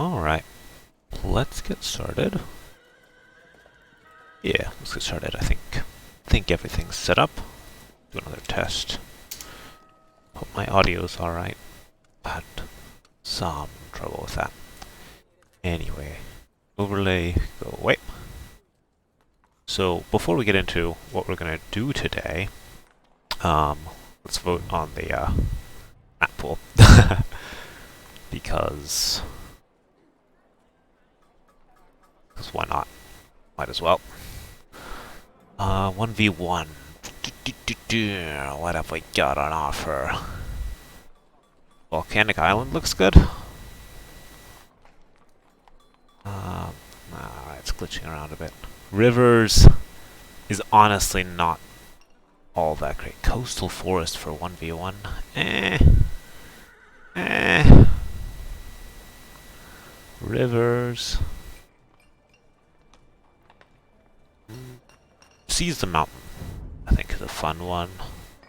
Alright, let's get started. Yeah, let's get started, I think everything's set up. Do another test. Hope my audio's alright. I had some trouble with that. Anyway, overlay, go away. So, before we get into what we're going to do today, let's vote on the map pool. Because why not? Might as well. 1v1. What have we got on offer? Volcanic Island looks good. Alright, it's glitching around a bit. Rivers is honestly not all that great. Coastal Forest for 1v1. Rivers. Seize the Mountain, I think, is a fun one.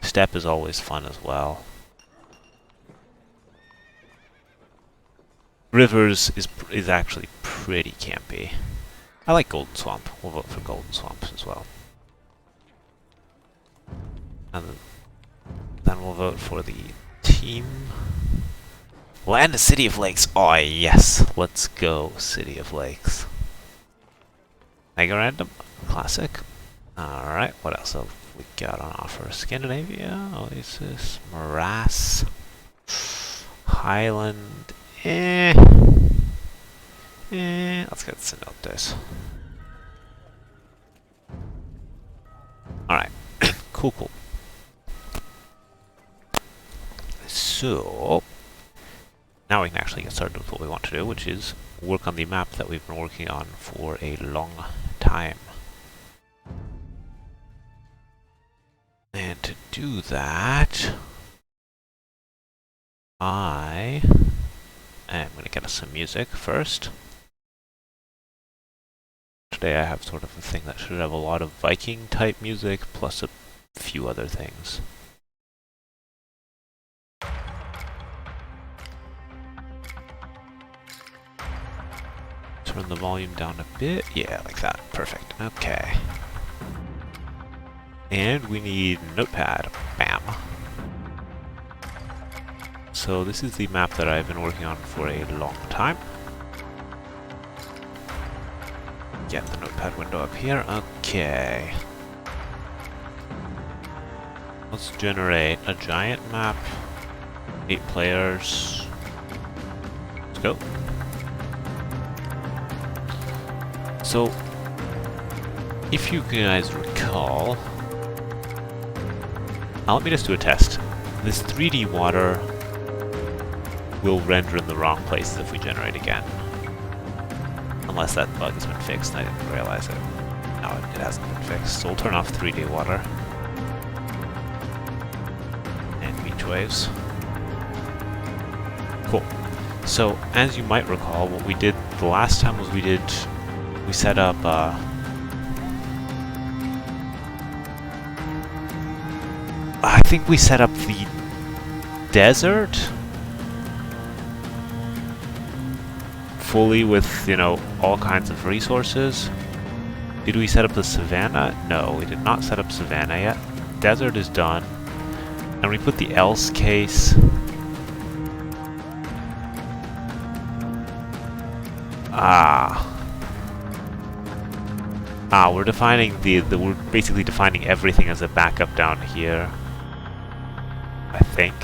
Steppe is always fun as well. Rivers is actually pretty campy. I like Golden Swamp. We'll vote for Golden Swamp as well. And then we'll vote for the team. Land the City of Lakes. Oh yes, let's go City of Lakes. Mega Random, Classic. Alright, what else have we got on offer? Scandinavia, Oasis, Morass, Highland, let's get Sinnoh Days. Alright, cool. So, now we can actually get started with what we want to do, which is work on the map that we've been working on for a long time. And to do that, I am going to get us some music first. Today I have sort of a thing that should have a lot of Viking type music plus a few other things. Turn the volume down a bit. Yeah, like that. Perfect. Okay. And we need Notepad. Bam. So this is the map that I've been working on for a long time. Get the Notepad window up here. Okay. Let's generate a giant map. 8 players. Let's go. So, if you guys recall, now let me just do a test. This 3D water will render in the wrong places if we generate again. Unless that bug has been fixed and I didn't realize it. No, it hasn't been fixed. So we'll turn off 3D water. And beach waves. Cool. So, as you might recall, what we did the last time was we set up I think we set up the desert fully with, you know, all kinds of resources. Did we set up the savannah? No, we did not set up savannah yet. Desert is done. And we put the else case. We're defining we're basically defining everything as a backup down here. I think.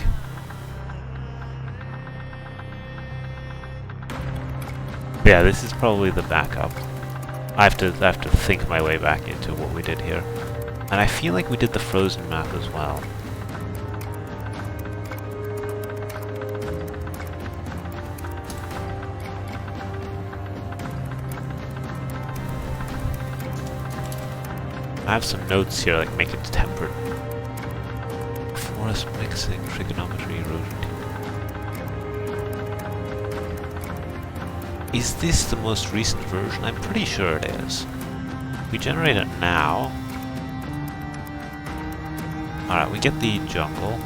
Yeah, this is probably the backup. I have to think my way back into what we did here. And I feel like we did the frozen map as well. I have some notes here, like make it tempered. Forest mixing, trigonometry, erosion. Is this the most recent version? I'm pretty sure it is. We generate it now. Alright, we get the jungle.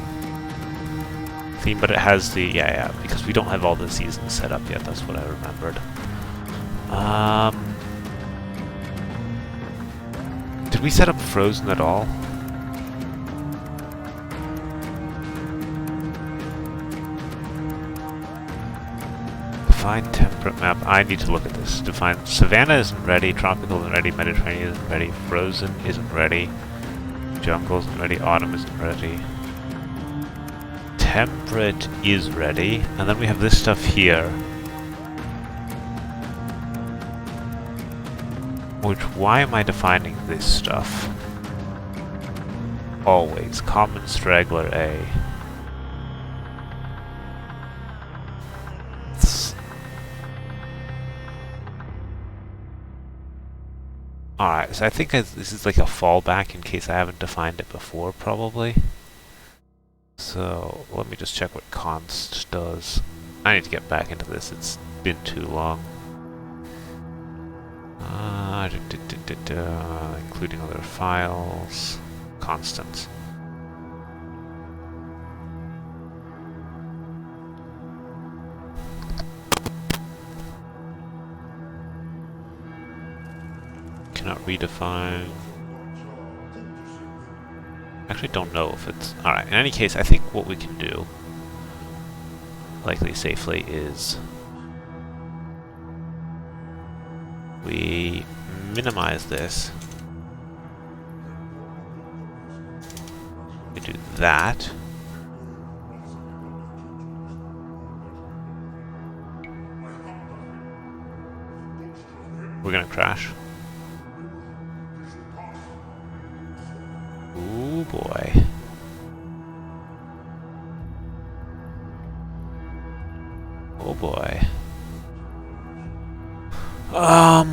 theme, but it has the, yeah, because we don't have all the seasons set up yet, that's what I remembered. Did we set up Frozen at all? Define temperate map. I need to look at this. Define Savannah isn't ready, Tropical isn't ready, Mediterranean isn't ready, Frozen isn't ready, Jungle isn't ready, Autumn isn't ready. Temperate is ready, and then we have this stuff here. Which, why am I defining this stuff? Always. Common straggler A. Alright, so I think this is like a fallback in case I haven't defined it before, probably. So, let me just check what const does. I need to get back into this, it's been too long. Including other files. Constants. Cannot redefine. Actually don't know if it's... Alright, in any case, I think what we can do, likely safely, is we minimize this. We do that. We're gonna crash. Ooh boy. Oh boy.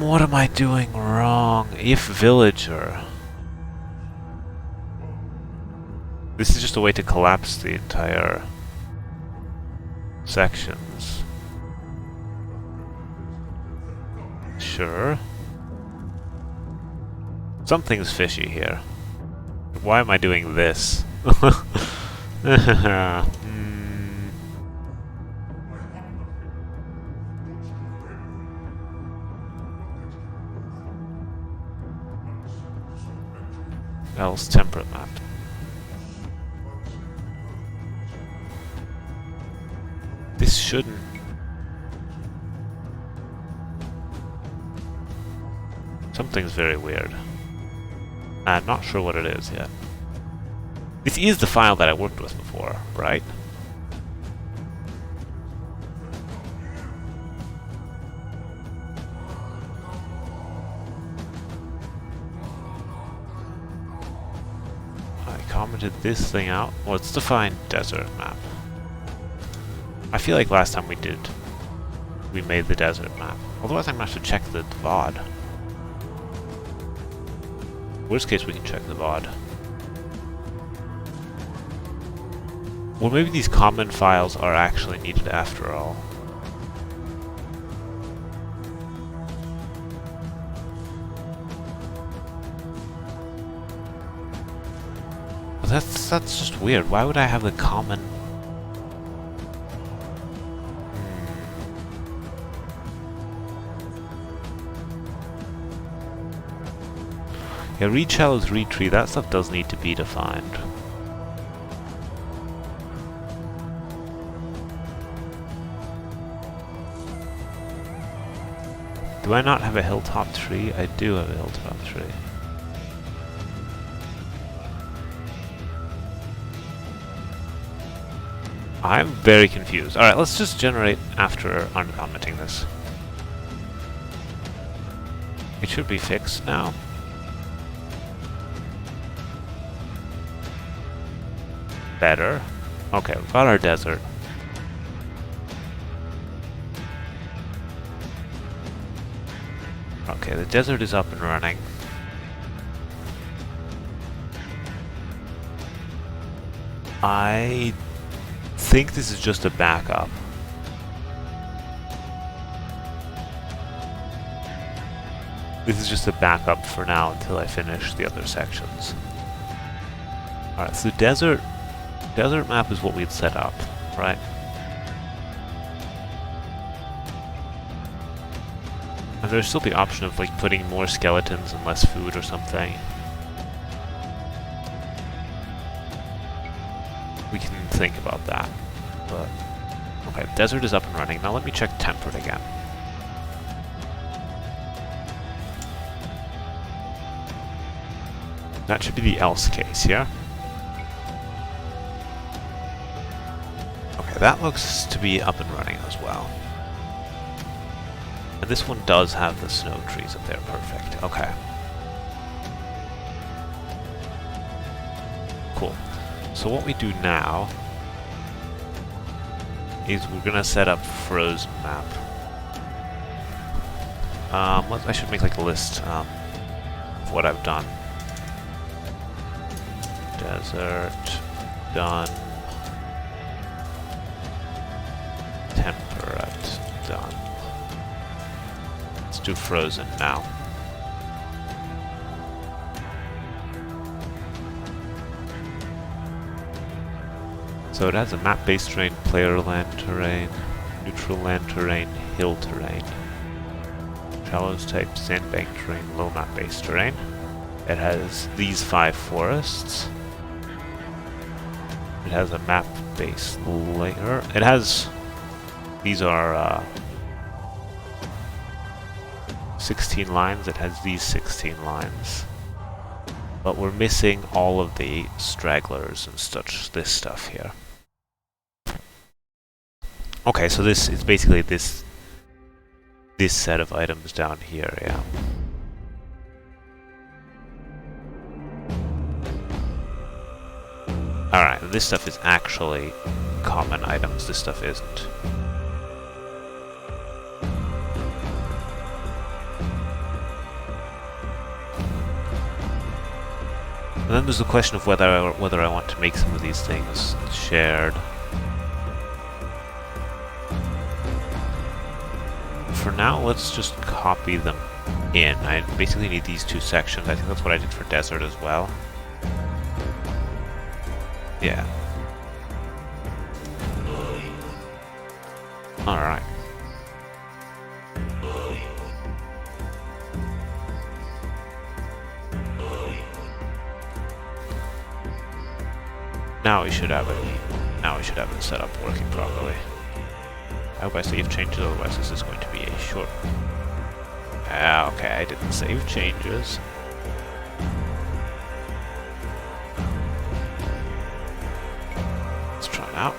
What am I doing wrong? If villager. This is just a way to collapse the entire sections. Sure. Something's fishy here. Why am I doing this? Else temperate map. This shouldn't. Something's very weird. I'm not sure what it is yet. This is the file that I worked with before, right? I commented this thing out. Let's define desert map. I feel like last time we made the desert map. Otherwise I'm going to have to check the VOD. Worst case, we can check the VOD. Well, maybe these common files are actually needed after all. But that's just weird. Why would I have the common? Yeah, read shallows, read tree, that stuff does need to be defined. Do I not have a hilltop tree? I do have a hilltop tree. I'm very confused. Alright, let's just generate after uncommenting this. It should be fixed now. Better. Okay, we've got our desert. Okay, the desert is up and running. I think this is just a backup. This is just a backup for now until I finish the other sections. Alright, so desert map is what we'd set up, right? And there's still the option of like putting more skeletons and less food or something. We can think about that, but okay, desert is up and running. Now let me check temperate again. That should be the else case, yeah? Okay, that looks to be up and running as well. And this one does have the snow trees up there, perfect. Okay. Cool. So what we do now is we're gonna set up frozen map. I should make like a list of what I've done. Desert, done. Temperate, done. Let's do frozen now. So it has a map-based terrain, player land terrain, neutral land terrain, hill terrain, shallows type, sandbank terrain, low map-based terrain. It has these 5 forests. It has a map-based layer. It has... These are 16 lines. It has these 16 lines. But we're missing all of the stragglers and such, this stuff here. Okay, so this is basically this set of items down here, yeah. Alright, this stuff is actually common items, this stuff isn't. And then there's the question of whether I want to make some of these things shared. For now, let's just copy them in. I basically need these 2 sections. I think that's what I did for desert as well. Yeah. Alright. Now we should have it set up working properly. I hope I save changes, otherwise this is going to be a short... okay, I didn't save changes. Let's try it out.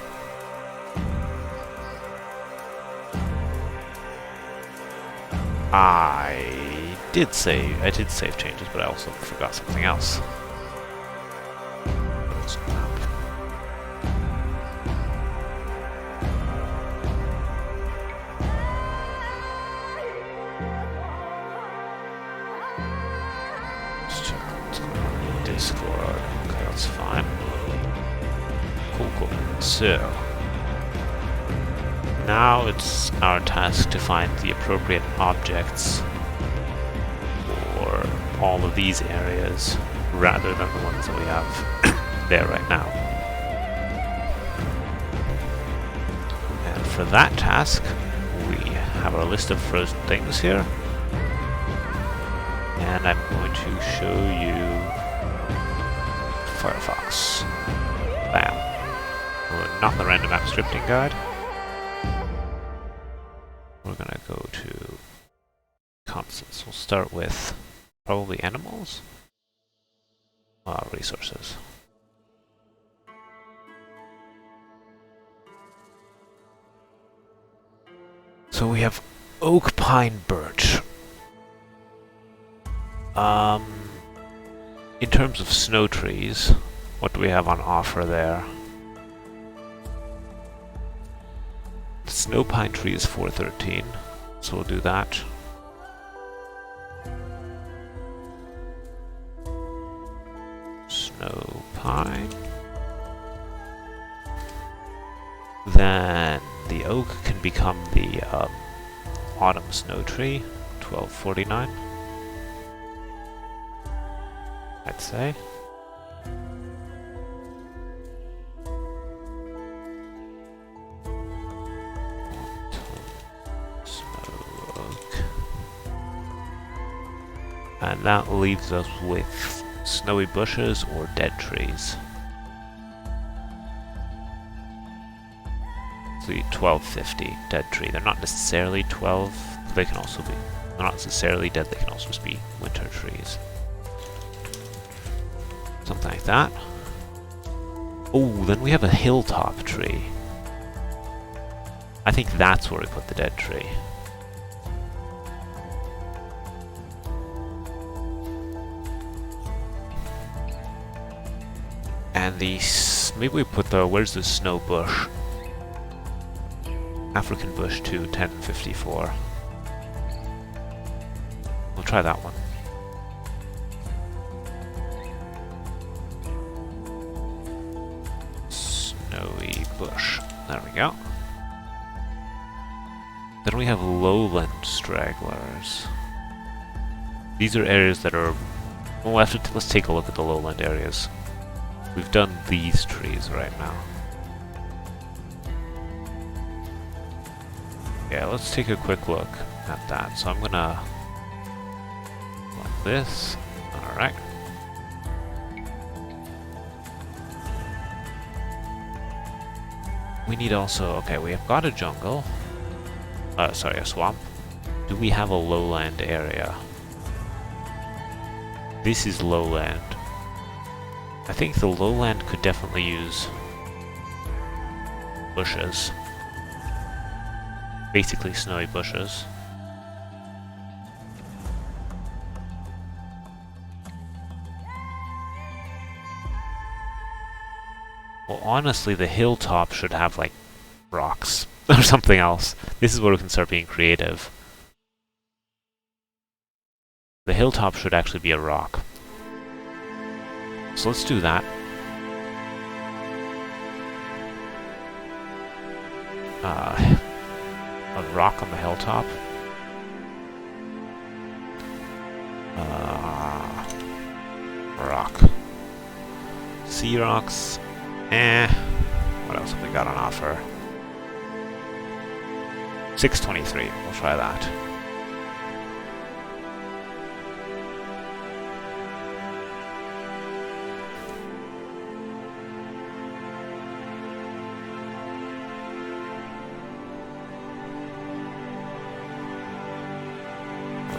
I did save changes, but I also forgot something else. Let's check what's going on in Discord. Okay, that's fine. Cool. So now it's our task to find the appropriate objects for all of these areas, rather than the ones that we have there right now. And for that task, we have our list of frozen things here. And I'm going to show you Firefox. Bam. Not the random app scripting guide. We're gonna go to constants. We'll start with probably animals. Resources. So we have oak, pine, birch. In terms of snow trees, what do we have on offer there? The snow pine tree is 413, so we'll do that. Snow pine. Then the oak can become the autumn snow tree, 1249. I'd say. And that leaves us with snowy bushes or dead trees. So 1250 dead tree. They're not necessarily 12, but they can also be. They're not necessarily dead, they can also just be winter trees. Something like that. Oh, then we have a hilltop tree. I think that's where we put the dead tree. And maybe we put where's the snow bush? African bush to 1054. We'll try that one. Snowy bush. There we go. Then we have lowland stragglers. These are areas that are... Well, let's take a look at the lowland areas. We've done these trees right now. Yeah, let's take a quick look at that. So I'm gonna... like this. Alright. We need also... Okay, we have got a jungle. Sorry, a swamp. Do we have a lowland area? This is lowland. I think the lowland could definitely use bushes. Basically snowy bushes. Well, honestly, the hilltop should have, like, rocks or something else. This is where we can start being creative. The hilltop should actually be a rock. So let's do that. A rock on the hilltop. Rock. Sea rocks. What else have we got on offer? 623. We'll try that.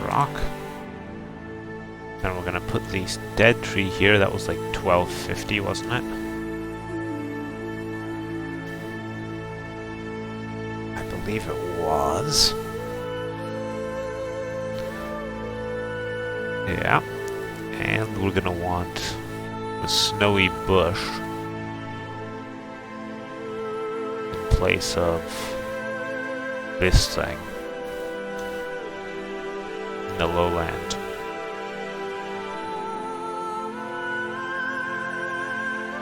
Rock. Then we're gonna put the dead tree here. That was like 1250, wasn't it? I believe it was. Yeah. And we're gonna want the snowy bush in place of this thing. The lowland.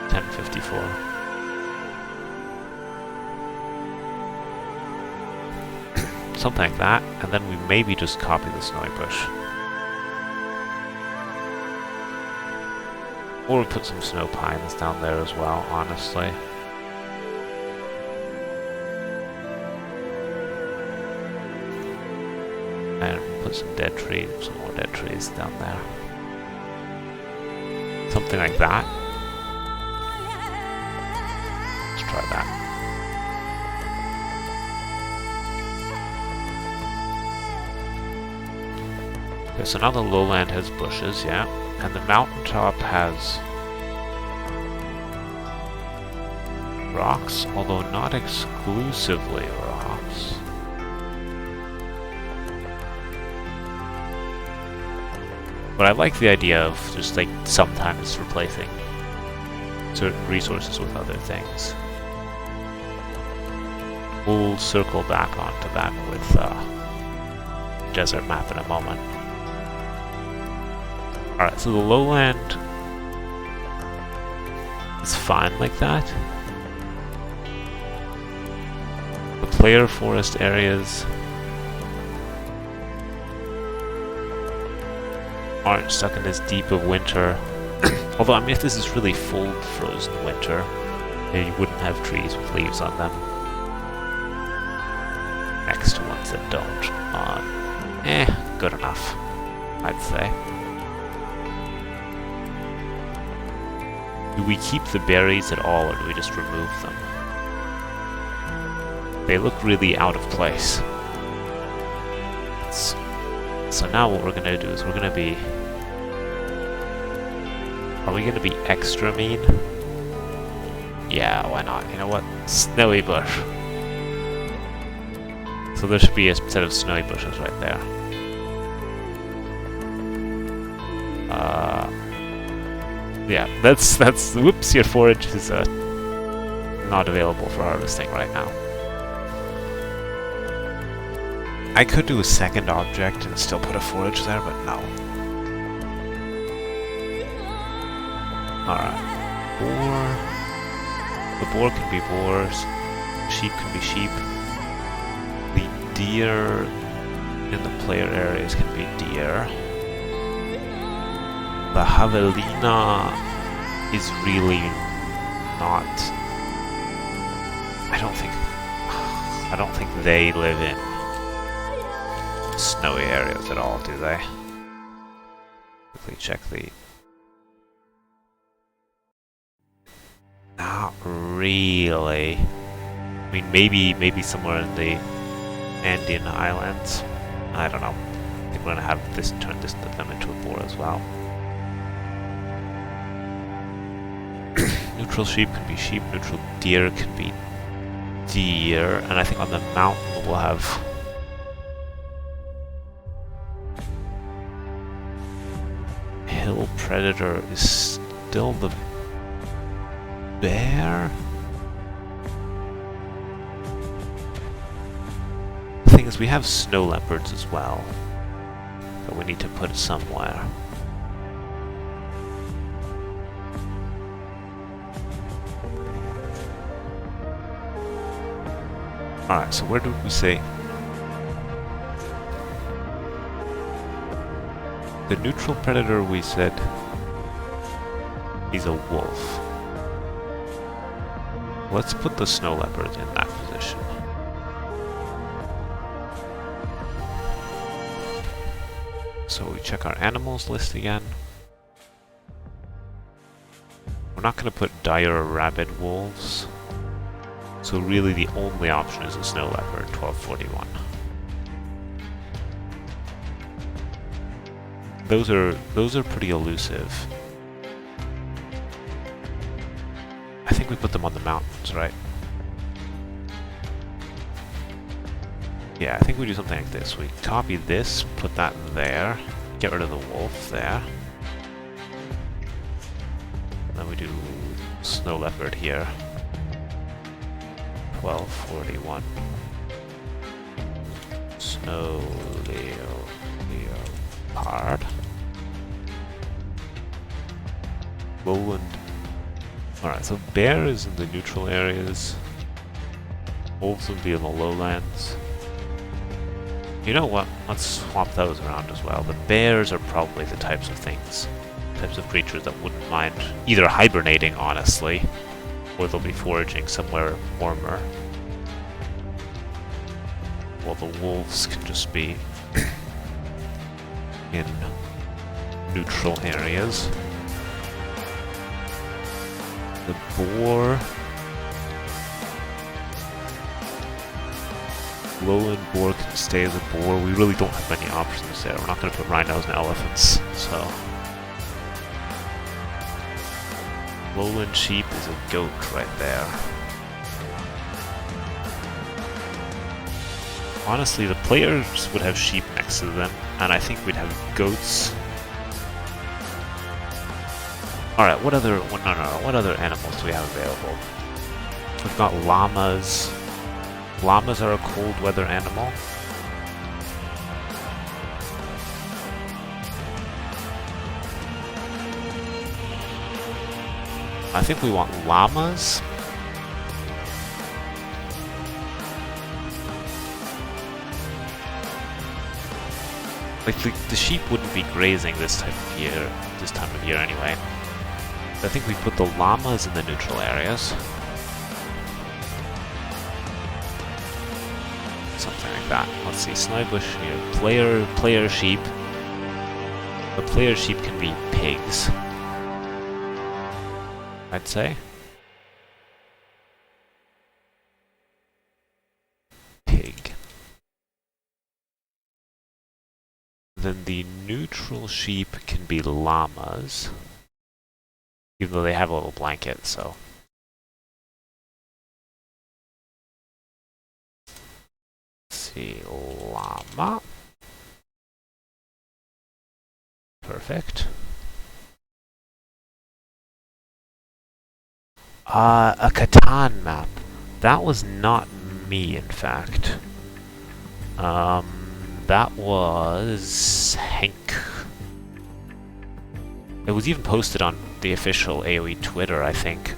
$10.54. Something like that, and then we maybe just copy the snowy bush. Or we'll put some snow pines down there as well, honestly. And put some dead trees, some more dead trees down there. Something like that. Let's try that. Okay, so now the lowland has bushes, yeah. And the mountaintop has rocks, although not exclusively rocks. But I like the idea of just like sometimes replacing certain resources with other things. We'll circle back onto that with desert map in a moment. Alright, so the lowland is fine like that. The player forest areas aren't stuck in this deep of winter. Although, I mean, if this is really full frozen winter, then you wouldn't have trees with leaves on them. Next to ones that don't. Good enough, I'd say. Do we keep the berries at all, or do we just remove them? They look really out of place. So now what we're gonna do is we're gonna be... Are we gonna be extra mean? Yeah, why not? You know what? Snowy bush. So there should be a set of snowy bushes right there. Yeah, that's whoops, your forage is not available for harvesting right now. I could do a second object and still put a forage there, but no. Alright. Boar. The boar can be boars. Sheep can be sheep. The deer in the player areas can be deer. The javelina is really not... I don't think they live in snowy areas at all, do they? Quickly check the... Not really. I mean, maybe somewhere in the Andean Islands. I don't know. I think we're gonna have this turn them into a boar as well. Neutral sheep can be sheep, neutral deer can be deer, and I think on the mountain we'll have... Hill predator is still the bear? The thing is, we have snow leopards as well, but we need to put it somewhere. Alright, so where do we say? The neutral predator, we said, is a wolf. Let's put the snow leopard in that position. So we check our animals list again. We're not going to put dire or rabid wolves. So really the only option is a snow leopard, 1241. Those are pretty elusive. I think we put them on the mountains, right? Yeah, I think we do something like this. We copy this, put that there, get rid of the wolf there. Then we do snow leopard here. 1241. Snow leopard. Lowland. Alright, so bear is in the neutral areas. Wolves would be in the lowlands. You know what? Let's swap those around as well. The bears are probably the types of creatures that wouldn't mind either hibernating, honestly, or they'll be foraging somewhere warmer. While the wolves can just be in neutral areas. The boar... Lowland boar can stay as a boar. We really don't have many options there. We're not going to put rhinos and elephants, so... Lowland sheep is a goat right there. Honestly, the players would have sheep next to them, and I think we'd have goats. Alright, what other animals do we have available? We've got llamas. Llamas are a cold weather animal. I think we want llamas. Like the sheep wouldn't be grazing this time of year anyway. So I think we put the llamas in the neutral areas. Something like that. Let's see, Snybush here. Player sheep. The player sheep can be pigs. I'd say. Pig. Then the neutral sheep can be llamas. Even though they have a little blanket, so. Let's see, llama. Perfect. A Catan map. That was not me, in fact. That was Hank. It was even posted on the official AoE Twitter, I think.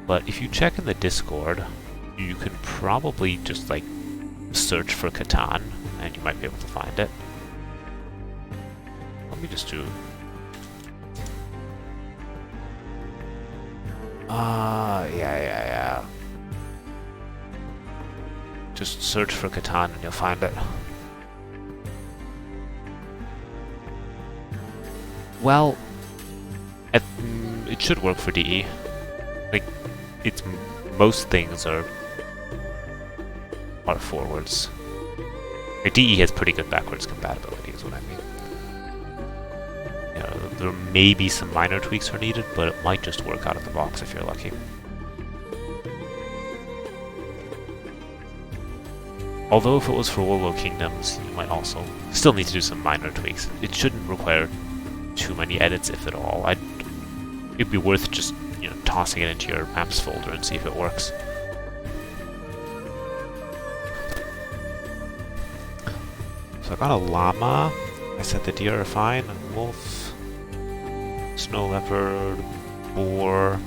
But if you check in the Discord, you can probably just, like, search for Catan, and you might be able to find it. Let me just do... yeah. Just search for Catan and you'll find it. Well, it should work for DE. Like, it's most things are forwards. Like, DE has pretty good backwards compatibility, is what I mean. You know, there may be some minor tweaks are needed, but it might just work out of the box if you're lucky. Although if it was for Warlord Kingdoms, you might also still need to do some minor tweaks. It shouldn't require too many edits, if at all. It'd be worth just, you know, tossing it into your maps folder and see if it works. So I got a llama. I said the deer are fine. And wolf, snow leopard, boar,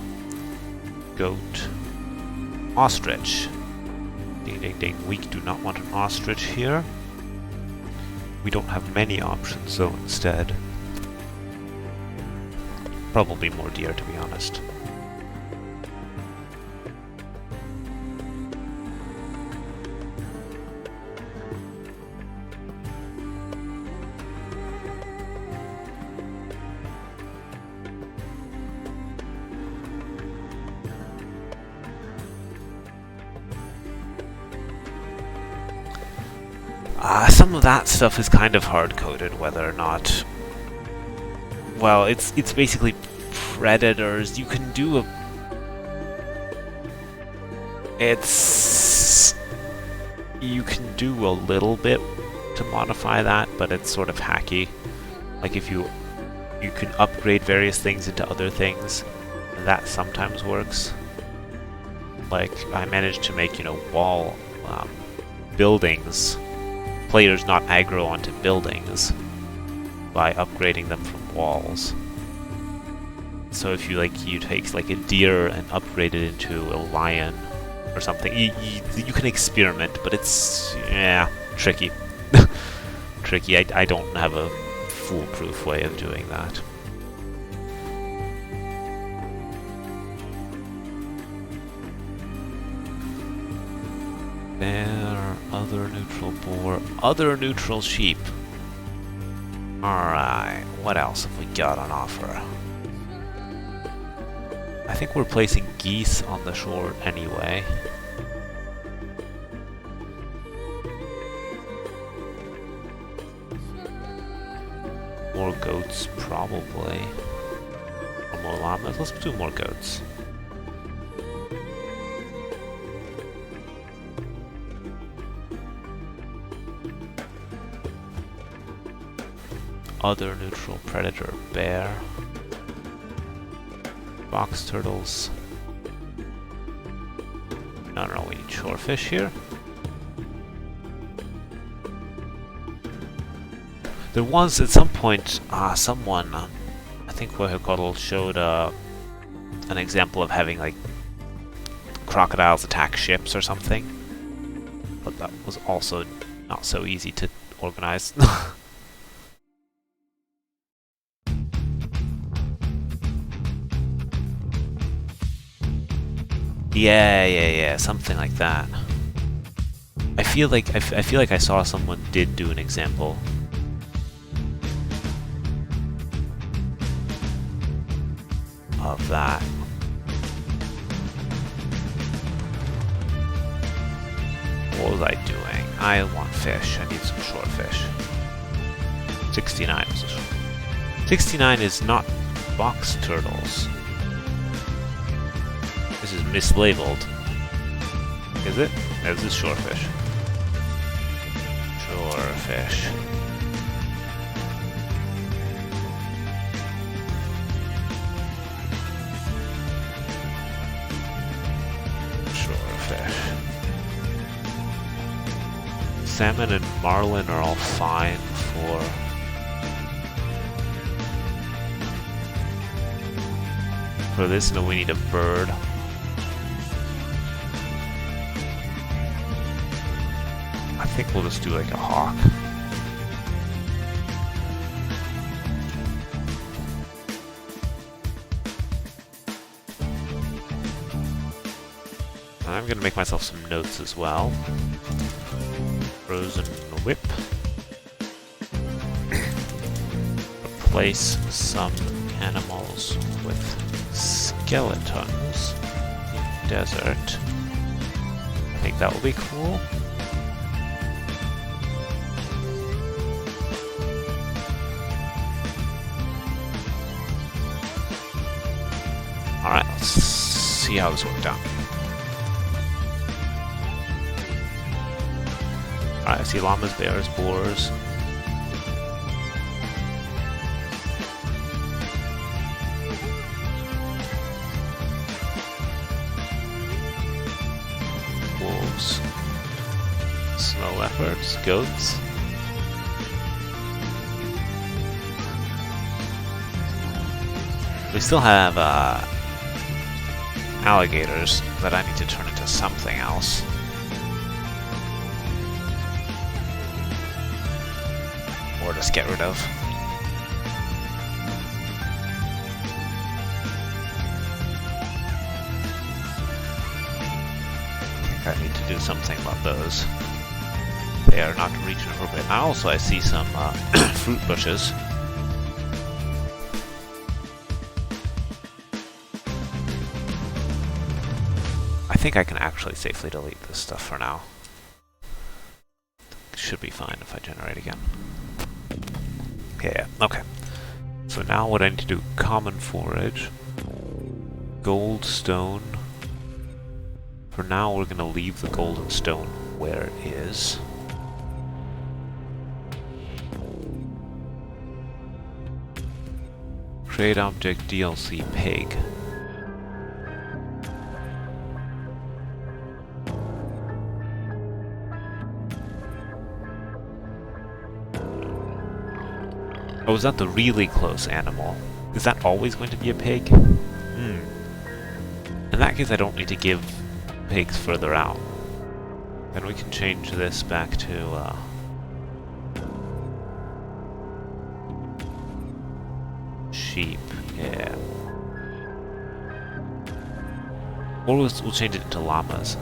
goat, ostrich. Ding ding ding. We do not want an ostrich here. We don't have many options, so instead, probably more deer, to be honest. Some of that stuff is kind of hard-coded, whether or not... Well, it's basically predators. You can do a... You can do a little bit to modify that, but it's sort of hacky. Like, if you can upgrade various things into other things, and that sometimes works. Like, I managed to make, you know, wall buildings... players not aggro onto buildings by upgrading them from walls. So if you take like a deer and upgrade it into a lion or something, you can experiment, but it's tricky. Tricky. I don't have a foolproof way of doing that. Bear, other neutral boar, other neutral sheep. Alright, what else have we got on offer? I think we're placing geese on the shore anyway. More goats, probably. Or more llamas. Let's do more goats. Other neutral predator, bear. Box turtles. No, we need shorefish here. There was, at some point, someone, I think Wehekotl showed an example of having, like, crocodiles attack ships or something. But that was also not so easy to organize. Yeah, something like that. I feel like I saw someone did do an example. of that. What was I doing? I want fish. I need some short fish. 69 is 69 is not box turtles. This is mislabeled. Is it? No, this is shore fish. Shore fish. Shore fish. Salmon and marlin are all fine for this. No, we need a bird. I think we'll just do like a hawk. I'm gonna make myself some notes as well. Frozen whip. Replace some animals with skeletons in desert. I think that will be cool. Alright, let's see how this worked out. Alright, I see llamas, bears, boars. Wolves. Snow leopards, goats. We still have, alligators that I need to turn into something else. Or just get rid of. I think I need to do something about those. They are not region appropriate. And also I see some fruit bushes. I think I can actually safely delete this stuff for now. Should be fine if I generate again. Yeah, okay. So now what I need to do, common forage, gold stone. For now we're gonna leave the golden stone where it is. Trade object DLC pig. Oh, is that the really close animal? Is that always going to be a pig? In that case, I don't need to give pigs further out. Then we can change this back to, sheep, yeah. Or we'll change it to llamas.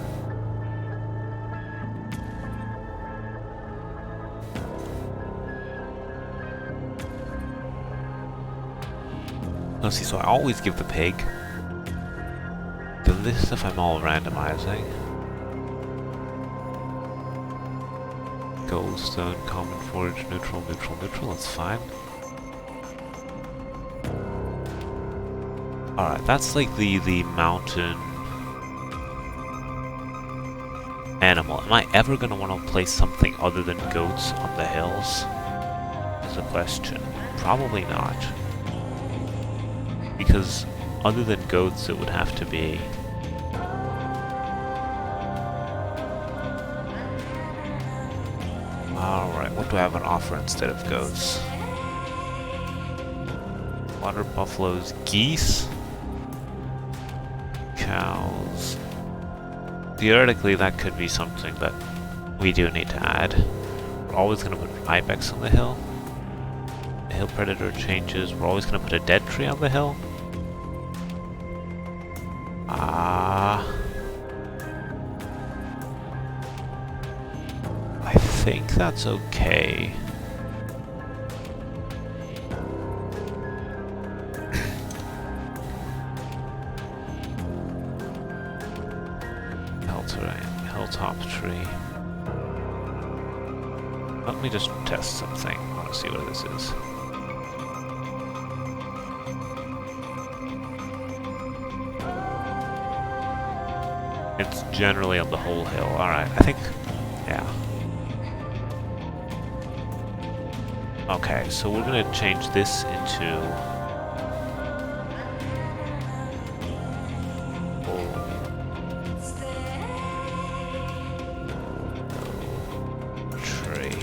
Let's see, so I always give the pig. This stuff I'm all randomizing. Goldstone, common forage, neutral, neutral, neutral, that's fine. Alright, that's like the mountain animal. Am I ever going to want to place something other than goats on the hills? Is the question. Probably not. Because other than goats, it would have to be... Alright, what do I have on offer instead of goats? Water buffaloes, geese, cows. Theoretically, that could be something that we do need to add. We're always going to put ibex on the hill. The hill predator changes. We're always going to put a dead tree on the hill. I think that's okay. terrain, hilltop tree. Let me just test something. I want to see what this is. It's generally on the whole hill. Alright, I think... yeah. Okay, so we're gonna change this into... tree.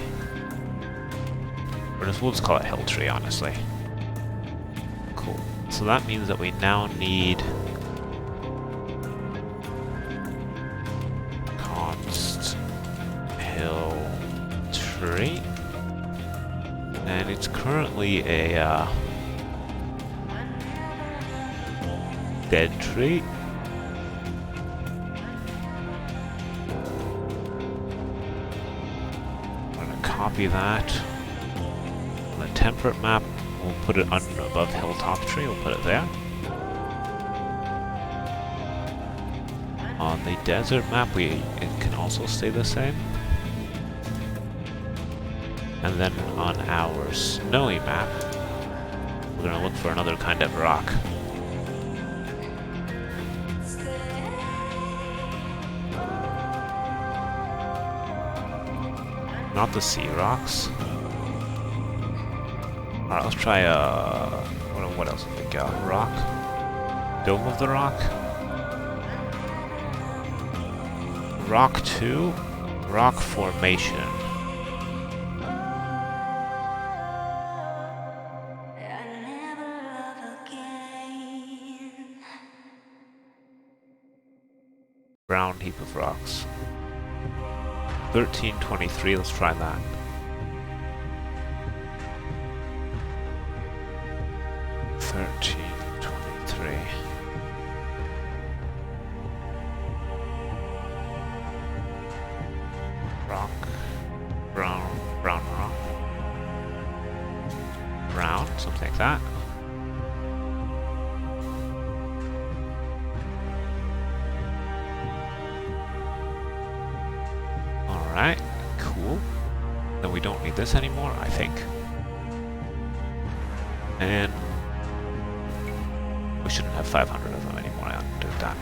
Or we'll just call it hill tree, honestly. Cool. So that means that we now need... const hill tree. And it's currently a dead tree. I'm gonna copy that. On the temperate map, we'll put it above hilltop tree. We'll put it there. On the desert map, it can also stay the same. And then on our snowy map, we're gonna look for another kind of rock. Not the sea rocks. Alright, let's try what else have we got? Rock? Dome of the Rock? Rock 2? Rock Formation. Brown heap of rocks. 1323, let's try that. Rock. Brown rock. Brown, something like that. Alright, cool. Then we don't need this anymore, I think. And we shouldn't have 500 of them anymore, I do that.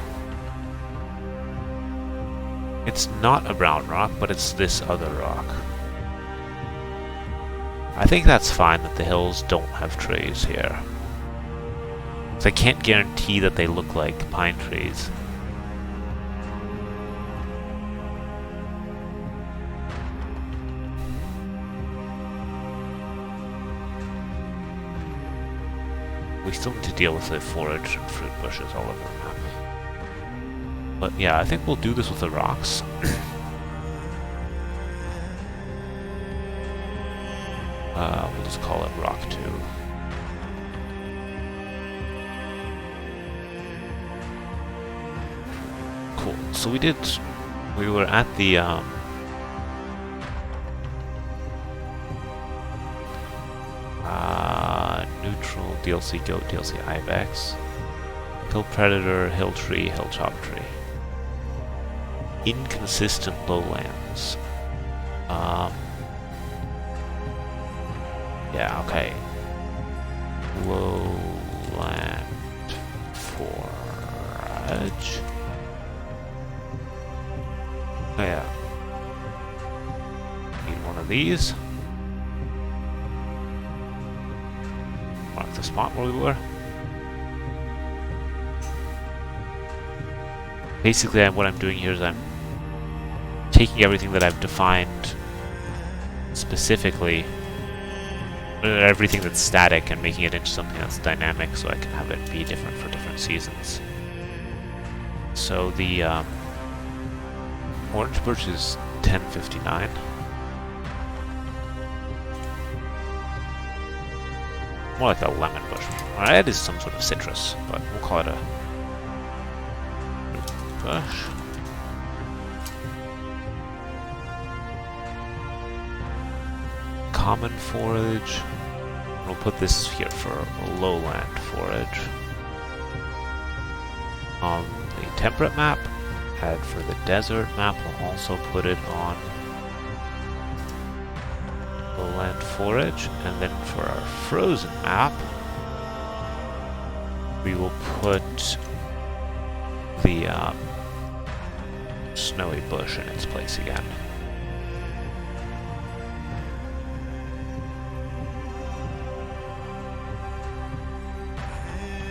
It's not a brown rock, but it's this other rock. I think that's fine that the hills don't have trees here. So I can't guarantee that they look like pine trees. We still need to deal with the forage and fruit bushes all over the map. But yeah, I think we'll do this with the rocks. We'll just call it Rock 2. Cool. So we were at the neutral, DLC goat, DLC ibex, hill predator, hill tree, hill chop tree. Inconsistent lowlands. Yeah, okay. Lowland forage. Oh yeah. Need one of these. Mark the spot where we were. Basically, what I'm doing here is I'm taking everything that I've defined specifically, everything that's static, and making it into something that's dynamic so I can have it be different for different seasons. So the orange birch is 1059. More like a lemon bush. Alright, it is some sort of citrus, but we'll call it a bush. Common forage. We'll put this here for lowland forage. On the temperate map, And for the desert map, we'll also put it on lowland forage. And then for our frozen map, we will put the snowy bush in its place again.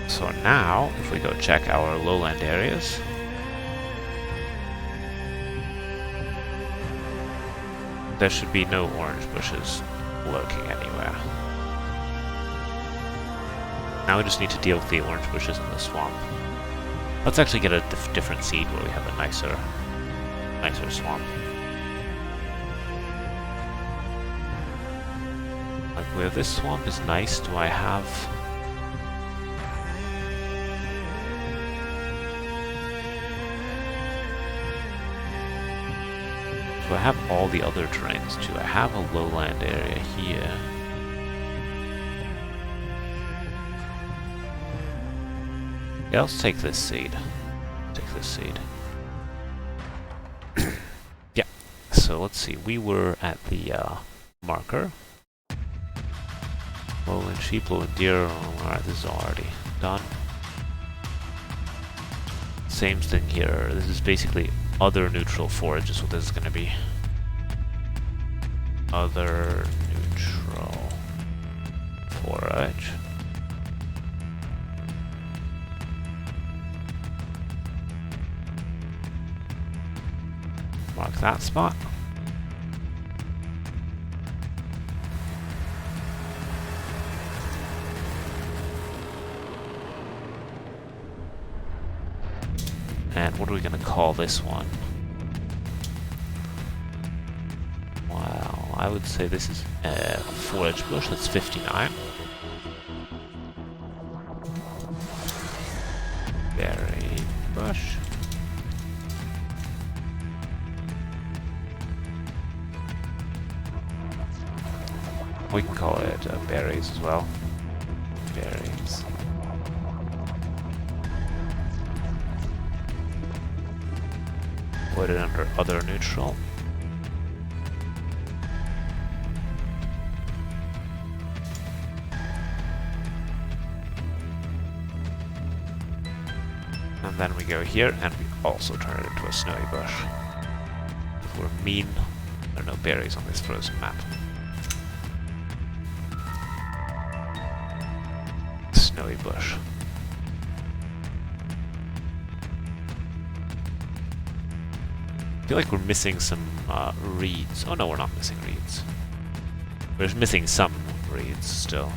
So now, if we go check our lowland areas, there should be no orange bushes lurking anywhere. Now we just need to deal with the orange bushes in the swamp. Let's actually get a different seed where we have a nicer swamp. Like where this swamp is nice, do I have... Do I have all the other terrains too? I have a lowland area here. Yeah, let's take this seed. Take this seed. Yeah, so let's see. We were at the marker. Lowland sheep, lowland deer. Alright, this is already done. Same thing here. This is basically other neutral forage is what this is going to be. Other neutral forage. Mark that spot. And what are we going to call this one? Well, I would say this is a forage bush. That's 59. Berry bush. We can call it berries as well. Berries. Put it under other neutral. And then we go here and we also turn it into a snowy bush. If we're mean, there are no berries on this frozen map. Snowy bush. I feel like we're missing some reeds. Oh no, we're not missing reeds. We're just missing some reeds still.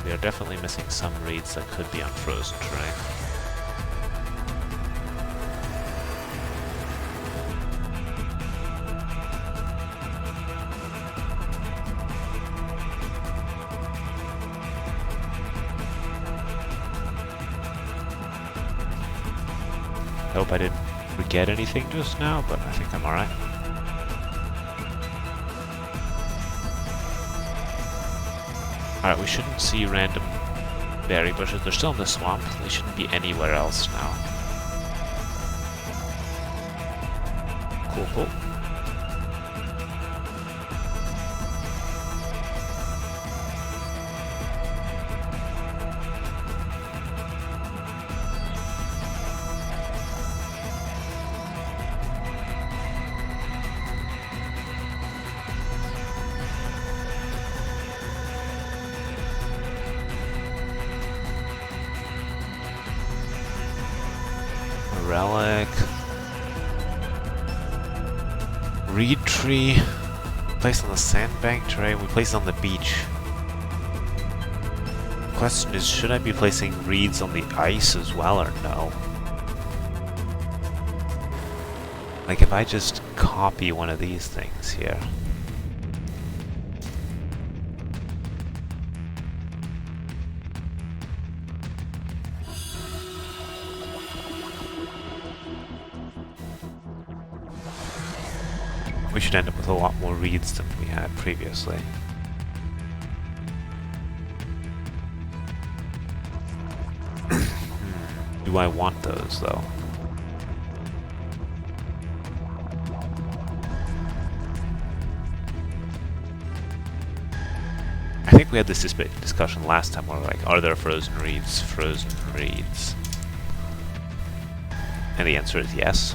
We are definitely missing some reeds that could be on frozen terrain. I hope I didn't forget anything just now, but I think I'm alright. Alright, we shouldn't see random berry bushes. They're still in the swamp. They shouldn't be anywhere else now. Cool, cool. Relic. Reed tree. Placed on the sandbank terrain. We place it on the beach. The question is, should I be placing reeds on the ice as well or no? Like if I just copy one of these things here. We should end up with a lot more reeds than we had previously. Do I want those, though? I think we had this discussion last time where we're like, are there frozen reeds? Frozen reeds. And the answer is yes.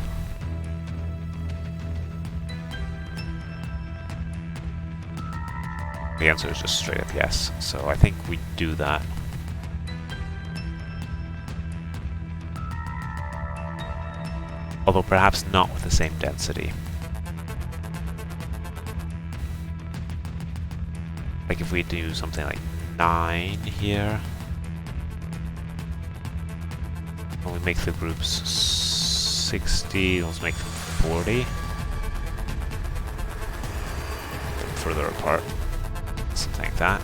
The answer is just straight up yes. So I think we do that. Although perhaps not with the same density. Like if we do something like 9 here, and we make the groups 60, let's make them 40. Further apart, something like that.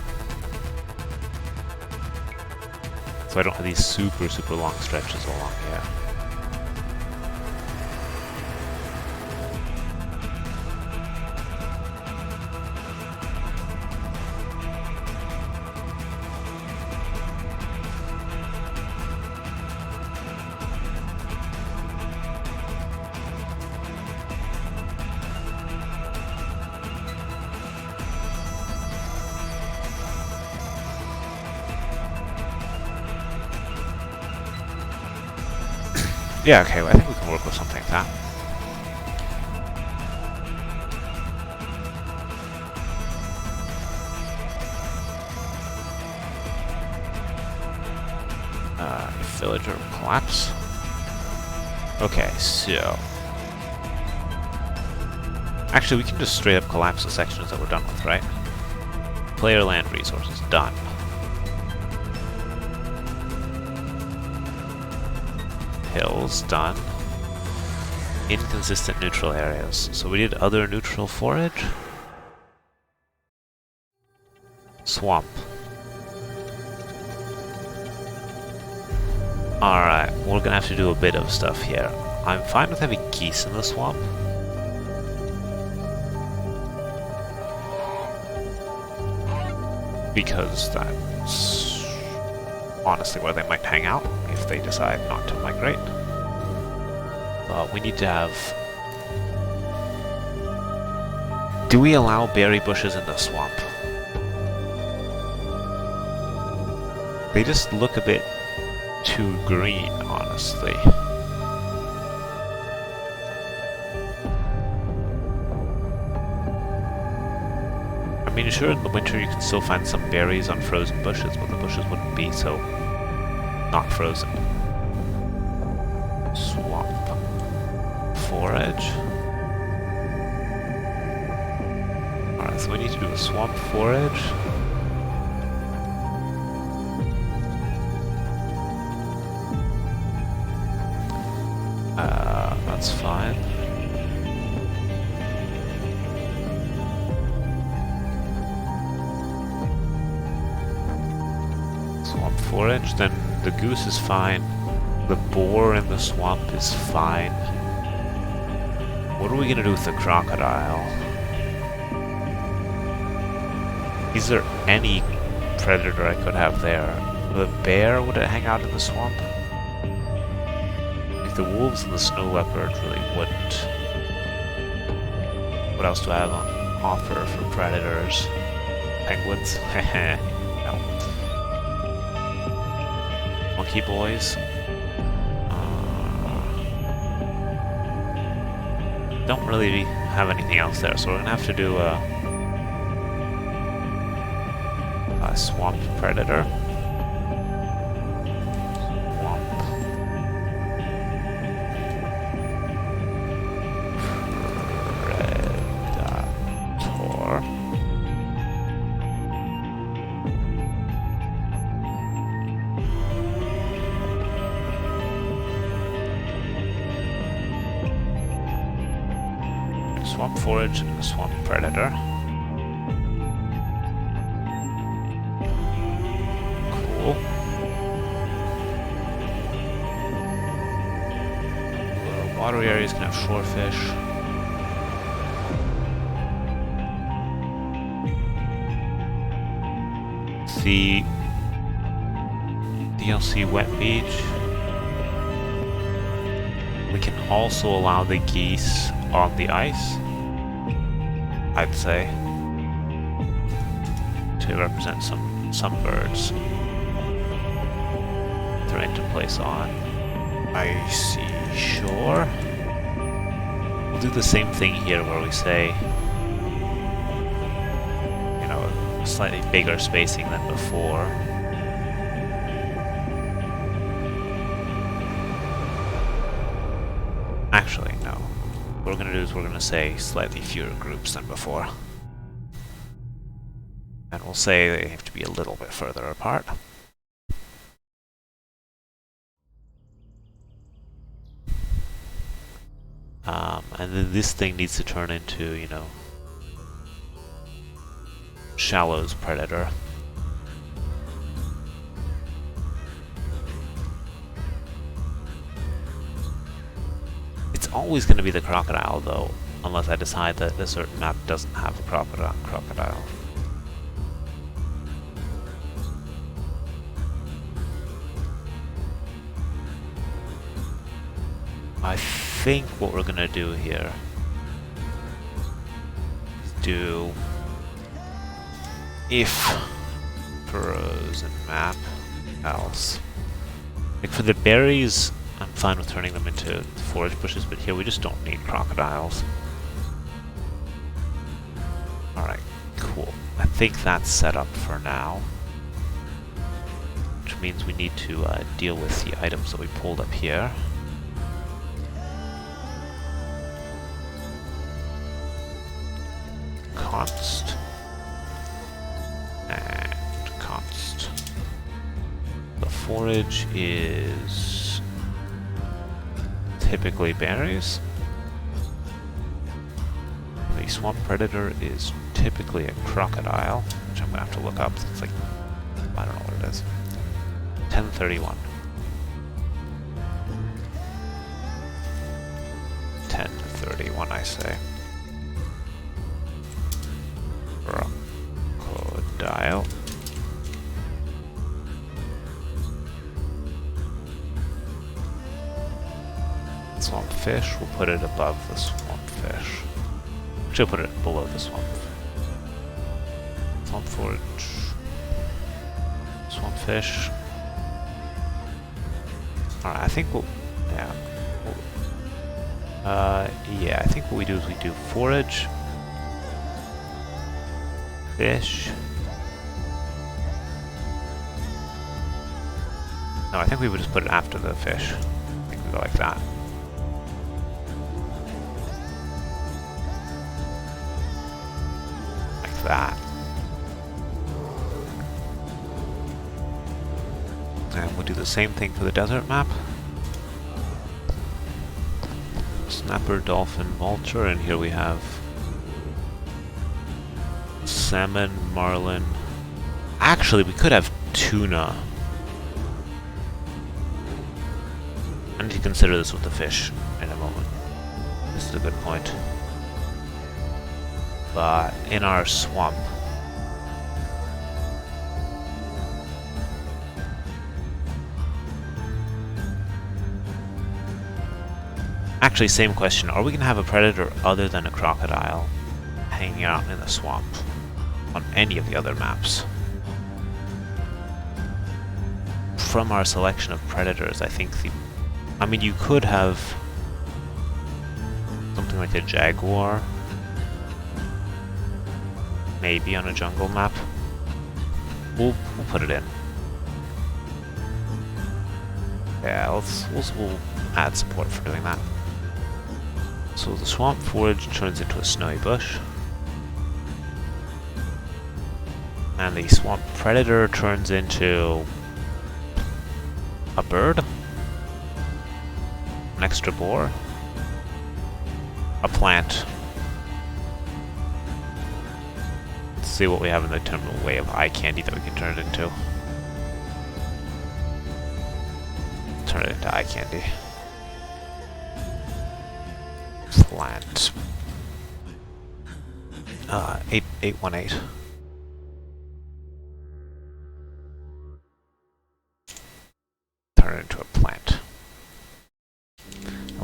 So I don't have these super long stretches along here. Yeah, okay, well, I think we can work with something like that. Villager collapse. Okay, so... Actually, we can just straight up collapse the sections that we're done with, right? Player land resources, done. Hills, done. Inconsistent neutral areas. So we did other neutral forage. Swamp. Alright, we're gonna have to do a bit of stuff here. I'm fine with having geese in the swamp. Because that's honestly where they might hang out if they decide not to migrate. We need to have... Do we allow berry bushes in the swamp? They just look a bit too green, honestly. I mean, sure, in the winter you can still find some berries on frozen bushes, but the bushes wouldn't be so not frozen. Swamp. Forage. Alright, so we need to do a swamp forage. That's fine. Swamp forage, then the goose is fine. The boar in the swamp is fine. What are we gonna do with the crocodile? Is there any predator I could have there? The bear, would it hang out in the swamp? The wolves and the snow leopard really wouldn't. What else do I have on offer for predators? Penguins? No. Monkey boys? Don't really have anything else there, so we're gonna have to do a swamp predator. Swamp forage and a swamp predator. Cool. Water areas can have shorefish. the DLC Wet Beach. We can also allow the geese on the ice, I'd say, to represent some birds. They're into place on icy shore. We'll do the same thing here where we say, you know, a slightly bigger spacing than before. Actually, no. What we're going to do is we're going to say slightly fewer groups than before. And we'll say they have to be a little bit further apart. And then this thing needs to turn into, you know, Shallow's predator. It's always going to be the crocodile, though, unless I decide that a certain map doesn't have a crocodile. I think what we're gonna do here is do if frozen map else. Like for the berries, I'm fine with turning them into forage bushes, but here we just don't need crocodiles. Alright, cool. I think that's set up for now. Which means we need to deal with the items that we pulled up here. Const and const. The forage is typically berries. The swamp predator is typically a crocodile, which I'm gonna have to look up. It's like, I don't know what it is. 1031. 1031, I say. Crocodile. Swamp fish, we'll put it above the swamp fish. Actually, put it below the swamp. Swamp forage. Swamp fish. Alright, I think we'll... yeah. Yeah, I think what we do is we do forage. Fish. No, I think we would just put it after the fish. I think we go like that. Like that. And we'll do the same thing for the desert map. Snapper, dolphin, vulture, and here we have salmon, marlin. Actually, we could have tuna. I need to consider this with the fish in a moment. This is a good point. But in our swamp, actually, same question. Are we going to have a predator other than a crocodile hanging out in the swamp on any of the other maps? From our selection of predators, I think I mean, you could have something like a jaguar, maybe on a jungle map. We'll put it in. Yeah, we'll add support for doing that. So the swamp forage turns into a snowy bush. And the swamp predator turns into a bird. An extra boar. A plant. Let's see what we have in the terminal way of eye candy that we can turn it into. Turn it into eye candy. Plant. 818.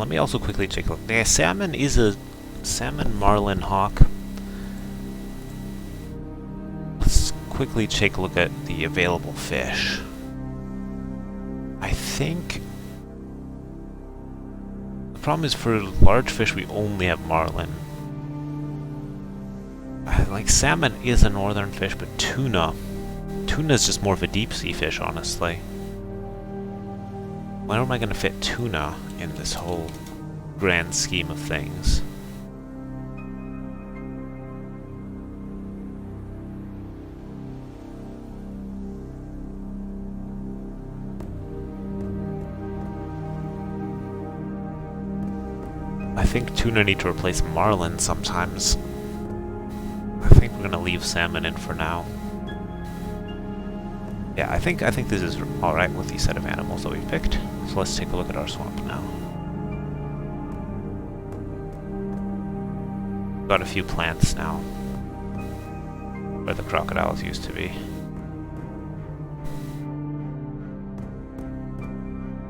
let me also quickly check a look. Yeah, salmon is a salmon, marlin, hawk. Let's quickly take a look at the available fish. I think the problem is for large fish we only have marlin. Like salmon is a northern fish, but tuna is just more of a deep sea fish, honestly. Where am I going to fit tuna in this whole grand scheme of things? I think tuna need to replace marlin sometimes. I think we're gonna leave salmon in for now. Yeah, I think this is alright with the set of animals that we picked. So let's take a look at our swamp now. Got a few plants now, where the crocodiles used to be.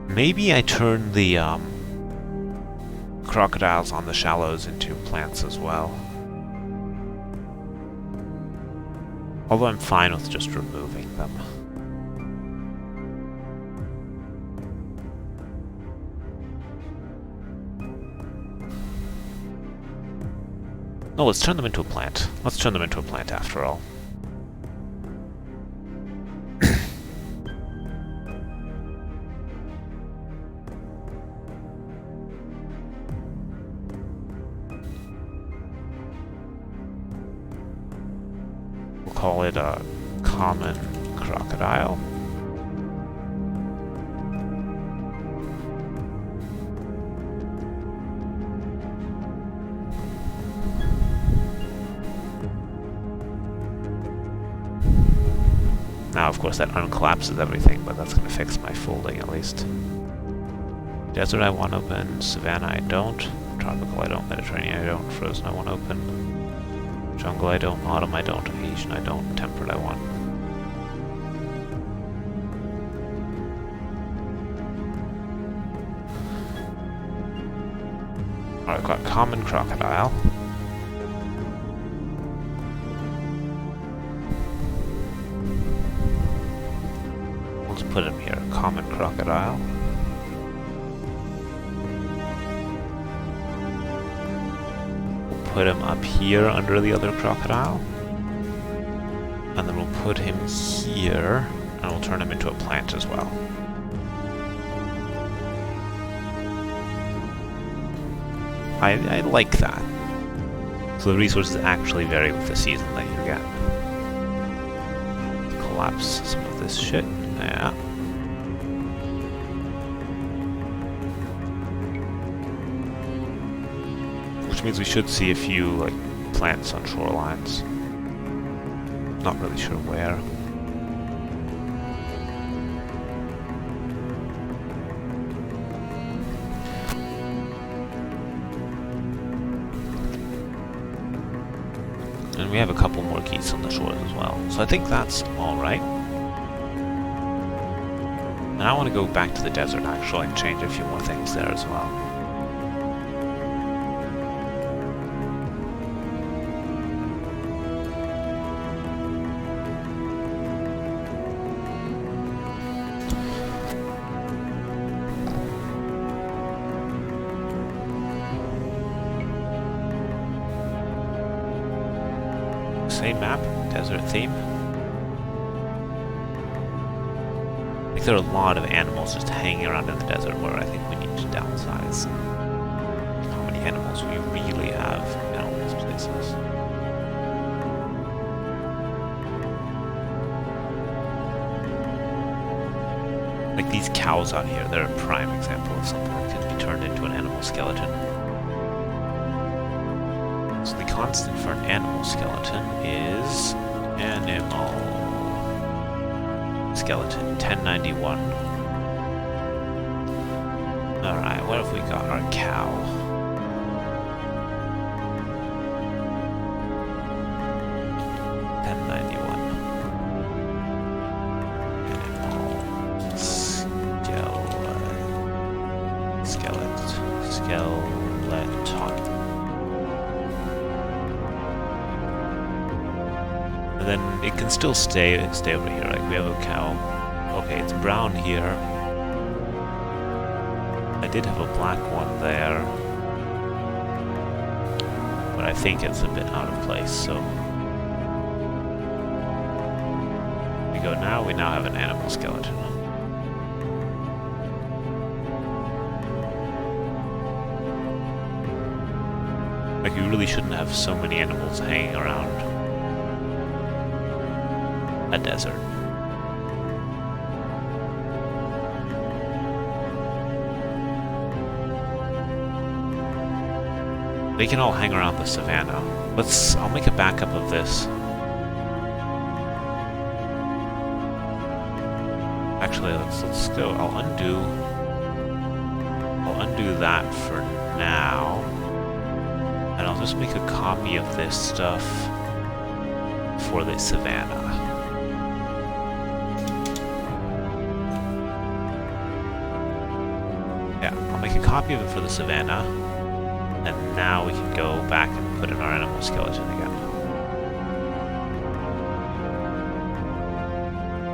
Maybe I turn the crocodiles on the shallows into plants as well. Although I'm fine with just removing them. No, let's turn them into a plant. Let's turn them into a plant after all. We'll call it a common crocodile. Now, of course, that uncollapses everything, but that's going to fix my folding at least. Desert I want open, Savannah I don't, Tropical I don't, Mediterranean I don't, Frozen I want open, Jungle I don't, Autumn I don't, Asian I don't, Temperate I want. Alright, I've got Common Crocodile. Put him here, common crocodile. We'll put him up here under the other crocodile. And then we'll put him here, and we'll turn him into a plant as well. I like that. So the resources actually vary with the season that you get. Collapse some of this shit. Yeah. Which means we should see a few, like, plants on shorelines. Not really sure where. And we have a couple more geese on the shores as well. So I think that's alright. And I want to go back to the desert actually and change a few more things there as well. Same map, desert theme. There are a lot of animals just hanging around in the desert where I think we need to downsize how many animals we really have in all these places. Like these cows out here, they're a prime example of something that could be turned into an animal skeleton. So the constant for an animal skeleton is animal skeleton 1091. Alright, what have we got? Our cow. skeleton. And then it can still stay over here. Like we have a cow. Okay, it's brown here. I did have a black one there, but I think it's a bit out of place. So we go now. We now have an animal skeleton. Like you really shouldn't have so many animals hanging around a desert. They can all hang around the savannah. I'll make a backup of this. Actually, let's go. I'll undo that for now. And I'll just make a copy of this stuff for the savannah. Yeah, I'll make a copy of it for the savannah. And now we can go back and put in our animal skeleton again.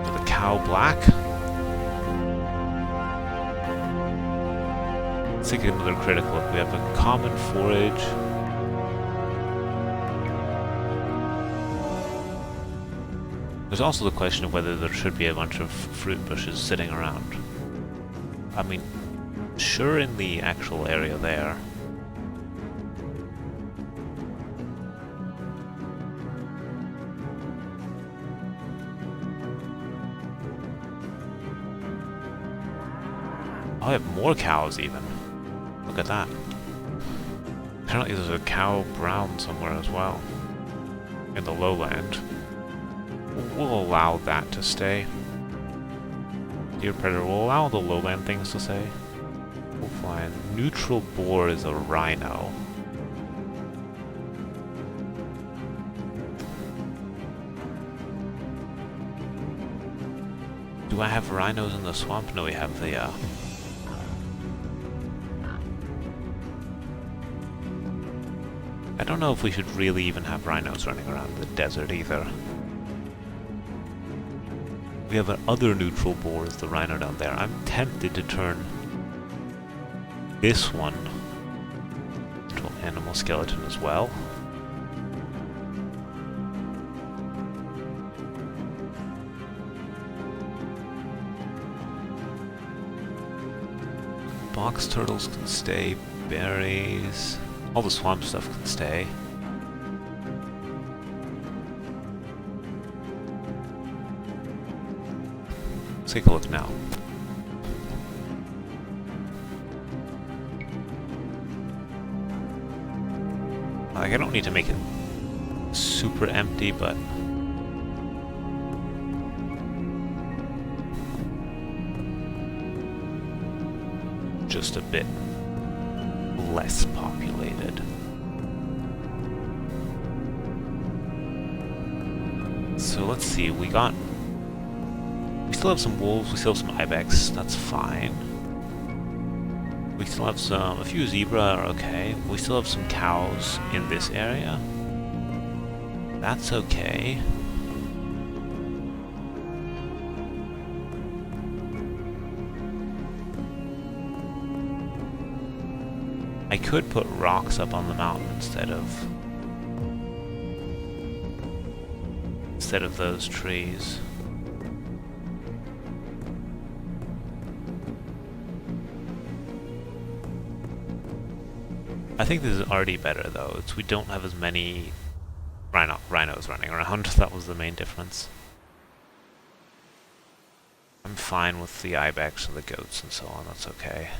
So the cow black. Let's take another critical look. We have a common forage. There's also the question of whether there should be a bunch of fruit bushes sitting around. I mean, sure in the actual area there. Oh, I have more cows even. Look at that. Apparently there's a cow brown somewhere as well. In the lowland. We'll allow that to stay. Deer predator, we'll allow the lowland things to stay. We'll find neutral boar is a rhino. Do I have rhinos in the swamp? No, we have the I don't know if we should really even have rhinos running around the desert either. We have other neutral boars, the rhino down there. I'm tempted to turn this one into an animal skeleton as well. Box turtles can stay, berries, all the swamp stuff can stay. Let's take a look now. Like, I don't need to make it super empty, but just a bit less populated. So let's see, we still have some wolves, we still have some ibex, that's fine. We still have a few zebra are okay. We still have some cows in this area. That's okay. I could put rocks up on the mountain instead of those trees. I think this is already better though. We don't have as many rhinos running around. That was the main difference. I'm fine with the ibex and the goats and so on. That's okay.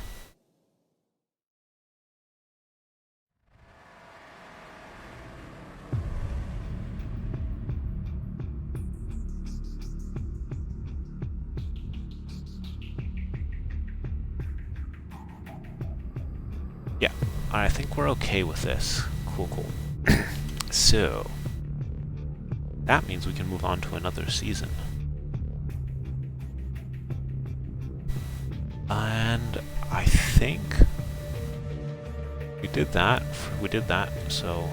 Yeah, I think we're okay with this. Cool, cool. So, that means we can move on to another season. And I think We did that. We did that. So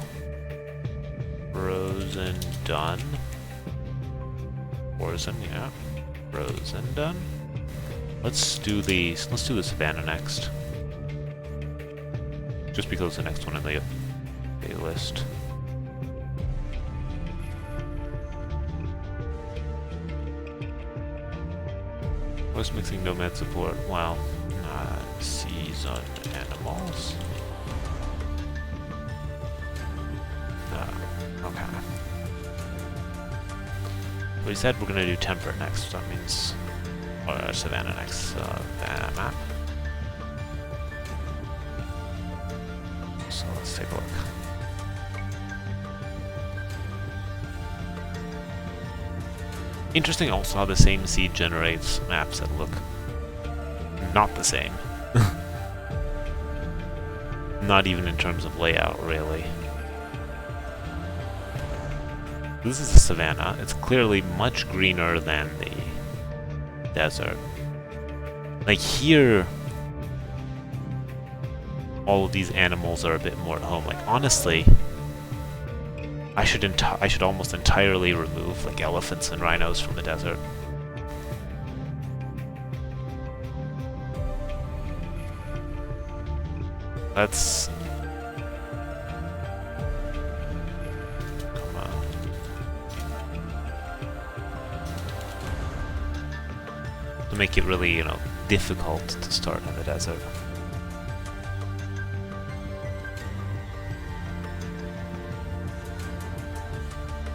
frozen done. Frozen, yeah. Frozen done. Let's do the savannah next. Just because it's the next one in the list. What's mixing nomad support? Well, seasoned animals. Okay. We said we're gonna do temperate next, so that means, or savannah next, savannah map. So let's take a look. Interesting also how the same seed generates maps that look not the same. Not even in terms of layout, really. This is the savannah. It's clearly much greener than the desert. Like here, all of these animals are a bit more at home. Like honestly, I should almost entirely remove like elephants and rhinos from the desert. That's to make it really, you know, difficult to start in the desert.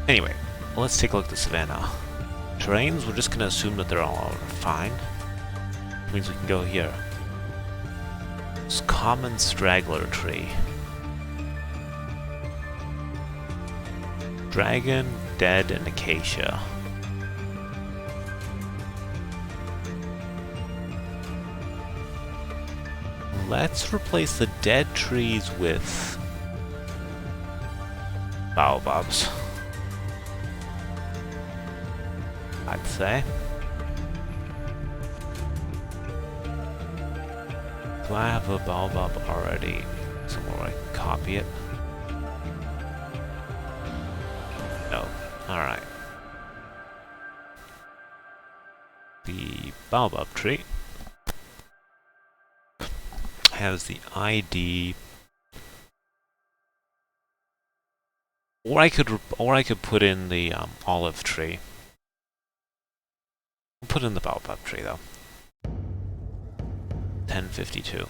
Anyway, let's take a look at the savannah. Terrains, we're just gonna assume that they're all fine. Which means we can go here. It's common straggler tree. Dragon, dead, and acacia. Let's replace the dead trees with baobabs, I'd say. Do I have a baobab already somewhere where I can copy it? No. Alright. The baobab tree has the ID, or I could put in the olive tree. I'll put in the baobab tree though. 1052.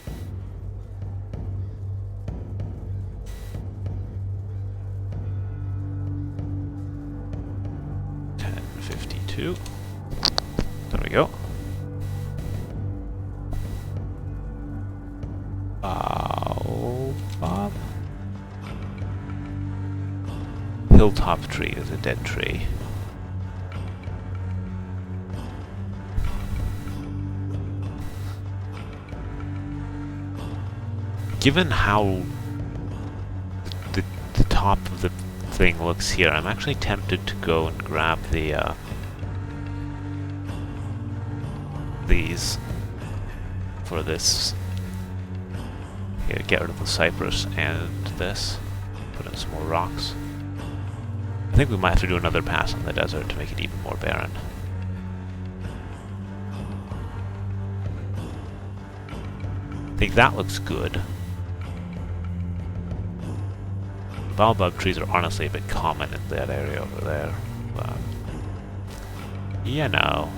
There we go. Baobab. Hilltop tree is a dead tree. Given how the top of the thing looks here, I'm actually tempted to go and grab the these for this. Here, get rid of the cypress and this. Put in some more rocks. I think we might have to do another pass on the desert to make it even more barren. I think that looks good. Baobab trees are honestly a bit common in that area over there, but you know.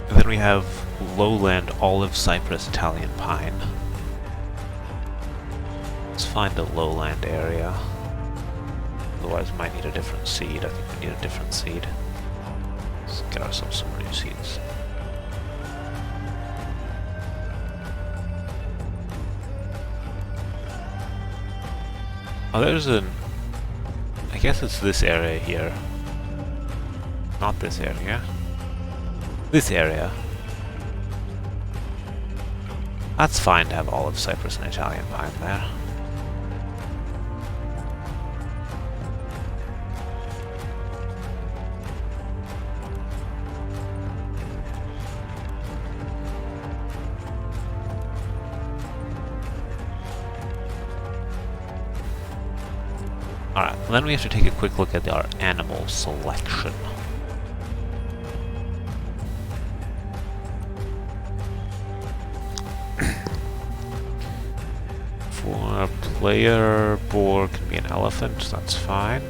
And then we have lowland olive cypress Italian pine. Let's find a lowland area. Otherwise we might need a different seed. I think we need a different seed. Let's get ourselves some new seeds. Oh, there's an... I guess it's this area here. Not this area. This area. That's fine to have olive cypress and Italian pine there. And then we have to take a quick look at our animal selection. For a player, boar can be an elephant, that's fine.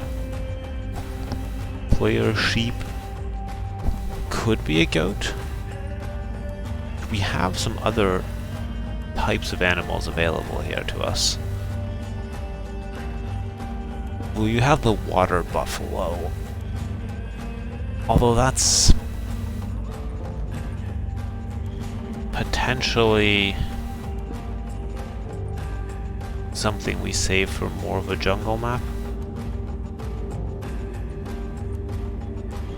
Player, sheep could be a goat. We have some other types of animals available here to us. Well, you have the water buffalo. Although that's potentially something we save for more of a jungle map.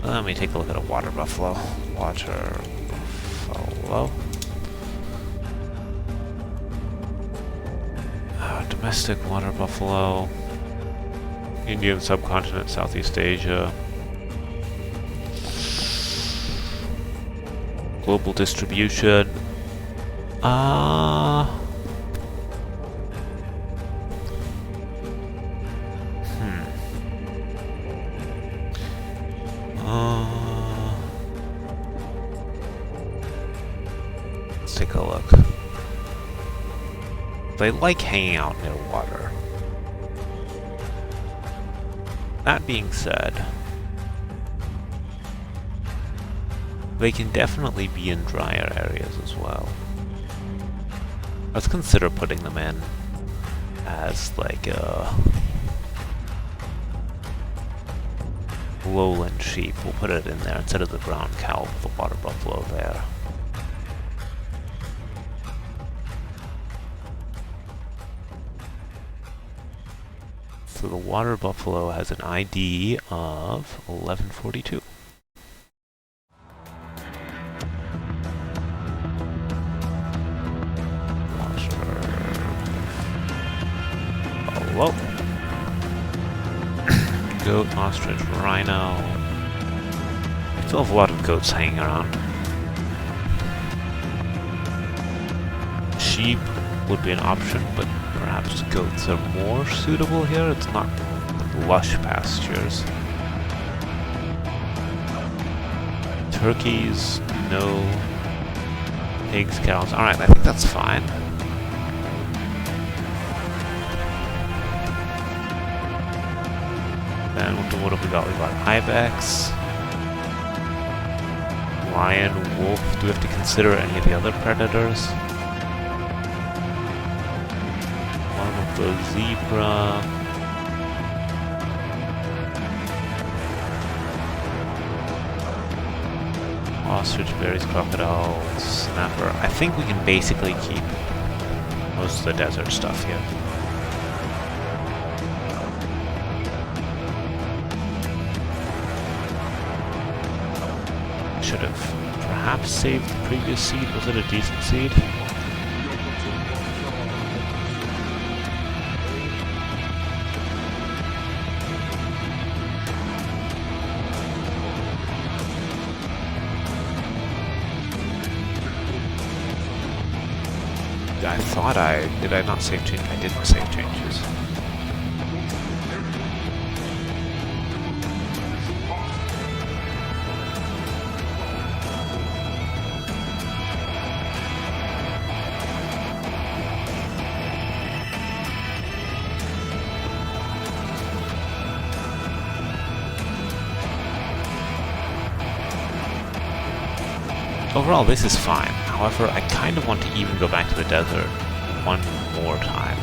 Let me take a look at a water buffalo. Water buffalo. Domestic water buffalo. Indian subcontinent, Southeast Asia. Global distribution. Let's take a look. They like hanging out near water. That being said, they can definitely be in drier areas as well. Let's consider putting them in as like a lowland sheep. We'll put it in there instead of the brown cow with the water buffalo there. So the water buffalo has an ID of 1142. Water buffalo. Goat, ostrich, rhino. I still have a lot of goats hanging around. Sheep would be an option, but perhaps goats are more suitable here. It's not lush pastures. Turkeys, no. Pigs, cows. Alright, I think that's fine. Then what have we got? We got ibex, lion, wolf. Do we have to consider any of the other predators? The zebra. Ostrich, berries, crocodile, snapper. I think we can basically keep most of the desert stuff here. Should have perhaps saved the previous seed. Was it a decent seed? I thought did I not save change? I didn't save changes. Overall, this is fine. However, I kind of want to even go back to the desert one more time.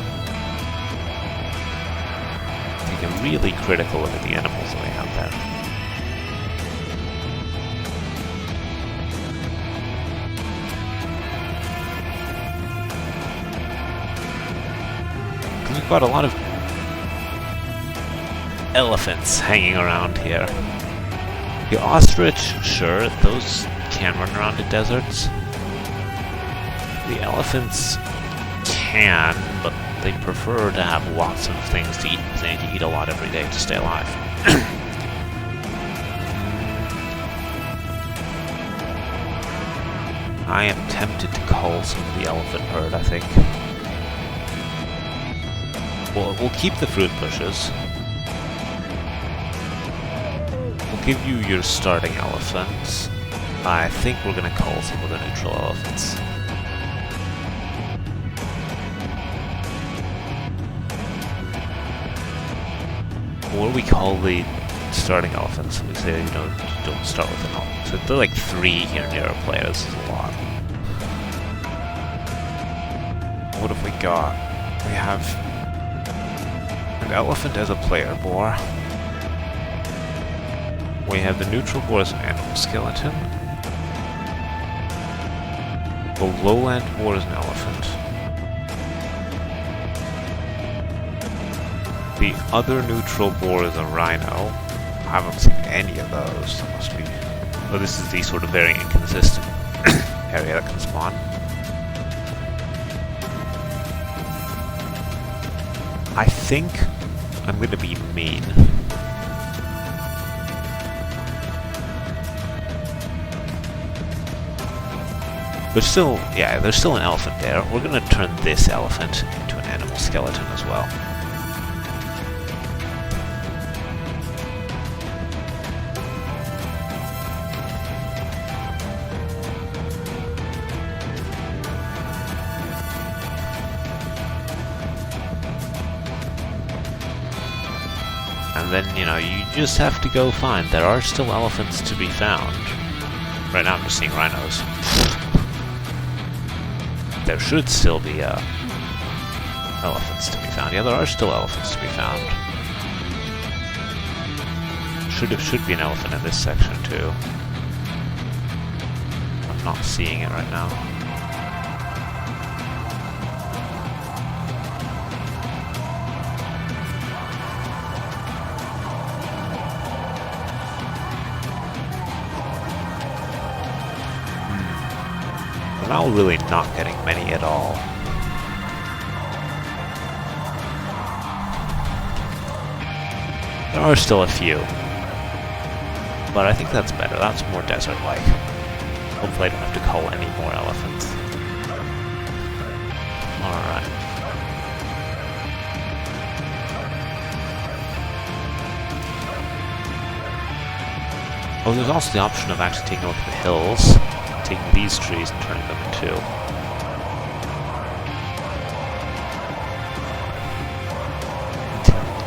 Take a really critical look at the animals that we have there. Because we've got a lot of elephants hanging around here. The ostrich, sure, those can run around in deserts. The elephants can, but they prefer to have lots of things to eat because they need to eat a lot every day to stay alive. I am tempted to cull some of the elephant herd, I think. We'll keep the fruit bushes. I'll give you your starting elephants. I think we're gonna call some of the neutral elephants. What do we call the starting elephants? We say, you know, don't start with an elephant. So they're like 3 here near our player. This is a lot. What have we got? We have an elephant as a player boar. We have the neutral boar as an animal skeleton. The lowland boar is an elephant. The other neutral boar is a rhino. I haven't seen any of those. That must be... Oh, this is the sort of very inconsistent area that can spawn. I think I'm going to be mean. But still, yeah, there's still an elephant there. We're going to turn this elephant into an animal skeleton as well. And then, you know, you just have to go find. There are still elephants to be found. Right now I'm just seeing rhinos. There should still be elephants to be found. Yeah, there are still elephants to be found. Should be an elephant in this section too. I'm not seeing it right now. Now really not getting many at all. There are still a few. But I think that's better. That's more desert-like. Hopefully I don't have to call any more elephants. Alright. Oh, there's also the option of actually taking a look at the hills. Taking these trees and turning them into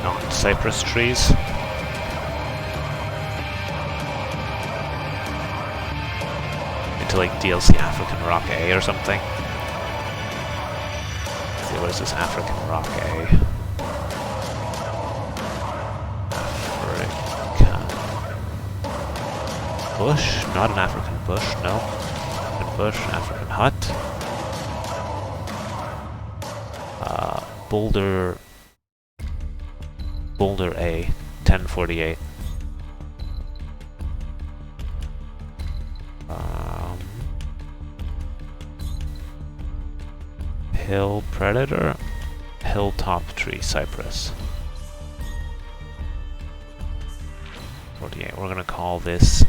non-cypress trees. Into like DLC African Rock A or something. Let's see, what is this African Rock A? African bush? Not an African bush, no. Bush, African hut. Boulder A, 1048. Hill Predator, Hilltop Tree, Cypress. 48. We're gonna call this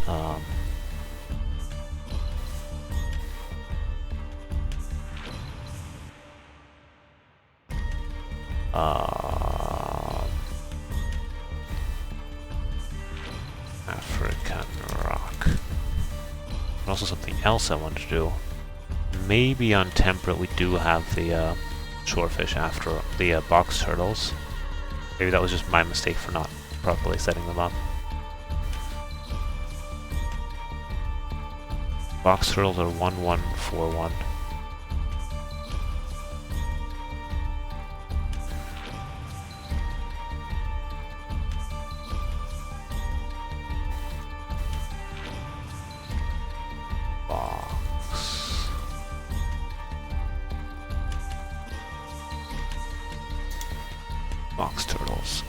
African Rock. And also something else I want to do. Maybe on Temperate we do have the shorefish after the box turtles. Maybe that was just my mistake for not properly setting them up. Box turtles are 1141. Box turtles.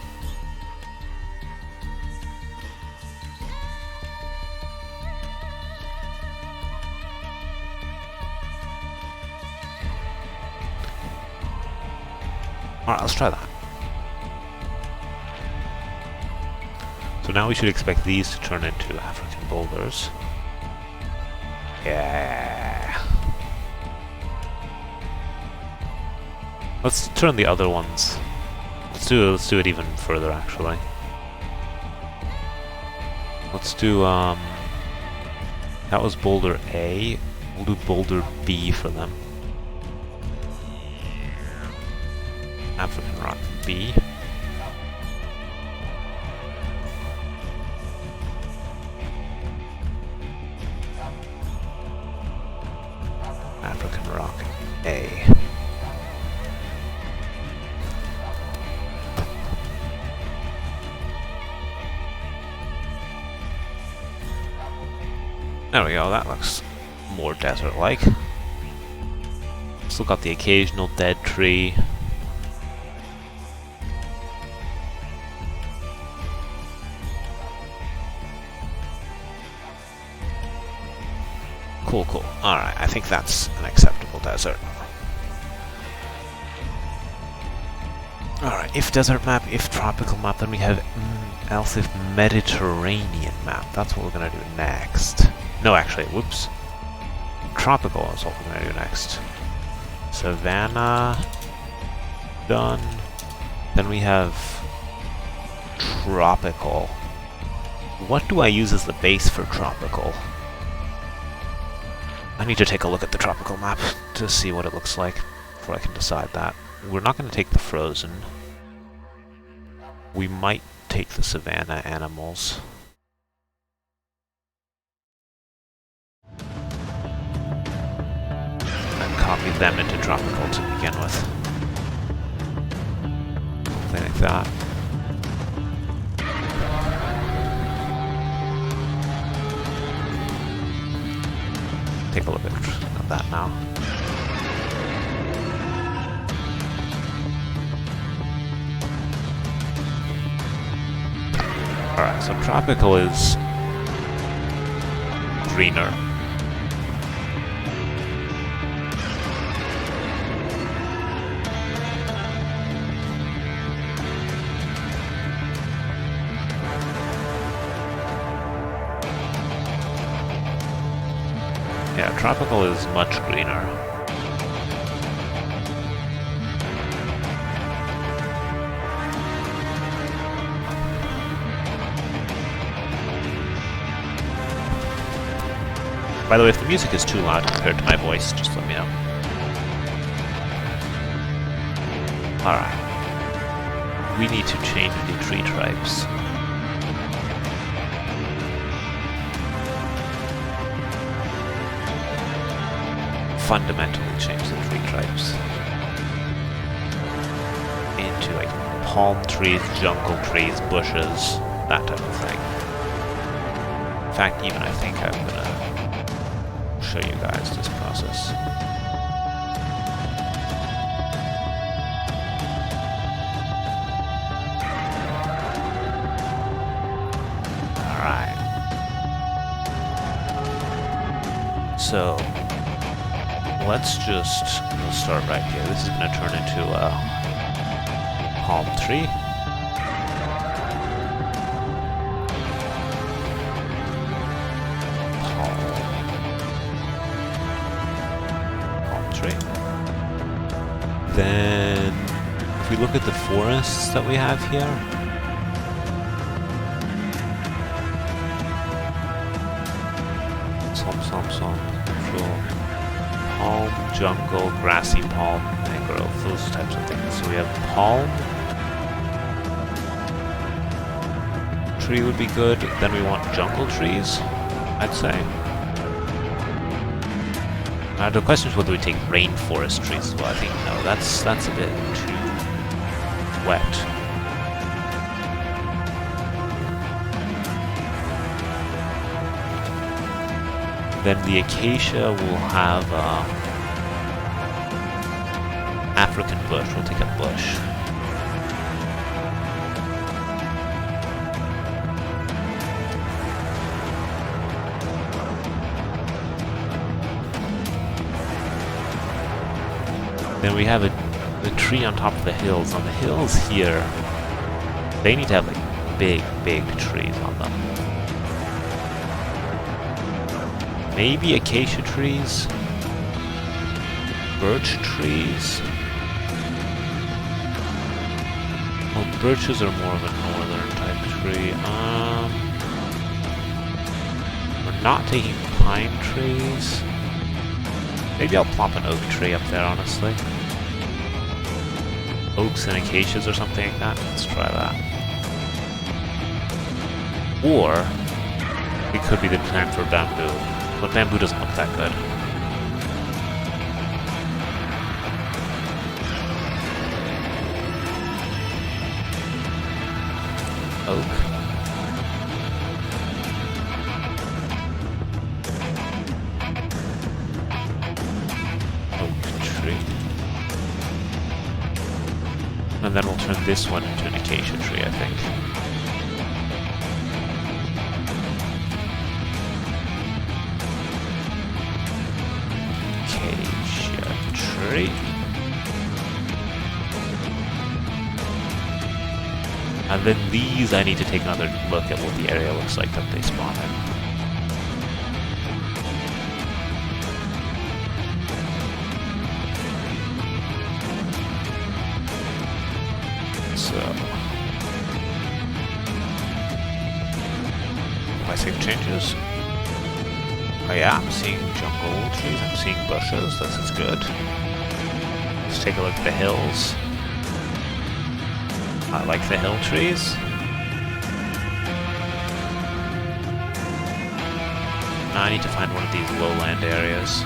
Alright, let's try that. So now we should expect these to turn into African boulders. Yeah. Let's turn the other ones. Let's do it even further, actually. Let's do, that was boulder A. We'll do boulder B for them. African rock B. African rock A. There we go, that looks more desert-like. Still got the occasional dead tree. Cool, cool. Alright, I think that's an acceptable desert. Alright, if desert map, if tropical map, then we have else if Mediterranean map. That's what we're gonna do next. No, actually, whoops. Tropical is what we're gonna do next. Savannah. Done. Then we have tropical. What do I use as the base for tropical? I need to take a look at the tropical map to see what it looks like before I can decide that. We're not going to take the frozen. We might take the savanna animals. And copy them into tropical to begin with. Something like that. Take a look at that now. Alright, so tropical is greener. Yeah, tropical is much greener. By the way, if the music is too loud compared to my voice, just let me know. Alright. We need to change the tree types. Fundamentally change the tree types into like palm trees, jungle trees, bushes, that type of thing. In fact, even I think I'm gonna show you guys this process. Alright. So let's we'll start right here. This is going to turn into a palm tree. Palm tree. Then, if we look at the forests that we have here, palm, jungle, grassy palm, mangrove, those types of things. So we have palm. Tree would be good. Then we want jungle trees, I'd say. The question is whether we take rainforest trees as well. I think no, that's a bit too wet. Then the acacia will have African bush. We'll take a bush. Then we have the tree on top of the hills. On the hills here, they need to have like big trees on them. Maybe acacia trees, birch trees. Well, birches are more of a northern type tree. not taking pine trees. Maybe I'll plop an oak tree up there, honestly. Oaks and acacias or something like that. Let's try that. Or it could be the plan for bamboo. But bamboo doesn't look that good. Oak. And then we'll turn this one into an acacia tree, I think. Acacia tree. And then these, I need to take another look at what the area looks like that they spawn in. So, am I seeing changes? Oh yeah, I'm seeing jungle trees, I'm seeing bushes, this is good. Let's take a look at the hills. I like the hill trees. Now I need to find one of these lowland areas.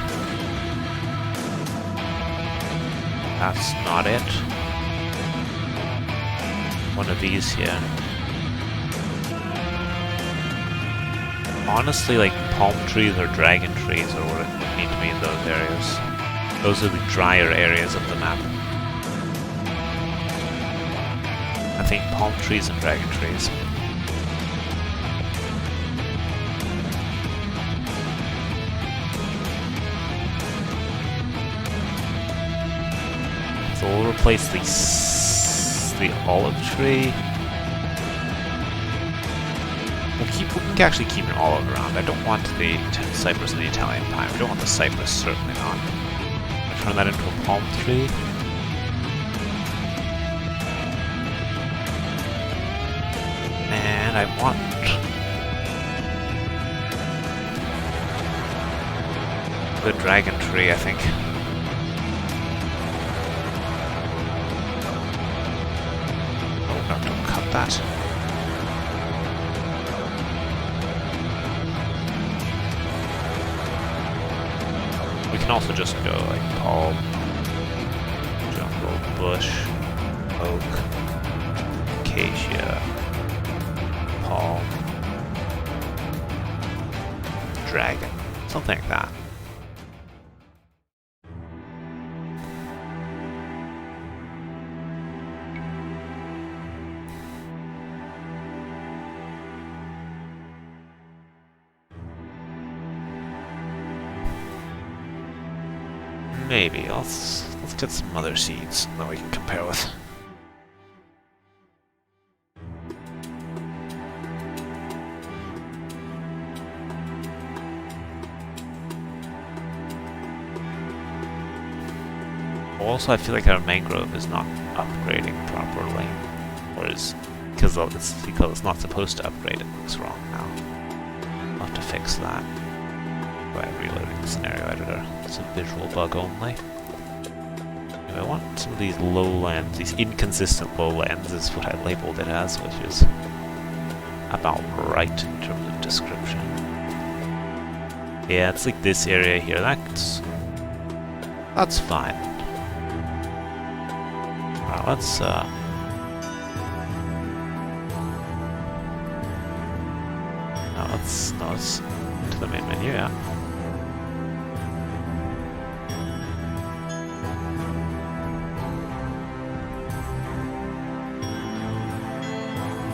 That's not it. One of these here. Honestly, like palm trees or dragon trees are what it would need to be in those areas. Those are the drier areas of the map. I think palm trees and dragon trees. So we'll replace the olive tree. We can actually keep an olive around. I don't want the cypress and the Italian pine. We don't want the cypress, certainly not. I'll turn that into a palm tree. And I want the dragon tree, I think. Oh no, don't cut that. We can also just go like palm, jungle, bush, oak, acacia, palm, dragon, something like that. Maybe. Let's get some other seeds that we can compare with. Also, I feel like our mangrove is not upgrading properly, or is because it's not supposed to upgrade. It looks wrong now. I'll have to fix that by reloading the scenario editor. It's a visual bug only. Anyway, I want some of these lowlands, these inconsistent lowlands is what I labeled it as, which is about right in terms of description. Yeah, it's like this area here. That's fine. Alright, let's let's to the main menu, yeah.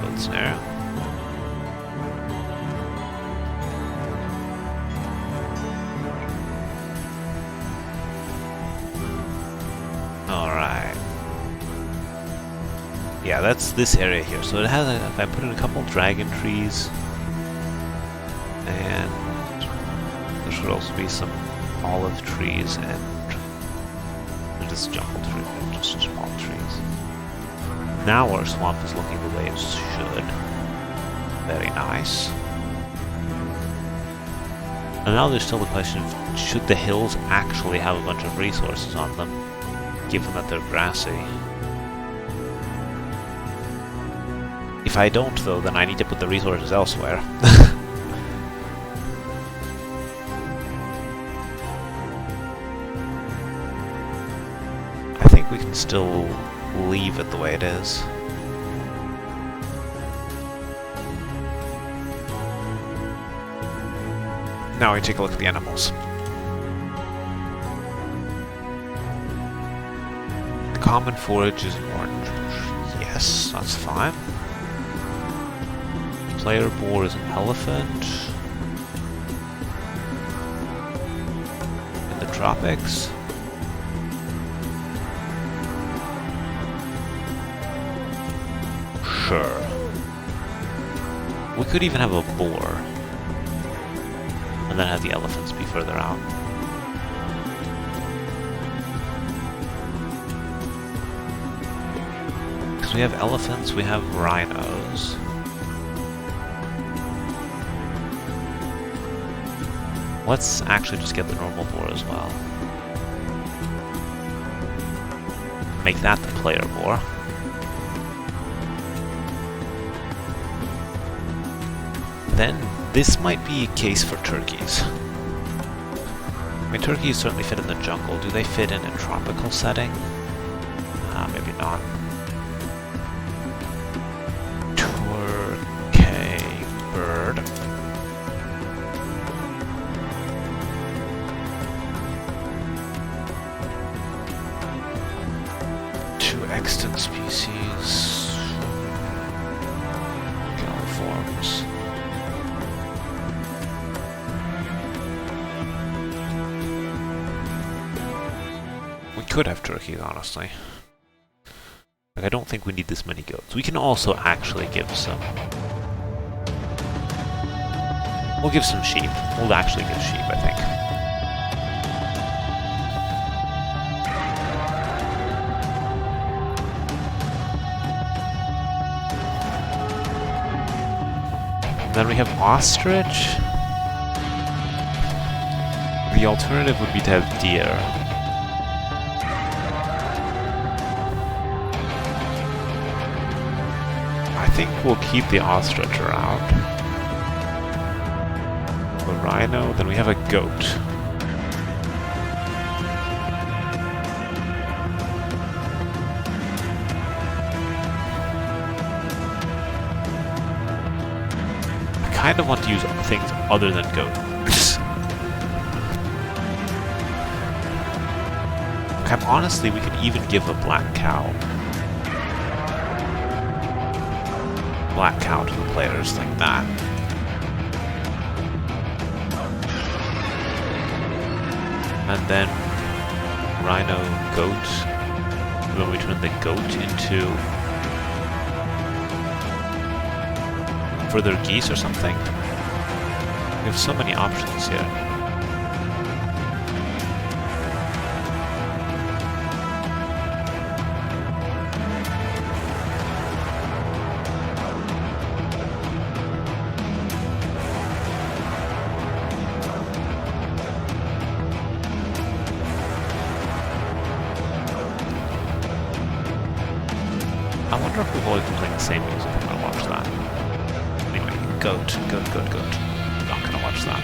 Load scenario. Alright. Yeah, that's this area here. So it has, if I put in a couple dragon trees, and there should also be some olive trees and just jungle trees, just small trees. Now our swamp is looking the way it should. Very nice. And now there's still the question of, should the hills actually have a bunch of resources on them, given that they're grassy? If I don't, though, then I need to put the resources elsewhere. I think we can still leave it the way it is. Now we take a look at the animals. The common forage is orange. Yes, that's fine. Player boar is an elephant. In the tropics. Sure. We could even have a boar. And then have the elephants be further out. Because we have elephants, we have rhinos. Let's actually just get the normal boar as well. Make that the player boar. Then this might be a case for turkeys. I mean, turkeys certainly fit in the jungle. Do they fit in a tropical setting? Maybe not. Turkey bird. Two extant species. Galliforms. Could have turkeys, honestly. Like, I don't think we need this many goats. We can also actually give some... We'll give some sheep. We'll actually give sheep, I think. And then we have ostrich. The alternative would be to have deer. I think we'll keep the ostrich around. The rhino, then we have a goat. I kind of want to use things other than goat. Honestly, we could even give a black cow. Black cow to the players like that. And then rhino, goat. Then we turn the goat into further geese or something. We have so many options here. I wonder if we've always been playing the same music. I'm gonna watch that. Anyway, goat. Not gonna watch that.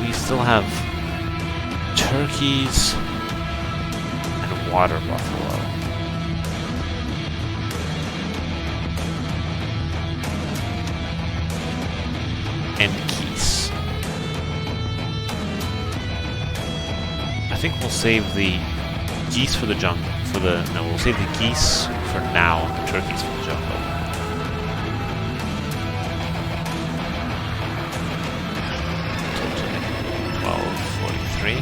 We still have turkeys and water buffalo. And geese. I think we'll save the geese for the jungle. We'll save the geese for now and the turkeys for the jungle. Totally. 1243.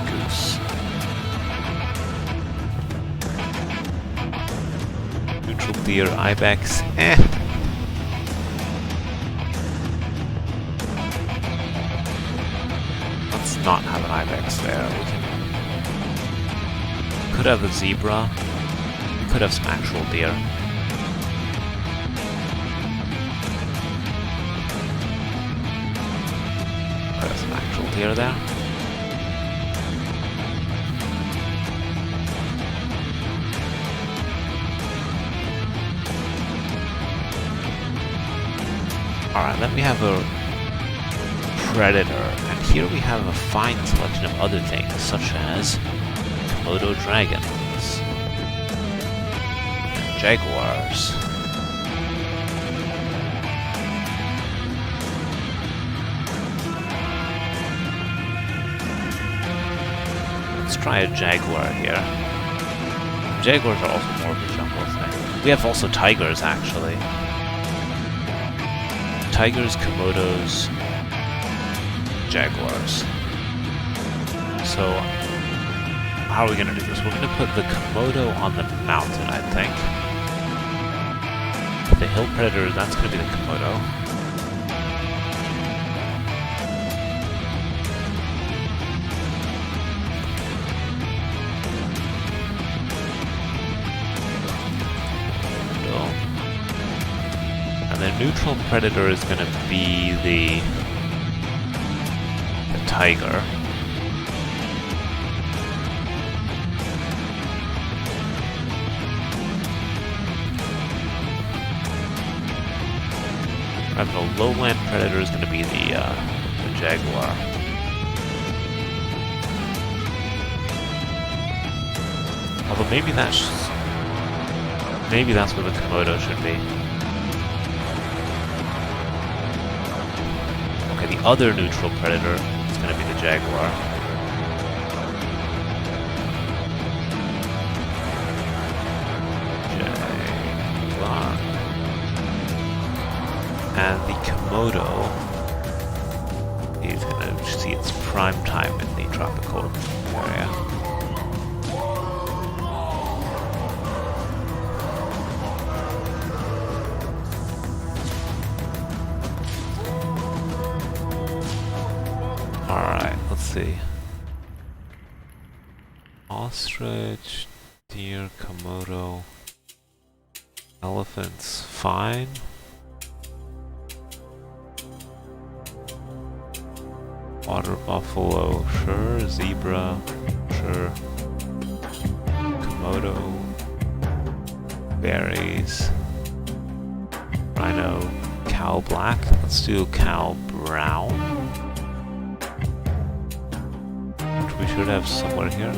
Goose. Neutral deer, ibex. Let's not have an ibex there. Could have a zebra. We could have some actual deer. clear there? Alright, then we have a predator, and here we have a fine selection of other things, such as Komodo dragons, and jaguars. Let's try a jaguar here. Jaguars are also more of a jungle thing. We have also tigers, actually. Tigers, Komodos, jaguars. So, how are we going to do this? We're going to put the Komodo on the mountain, I think. The hill predator, that's going to be the Komodo. And the neutral predator is going to be the tiger. And the lowland predator is going to be the jaguar. Although maybe that's where the Komodo should be. Okay, the other neutral predator is going to be the jaguar. And the Komodo is going to see its prime time in the tropical area. Alright, let's see. Ostrich, deer, Komodo, elephants, fine. Water buffalo, sure. Zebra, sure. Komodo, berries, rhino, cow black. Let's do cow brown, which we should have somewhere here.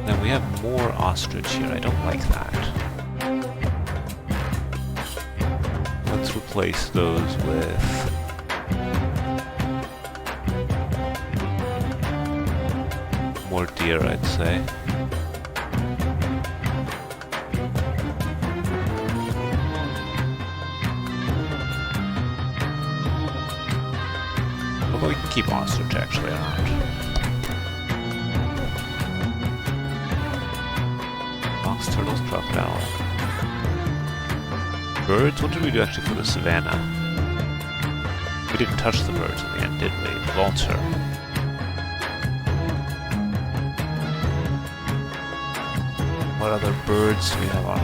Then we have more ostrich here. I don't like that. Let's replace those with more deer, I'd say. Although we can keep ostrich actually around. Fox, turtles, crocodile. Birds? What did we do actually for the savannah? We didn't touch the birds in the end, did we? Vulture. What other birds do we have on?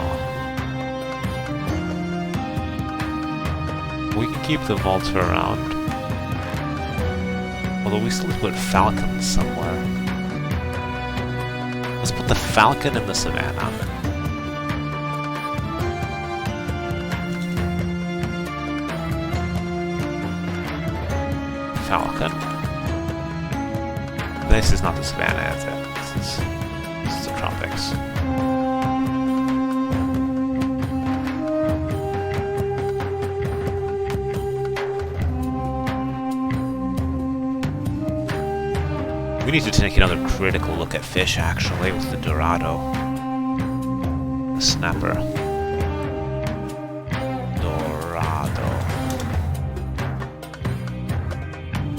We can keep the vulture around. Although we still put falcons somewhere. Let's put the falcon in the savannah. Falcon. This is not the savannah, is it? This is the tropics. We need to take another critical look at fish, actually, with the Dorado. The snapper.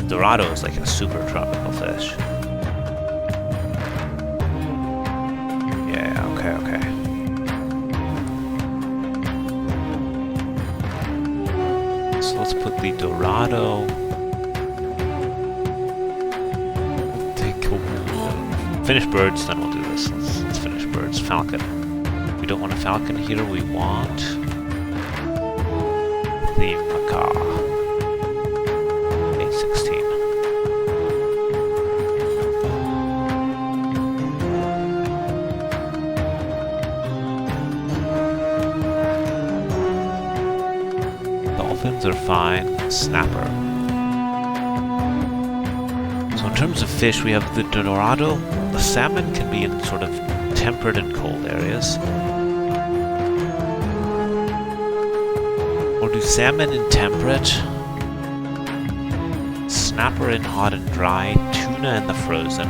Dorado is like a super tropical fish. Yeah, okay. So let's put the Dorado. Finish birds, then we'll do this. Let's finish birds. Falcon. We don't want a falcon here, we want the macaw. A16. Dolphins are fine. Snapper. So in terms of fish, we have the dorado. The salmon can be in sort of temperate and cold areas. We'll do salmon in temperate, snapper in hot and dry, tuna in the frozen.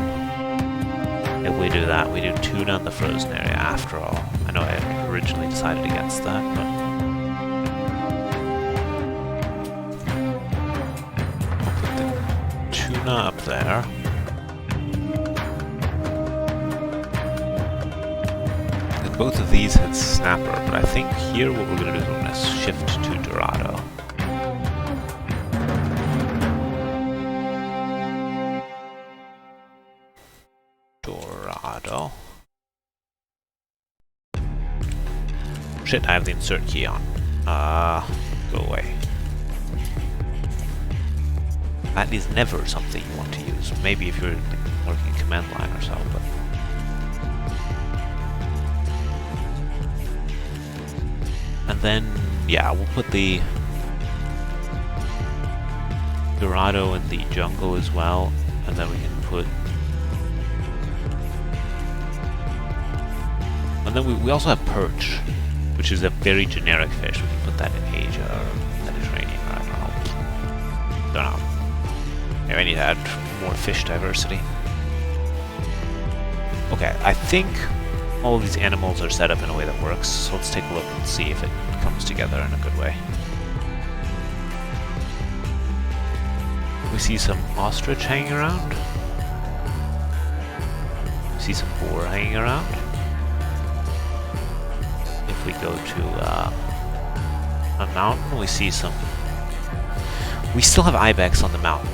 If we do that, we do tuna in the frozen area after all. I know I had originally decided against that, but I'll put the tuna up there. Both of these had snapper, but I think here what we're going to do is we're going to shift to dorado. Dorado. Shit, I have the insert key on. Go away. That is never something you want to use. Maybe if you're working command line or so, but... And then, yeah, we'll put the dorado in the jungle as well, and then we can put... And then we also have perch, which is a very generic fish. We can put that in Asia or Mediterranean, or I don't know. Maybe I need to add more fish diversity. Okay, I think all of these animals are set up in a way that works, so let's take a look and see if it comes together in a good way. We see some ostrich hanging around. We see some boar hanging around. If we go to a mountain, we see some... We still have ibex on the mountain.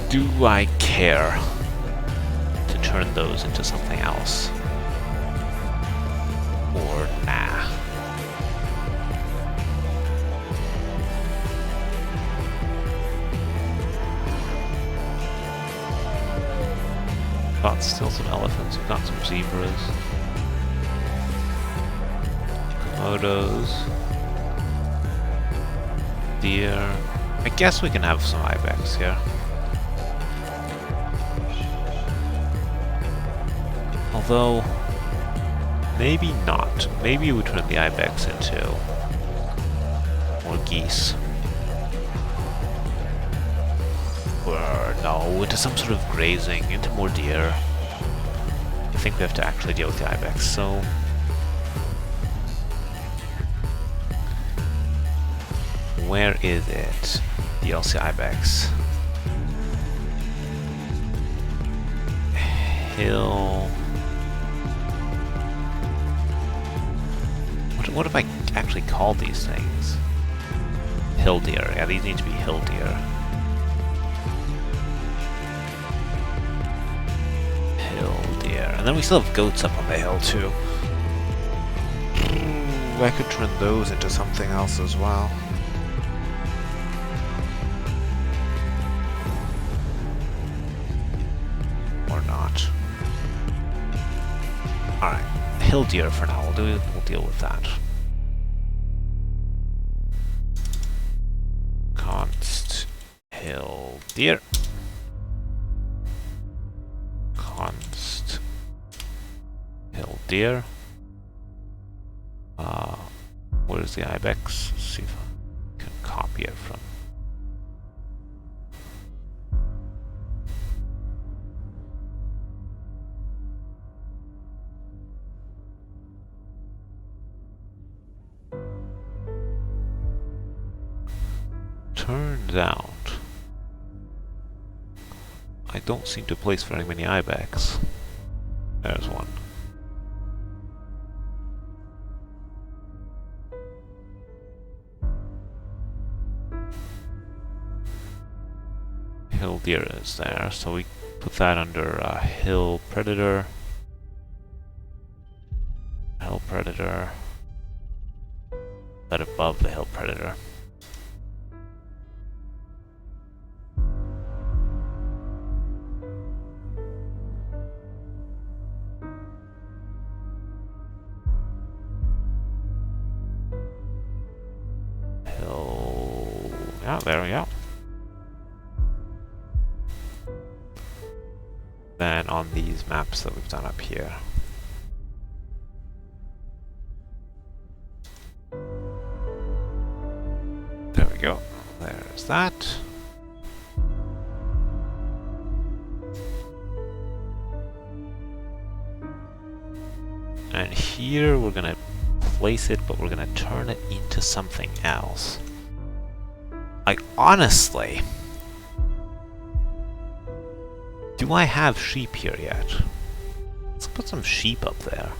Do I care to turn those into something else? Or nah? Got still some elephants, we've got some zebras. Komodos. Deer. I guess we can have some ibex here. Although, maybe not. Maybe we turn the ibex into more geese. Or no, into some sort of grazing, into more deer. I think we have to actually deal with the ibex, so... Where is it? DLC ibex. Hill... What if I actually call these things? Hill deer. Yeah, these need to be hill deer. Hill deer. And then we still have goats up on the hill too. I could turn those into something else as well. Or not. Alright. Hill deer for now. We'll deal with that. Const hill deer. Const hill deer. Where's the ibex? Let's see if I can copy it from. Turns out I don't seem to place very many ibex. There's one. Hill deer is there, so we put that under hill predator. Hill predator. But above the hill predator. Hill. Yeah, there we go. Then on these maps that we've done up here. There we go. There's that. And here we're gonna place it, but we're gonna turn it into something else. Like, honestly, do I have sheep here yet? Let's put some sheep up there.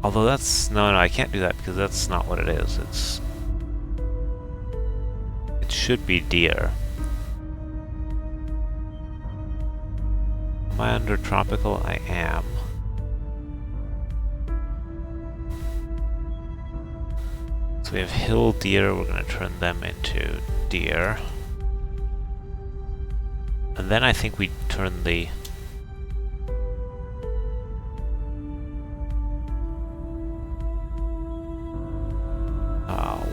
Although that's... no, I can't do that because that's not what it is. It should be deer. Am I under tropical? I am. So we have hill deer, we're going to turn them into deer. And then I think we turn the...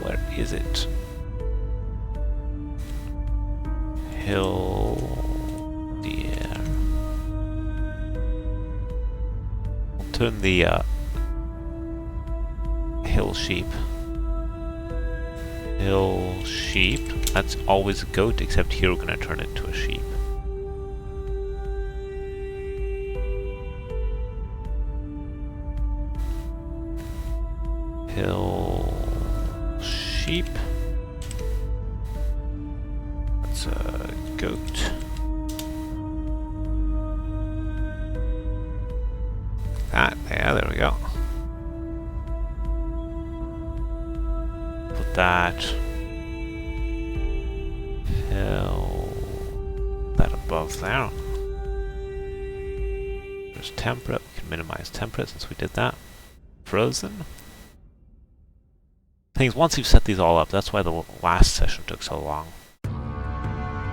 where is it? Hill deer. We'll turn the hill sheep. Hill sheep. That's always a goat, except here we're going to turn it into a sheep. Hill sheep. That's a goat. That, yeah, there we go. Put that hill, that above there. There's temperate, we can minimize temperate since we did that. Frozen. Thing is, once you've set these all up, that's why the last session took so long.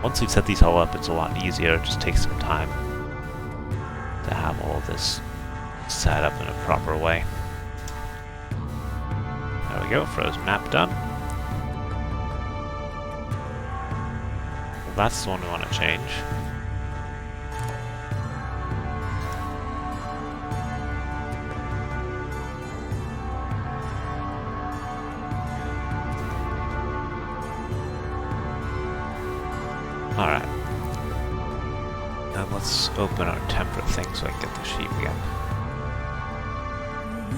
Once you've set these all up, it's a lot easier, it just takes some time to have all this set up in a proper way. There we go, frozen map done. Well, that's the one we want to change. Alright. Now let's open our temperate thing so I can get the sheep again.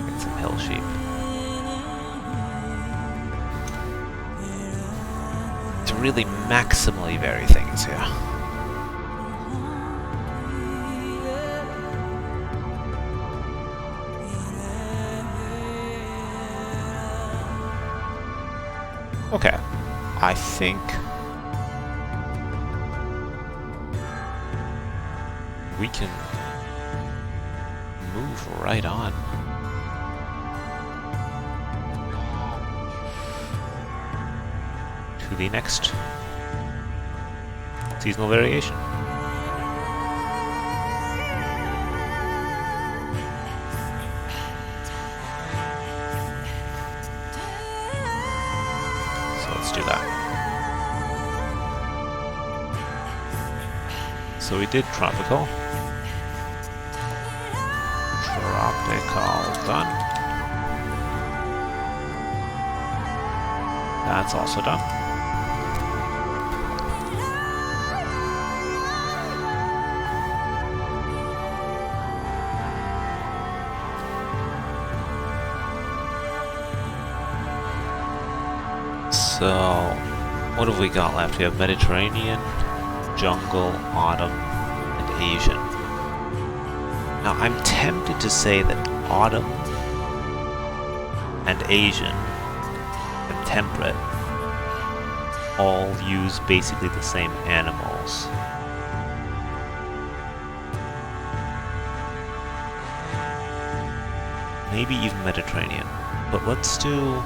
Get some hill sheep. To really maximally vary things here. Okay. I think we can move right on. To the next seasonal variation. So let's do that. So we did tropical. Tropical done. That's also done. So, what have we got left? We have Mediterranean, jungle, autumn, and Asian. Now, I'm tempted to say that autumn and Asian and temperate all use basically the same animals. Maybe even Mediterranean. But let's do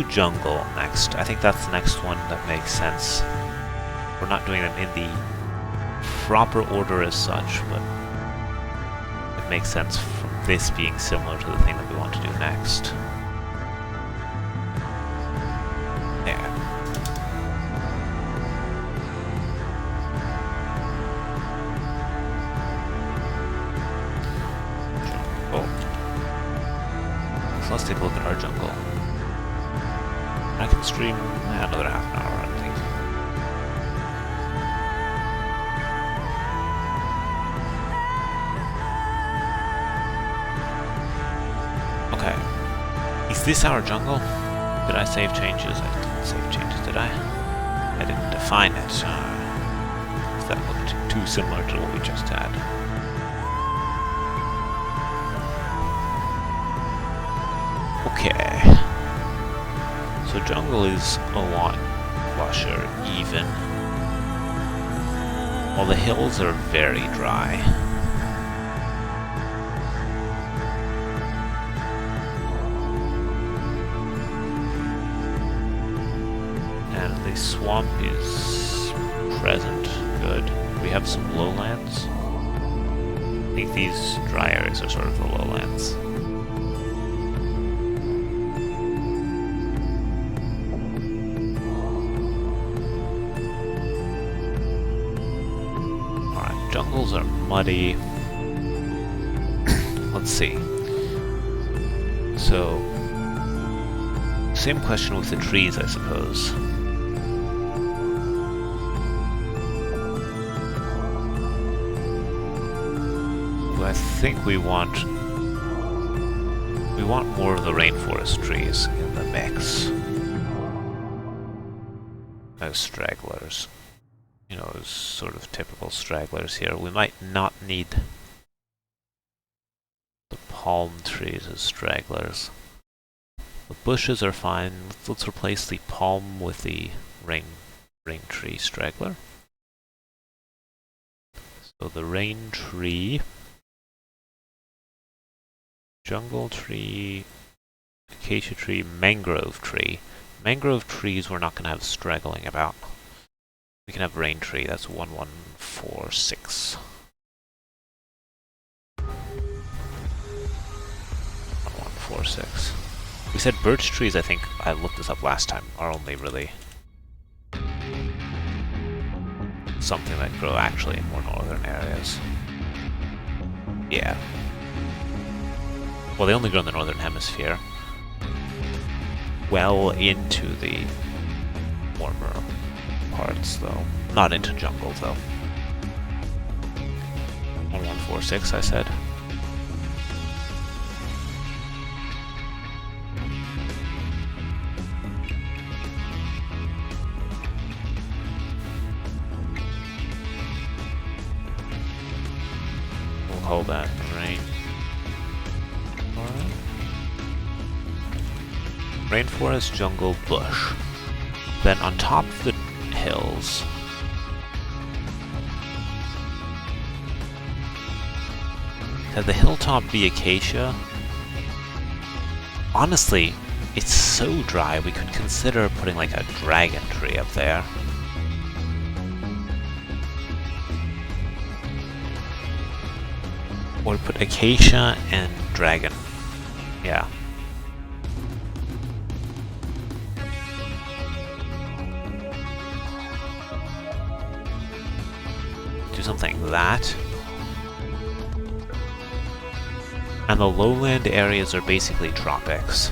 jungle next. I think that's the next one that makes sense. We're not doing them in the proper order as such, but it makes sense from this being similar to the thing that we want to do next. There. Jungle. So let's take a look at our jungle. I can stream another half an hour, I think. Okay. Is this our jungle? Did I save changes? I didn't save changes, did I? I didn't define it. That looked too similar to what we just had. Okay. So jungle is a lot lusher, even. While the hills are very dry. And the swamp is present. Good. We have some lowlands. I think these dry areas are sort of the lowlands. Jungles are muddy. Let's see. So, same question with the trees, I suppose. I think we want more of the rainforest trees in the mix. As stragglers. You know, sort of typical stragglers here. We might not need the palm trees as stragglers. The bushes are fine. Let's replace the palm with the rain tree straggler. So the rain tree, jungle tree, acacia tree, mangrove tree. Mangrove trees we're not going to have straggling about. We can have rain tree, that's 1146. 1146. We said birch trees, I think, I looked this up last time, are only really something that grow actually in more northern areas. Yeah. Well, they only grow in the northern hemisphere. Well into the warmer parts, though. Not into jungle, though. 1146, I said. We'll call that rain. Rainforest, jungle, bush. Then on top of the hills, have the hilltop be acacia? Honestly, it's so dry we could consider putting like a dragon tree up there. Or put acacia and dragon. Yeah. Do something like that. And the lowland areas are basically tropics.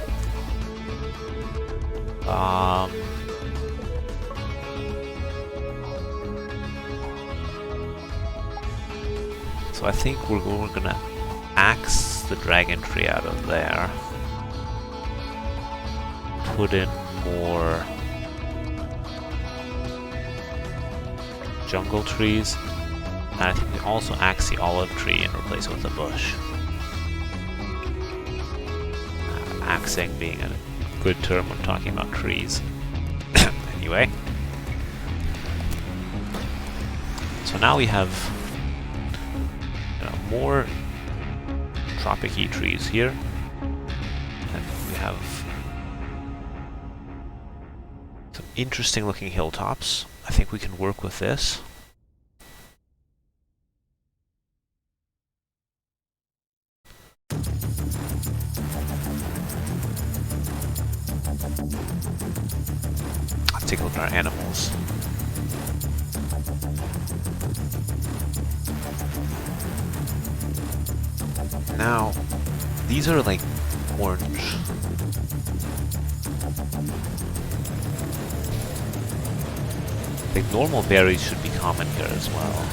So I think we're gonna axe the dragon tree out of there. Put in more jungle trees. And I think we also axe the olive tree and replace it with a bush. Axing being a good term when talking about trees. Anyway. So now we have more tropic-y trees here. And we have some interesting looking hilltops. I think we can work with this. Let's take a look at our animals. Now, these are like orange. The normal berries should be common here as well.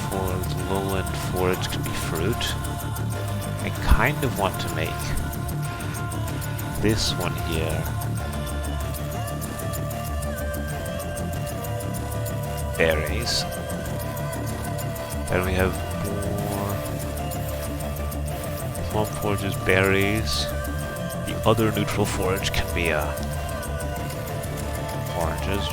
For the lowland forage can be fruit. I kind of want to make this one here berries. And we have more plum forages, berries. The other neutral forage can be oranges,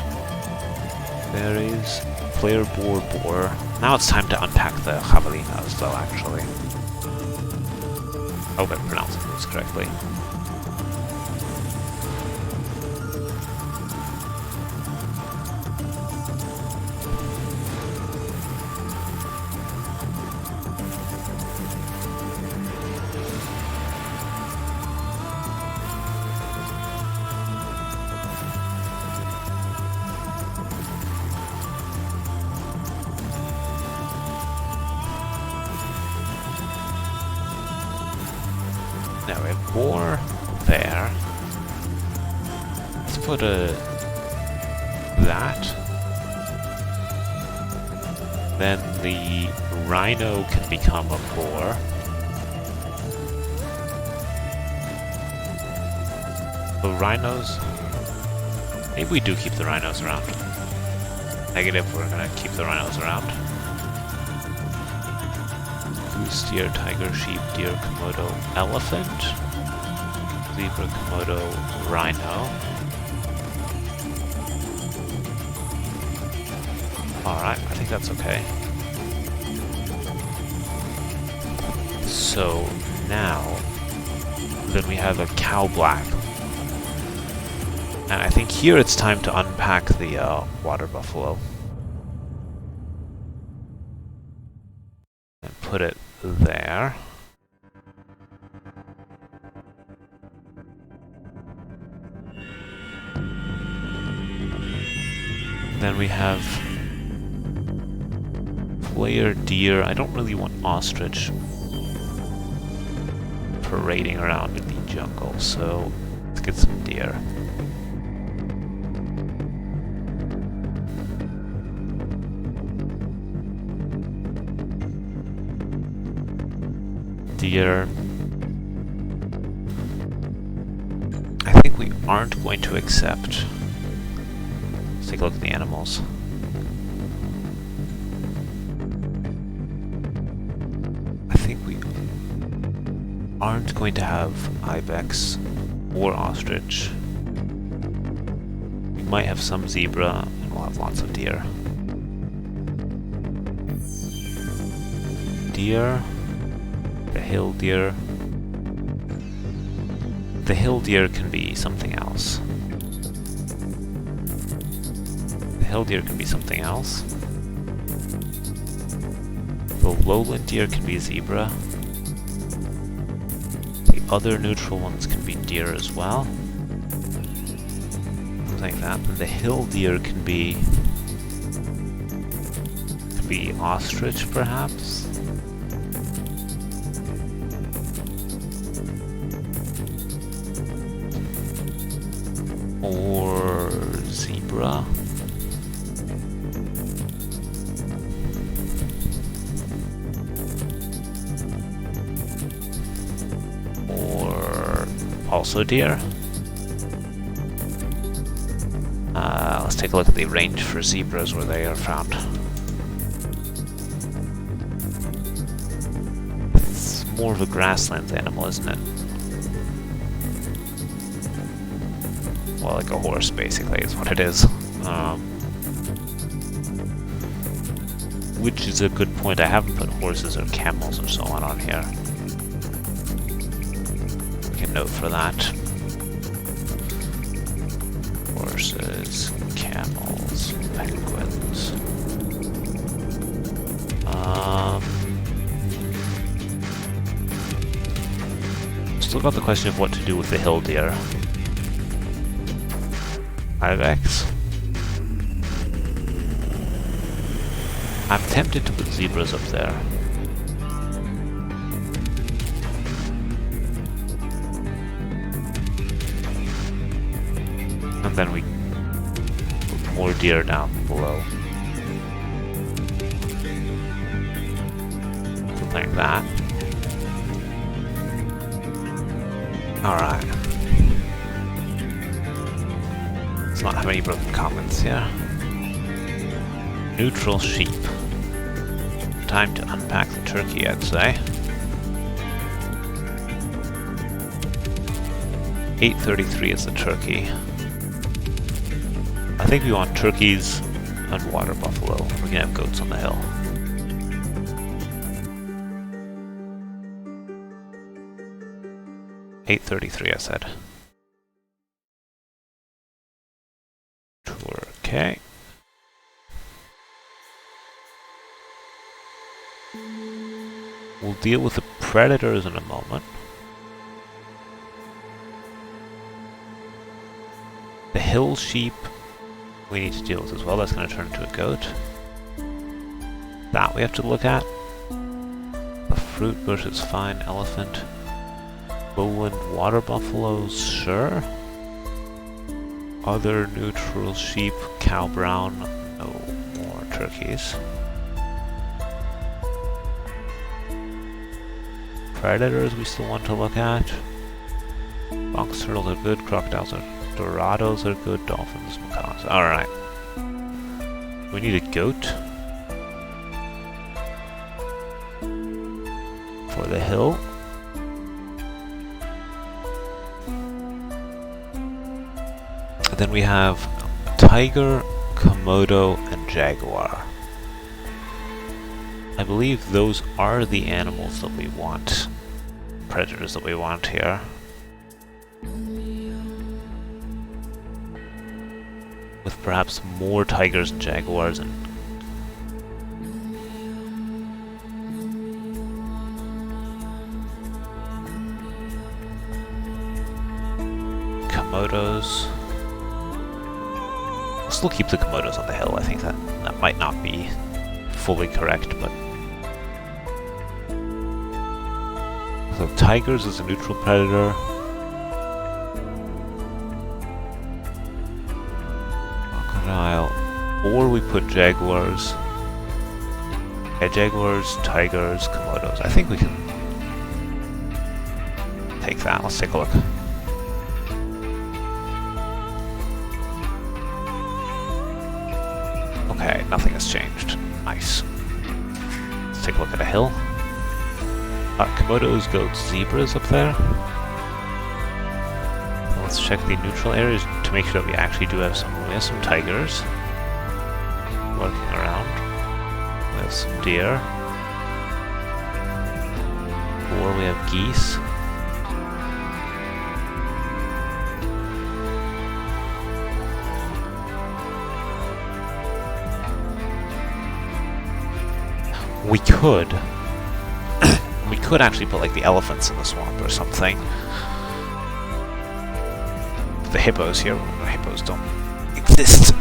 berries, player boar. Now it's time to unpack the javelinas though, actually. I hope I'm pronouncing this correctly. Now we have more there. Let's put that. Then the rhino can become a boar. The rhinos... Maybe we do keep the rhinos around. Negative, we're gonna keep the rhinos around. Goose, deer, tiger, sheep, deer, komodo, elephant, zebra, komodo, rhino. Alright, I think that's okay. So now, then we have a cow black. And I think here it's time to unpack the water buffalo. And put it there. Then we have player deer. I don't really want ostrich parading around in the jungle, so let's get some deer. Deer. I think we aren't going to accept. Let's take a look at the animals. I think we aren't going to have ibex or ostrich. We might have some zebra, and we'll have lots of deer. Deer. The hill deer. The hill deer can be something else. The hill deer can be something else. The lowland deer can be zebra. The other neutral ones can be deer as well. Something like that. And the hill deer can be ostrich, perhaps. Or zebra. Or also deer. take a look at the range for zebras where they are found. It's more of a grasslands animal, isn't it? Well, like a horse, basically, is what it is. Which is a good point. I haven't put horses or camels or so on here. Make a note for that. Horses, camels, penguins. Still got the question of what to do with the hill deer. Ibex. I'm tempted to put zebras up there. And then we put more deer down below. Something like that. Alright. Let's not have any broken comments here. Neutral sheep. Time to unpack the turkey, I'd say. 8:33 is the turkey. I think we want turkeys and water buffalo. We can have goats on the hill. $8.33, I said. Okay. We'll deal with the predators in a moment. The hill sheep we need to deal with as well. That's going to turn into a goat. That we have to look at. The fruit bush is fine. Elephant. Lowland water buffaloes, sure. Other neutral sheep. Cow brown. No more turkeys. Predators we still want to look at. Box turtles are good, crocodiles are dorados are good, dolphins, macaws. Alright. We need a goat for the hill. And then we have tiger, Komodo, and jaguar. I believe those are the animals that we want. Predators that we want here. With perhaps more tigers and jaguars and Komodos. We'll still keep the Komodos on the hill. I think that might not be fully correct, but so tigers is a neutral predator. Crocodile. Or we put jaguars. Yeah, jaguars, tigers, Komodos. I think we can take that. Let's take a look. Okay, nothing has changed. Nice. Let's take a look at a hill. Komodos, goats, zebras up there. Let's check the neutral areas to make sure that we actually do have some. We have some tigers lurking around. We have some deer. Or we have geese. We could actually put like the elephants in the swamp or something. The hippos here, the hippos don't exist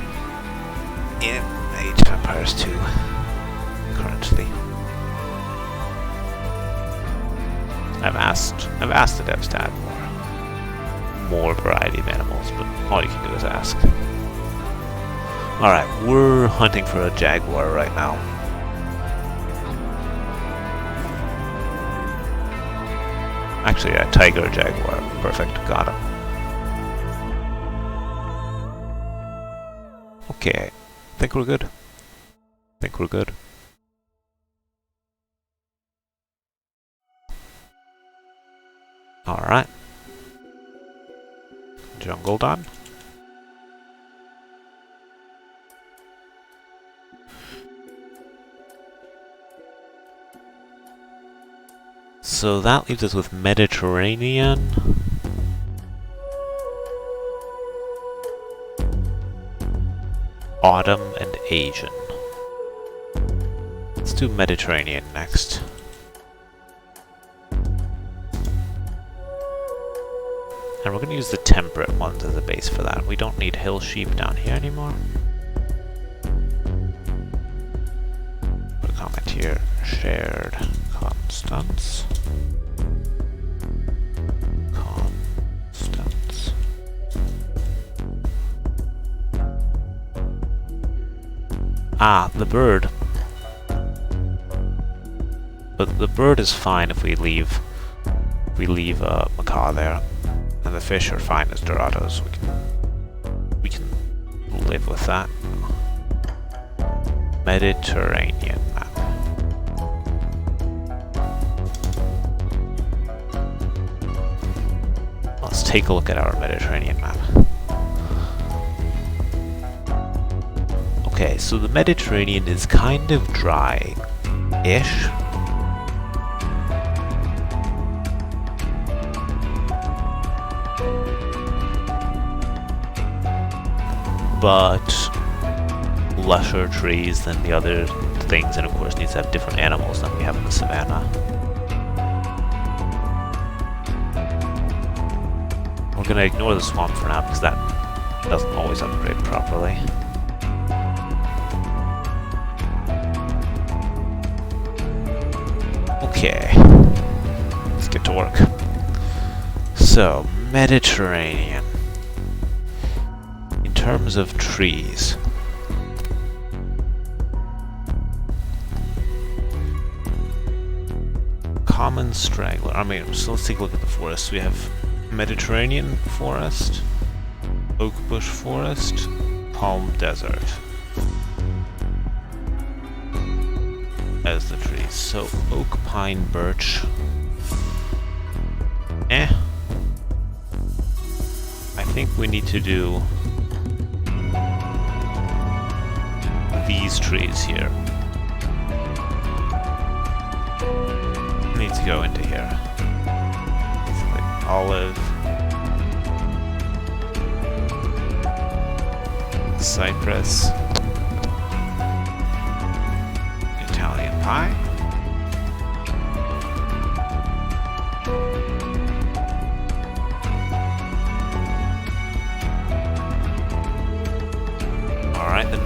in Age of Empires 2 currently. I've asked the devs to add more variety of animals, but all you can do is ask. Alright, we're hunting for a jaguar right now. Actually, a tiger jaguar. Perfect, got him. Okay, think we're good. Think we're good. Alright. Jungle done. So that leaves us with Mediterranean. Autumn and Asian. Let's do Mediterranean next. And we're going to use the temperate ones as a base for that. We don't need hill sheep down here anymore. Put a comment here. Shared constants. Constants. Ah, the bird. But the bird is fine if we leave macaw there. And the fish are fine as Dorados. We can live with that. Mediterranean map. Let's take a look at our Mediterranean map. Okay, so the Mediterranean is kind of dry-ish. But lusher trees than the other things, and of course needs to have different animals than we have in the savannah. We're gonna ignore the swamp for now because that doesn't always upgrade properly. Okay, let's get to work. So, Mediterranean. In terms of trees, common straggler. I mean, so let's take a look at the forest. We have Mediterranean forest, oak bush forest, palm desert as the trees. So oak, pine, birch. I think we need to do these trees here. Need to go into here. It's like olive, cypress, Italian pine. Alright, then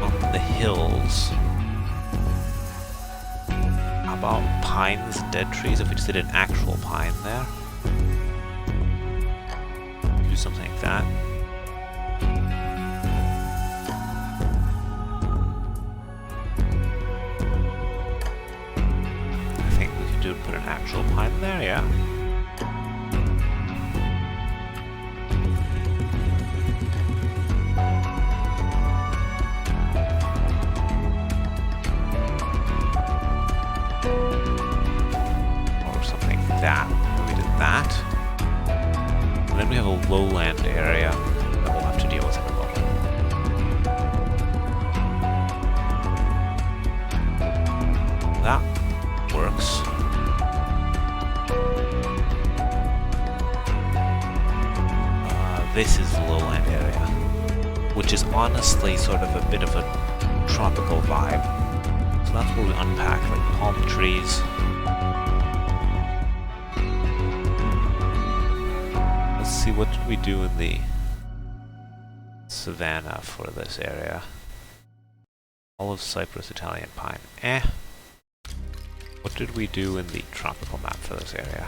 on the hills. How about pines and dead trees? If we just did an actual pine there. Do something like that. I think we could put an actual pine there, yeah. That. We did that. And then we have a lowland area that we'll have to deal with in a moment. That works. This is the lowland area, which is honestly sort of a bit of a tropical vibe. So that's where we unpack like palm trees. See, what did we do in the savannah for this area? Olive, cypress, Italian pine. What did we do in the tropical map for this area?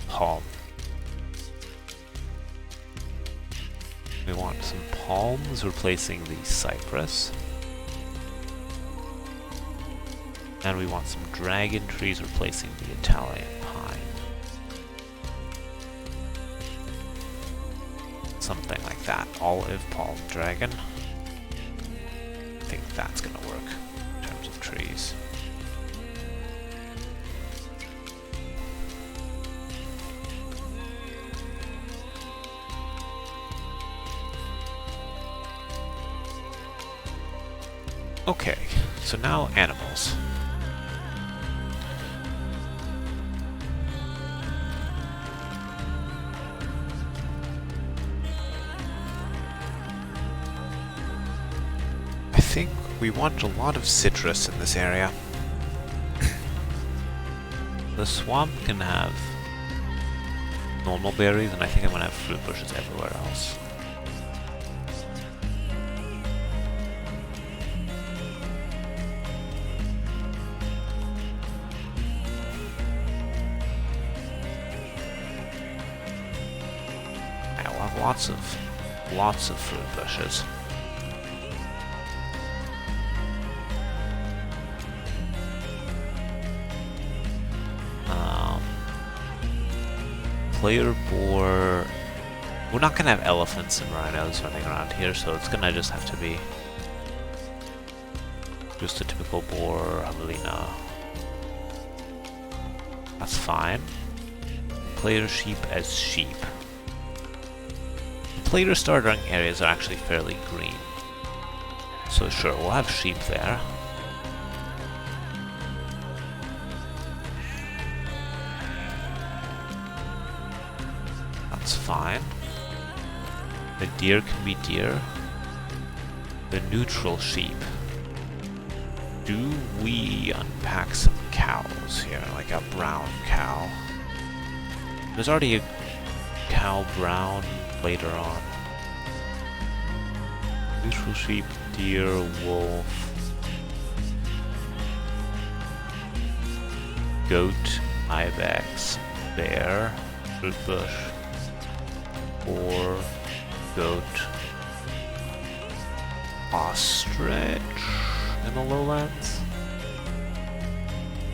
Palm. We want some palms replacing the cypress. And we want some dragon trees replacing the Italian pine. Something like like that. Olive palm dragon. I think that's gonna work in terms of trees. Okay, so now animals. I think we want a lot of citrus in this area. The swamp can have normal berries, and I think I'm gonna have fruit bushes everywhere else. Lots of fruit bushes. Player boar. We're not gonna have elephants and rhinos running around here, so it's gonna just have to be just a typical boar javelina. That's fine. Player sheep as sheep. Player starting areas are actually fairly green. So sure, we'll have sheep there. That's fine. The deer can be deer. The neutral sheep. Do we unpack some cows here? Like a brown cow. There's already a cow brown later on. Neutral sheep, deer, wolf, goat, ibex, bear, fruit bush, boar, goat, ostrich in the lowlands.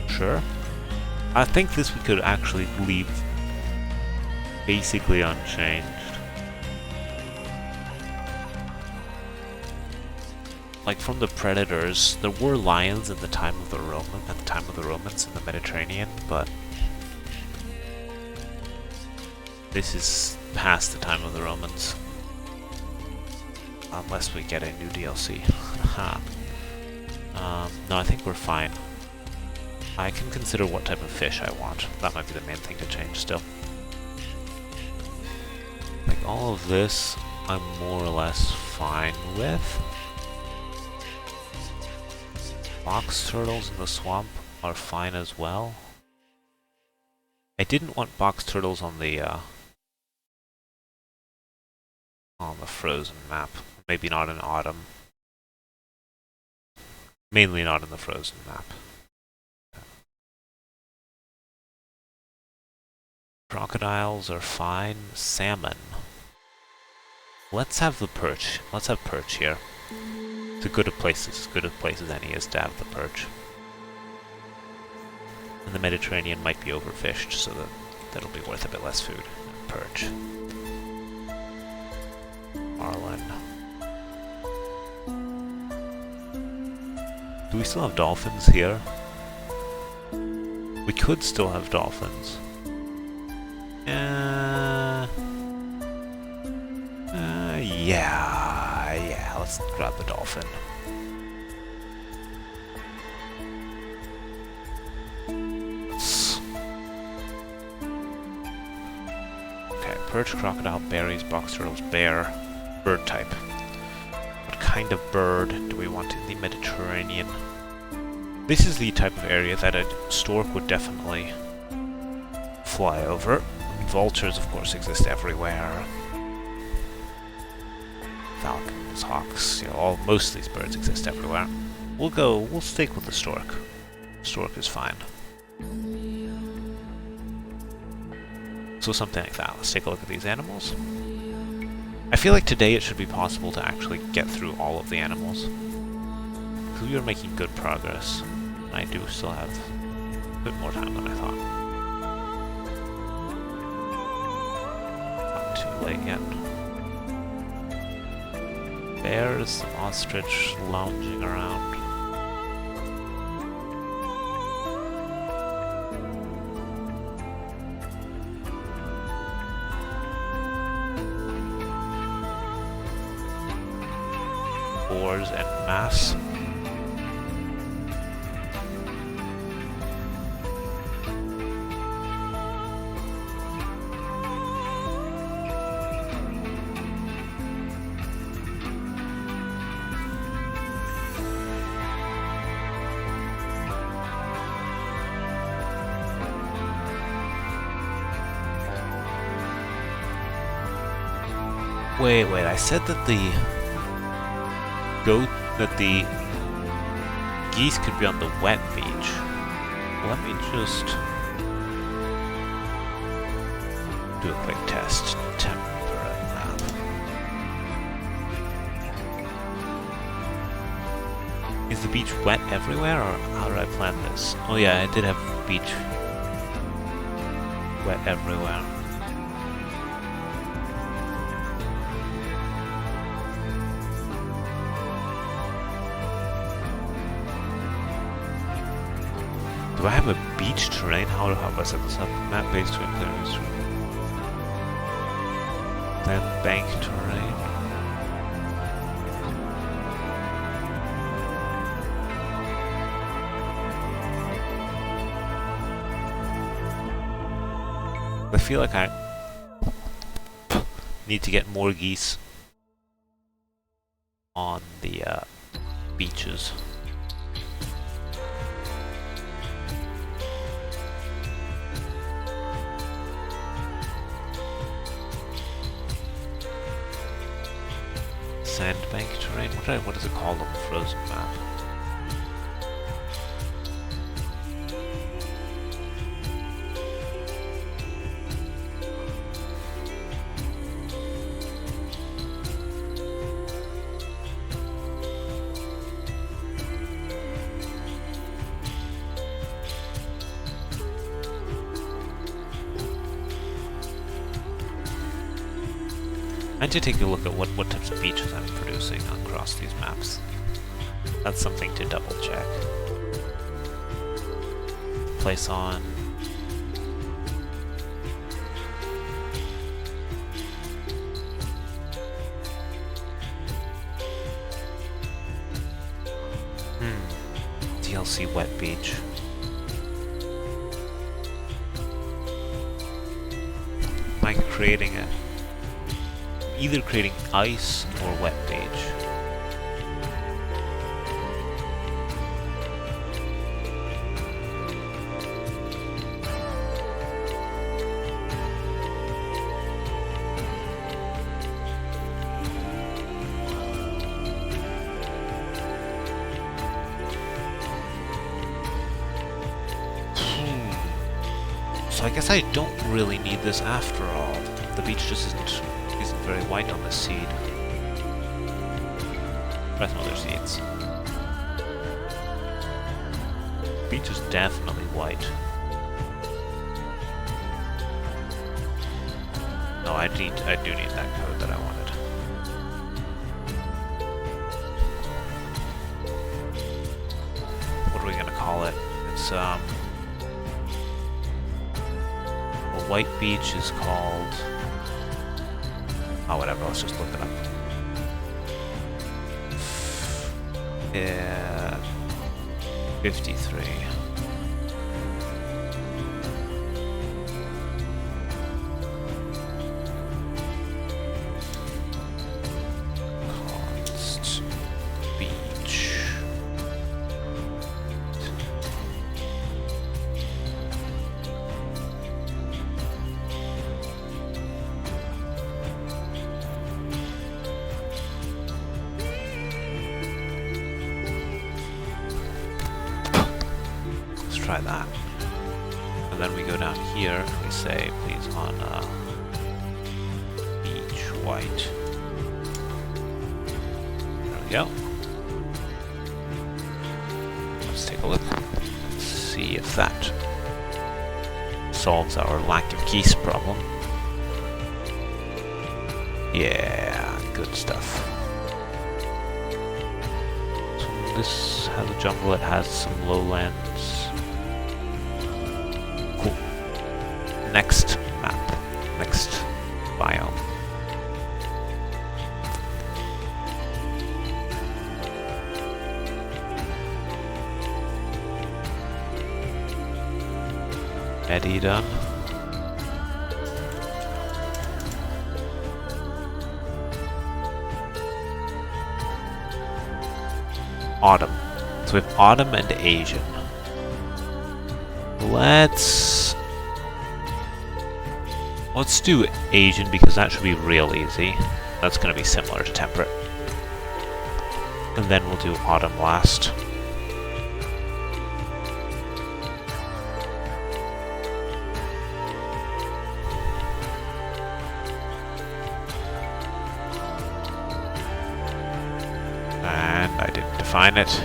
Sure. I think this we could actually leave basically unchanged. Like from the predators, there were lions at the time of the Romans in the Mediterranean, but this is past the time of the Romans. Unless we get a new DLC. No, I think we're fine. I can consider what type of fish I want. That might be the main thing to change still. Like all of this, I'm more or less fine with. Box turtles in the swamp are fine as well. I didn't want box turtles on the frozen map. Maybe not in autumn. Mainly not in the frozen map. Crocodiles are fine. Salmon. Let's have the perch. Let's have perch here. It's as good a place as any is to have the perch. And the Mediterranean might be overfished, so that'll be worth a bit less food. Perch. Marlin. Do we still have dolphins here? We could still have dolphins. Yeah, let's grab the dolphin. Okay, perch, crocodile, berries, box turtles, bear, bird type. What kind of bird do we want in the Mediterranean? This is the type of area that a stork would definitely fly over. Vultures, of course, exist everywhere. Falcons, hawks, most of these birds exist everywhere. We'll stick with the stork. Stork is fine. So something like that. Let's take a look at these animals. I feel like today it should be possible to actually get through all of the animals. Because we are making good progress. And I do still have a bit more time than I thought. Not too late yet. bears, an ostrich lounging around. Boars en masse. Wait, I said that the geese could be on the wet beach. Let me just do a quick test. Temperate map. Is the beach wet everywhere, or how did I plan this? Oh yeah, I did have beach wet everywhere. Do I have a beach terrain? How have I set this up? Map based to include then bank terrain. I feel like I need to get more geese on the beaches. Sandbank terrain? What is it called on the frozen map? I need to take a look at what types of beaches I'm producing across these maps. That's something to double check. Place on. DLC wet beach. Am I creating a either creating ice or wet beach? So I guess I don't really need this after all. The beach just isn't very white on the seed. That's no other seeds. Beach is definitely white. No, I do need that code that I wanted. What are we gonna call it? It's a white beach is called. Oh, whatever, let's just look it up. Yeah, 53. Const beach. Try that. And then we go down here, we say please on beach white. There we go. Let's take a look. Let's see if that solves our lack of geese problem. Yeah, good stuff. this has a jungle, it has some lowlands. Cool. Next map. Next biome. Eddie done. Autumn. So we have Autumn and Asian. Let's do Asian because that should be real easy. That's going to be similar to Temperate. And then we'll do Autumn last. And I didn't define it.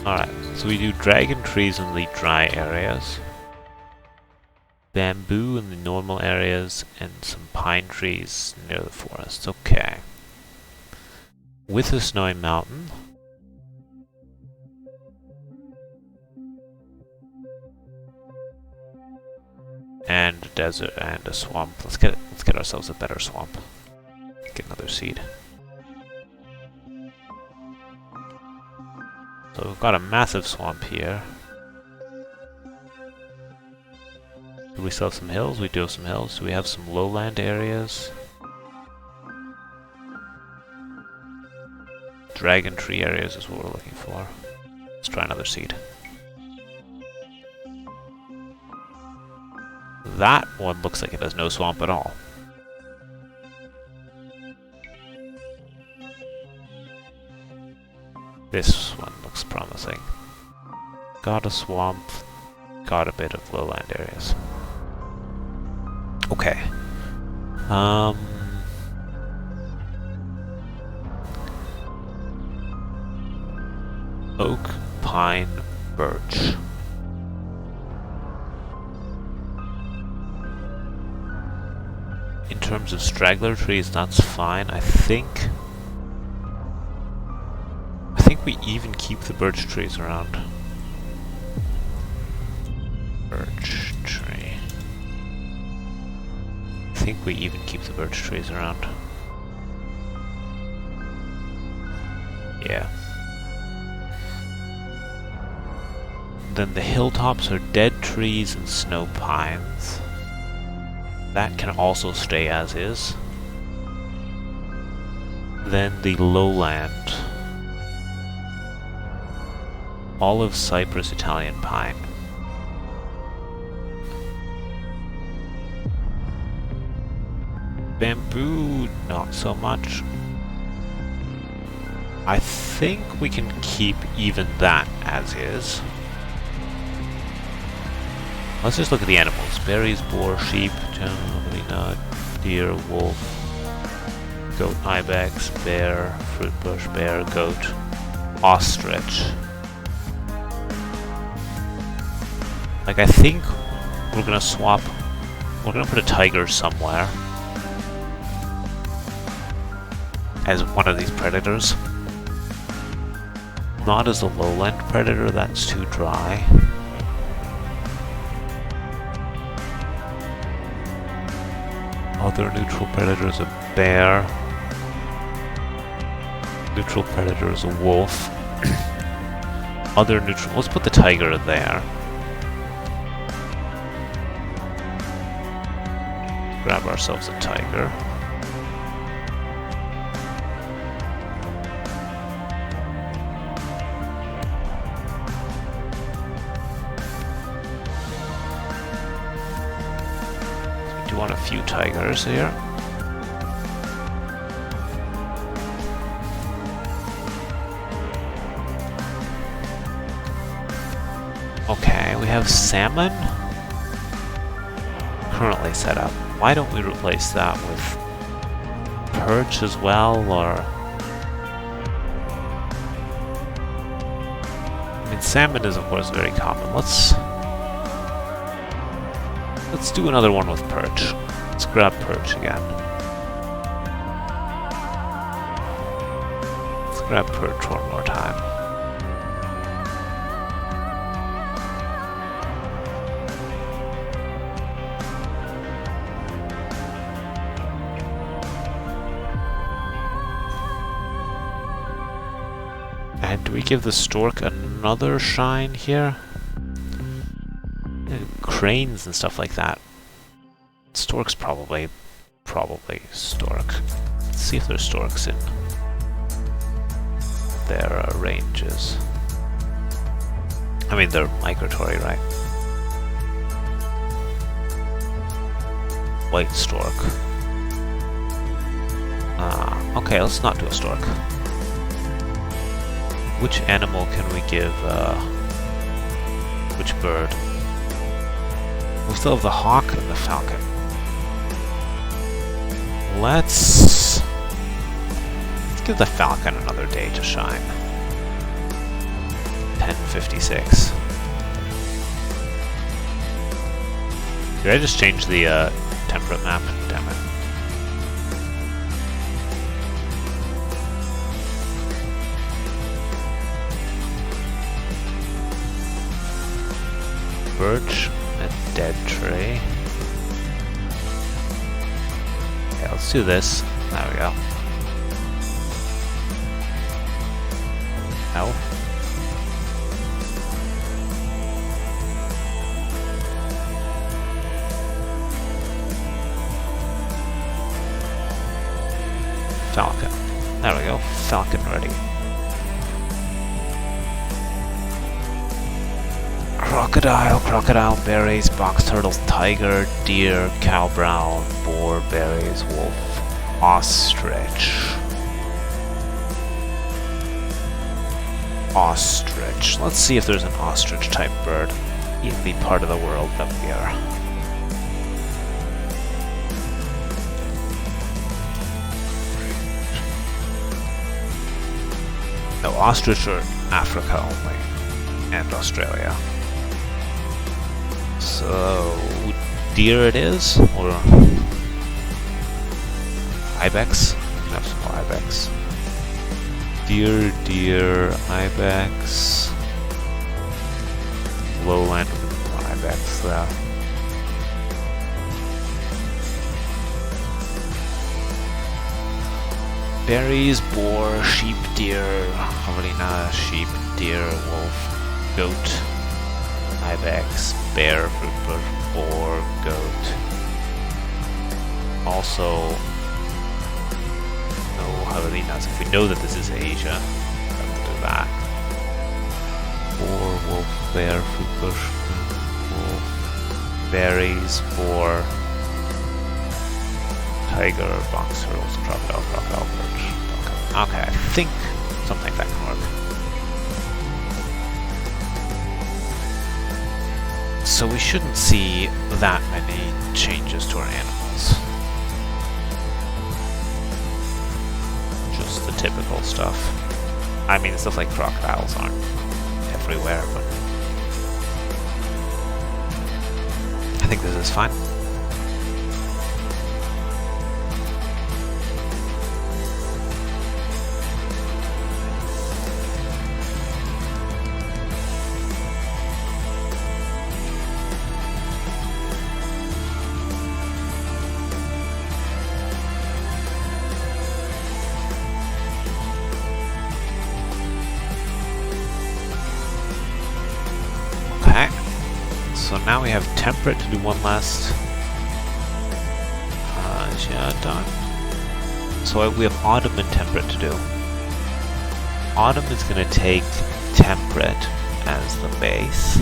Alright, so we do dragon trees in the dry areas, bamboo in the normal areas, and some pine trees near the forest. Okay. With a snowy mountain. And a desert and a swamp. Let's get ourselves a better swamp. Get another seed. So we've got a massive swamp here. Do we still have some hills? We do have some hills. Do we have some lowland areas? Dragon tree areas is what we're looking for. Let's try another seed. That one looks like it has no swamp at all. This one looks promising. Got a swamp, got a bit of lowland areas. Okay. Oak, pine, birch. In terms of straggler trees, that's fine. I think we even keep the birch trees around. Birch tree. I think we even keep the birch trees around. Yeah. Then the hilltops are dead trees and snow pines. That can also stay as is. Then the lowland. Olive, cypress, Italian pine. Bamboo, not so much. I think we can keep even that as is. Let's just look at the animals. Berries, boar, sheep, nut, deer, wolf, goat, ibex, bear, fruit bush, bear, goat, ostrich. Like, I think we're gonna swap. We're gonna put a tiger somewhere as one of these predators. Not as a lowland predator, that's too dry. Other neutral predator is a bear. Neutral predator is a wolf. Other neutral. Let's put the tiger there. Grab ourselves a tiger. We do want a few tigers here. Okay, we have salmon currently set up. Why don't we replace that with perch as well, or salmon is of course very common. Let's do another one with perch. Let's grab perch again. Let's grab perch one more time. And do we give the stork another shine here? Cranes and stuff like that. Storks probably stork. Let's see if there's storks in their ranges. I mean, they're migratory, right? White stork. Okay, let's not do a stork. Which animal can we give, which bird? We still have the hawk and the falcon. Let's give the falcon another day to shine. 1056. Did I just change the temperate map? Damn it. Birch. Dead tree. Okay, let's do this. There we go. No. Falcon. There we go. Falcon ready. Crocodile, berries, box turtles, tiger, deer, cow brown, boar, berries, wolf, ostrich. Ostrich. Let's see if there's an ostrich type bird in the part of the world that we are. No, ostrich are Africa only, and Australia. So, deer it is, or ibex? Have some ibex. Deer, ibex. Lowland ibex there. Berries, boar, sheep, deer, javelina, sheep, deer, wolf, goat, ibex, bear, fruit, boar, goat. Also, no javelinas. If we know that this is Asia, we'll do that. Boar, wolf, bear, fruit bush, wolf, berries, boar, tiger, box turtles, crocodile, perch. Okay, I think something like that can work. So we shouldn't see that many changes to our animals. Just the typical stuff. I mean, stuff like crocodiles aren't everywhere, but I think this is fine. So now we have temperate to do one last. Yeah, done. So we have autumn and temperate to do. Autumn is going to take temperate as the base.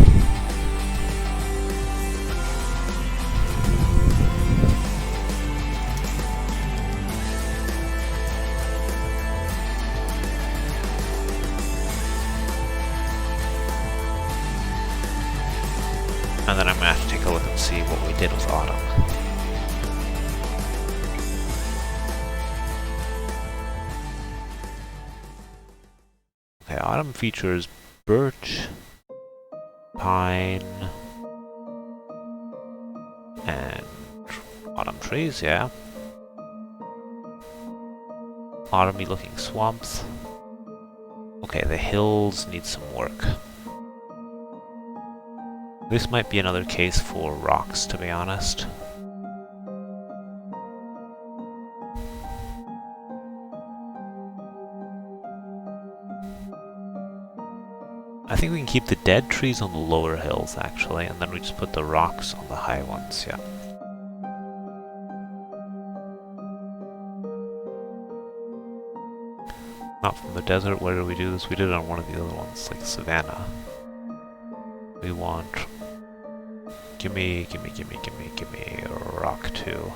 And then I'm going to have to take a look and see what we did with autumn. Okay, autumn features birch, pine, and autumn trees, yeah. Autumny looking swamps. Okay, the hills need some work. This might be another case for rocks, to be honest. I think we can keep the dead trees on the lower hills, actually, and then we just put the rocks on the high ones, yeah. Not from the desert, where do we do this? We did it on one of the other ones, like Savannah. We want... Gimme a rock too.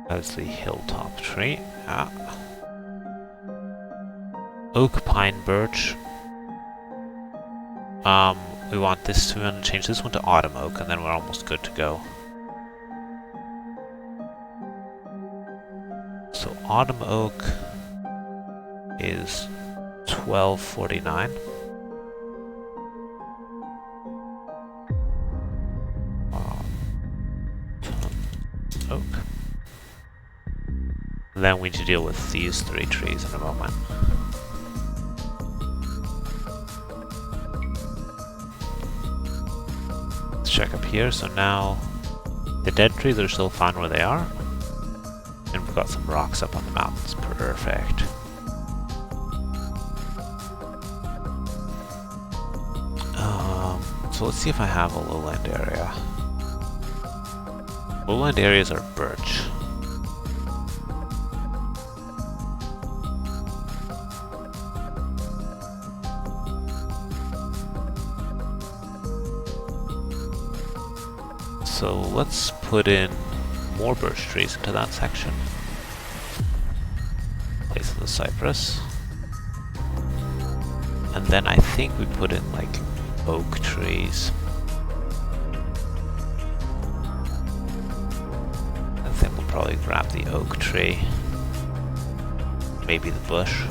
That's the hilltop tree. Ah. Oak, pine, birch. We want this to, we're gonna change this one to autumn oak, and then we're almost good to go. So autumn oak is 1249. Oak. And then we need to deal with these three trees in a moment. Let's check up here. So now the dead trees are still fine where they are. And we've got some rocks up on the mountains. Perfect. So let's see if I have a lowland area. Lowland areas are birch. So let's put in more birch trees into that section. Place the cypress. And then I think we put in like oak trees. I think we'll probably grab the oak tree. Maybe the bush.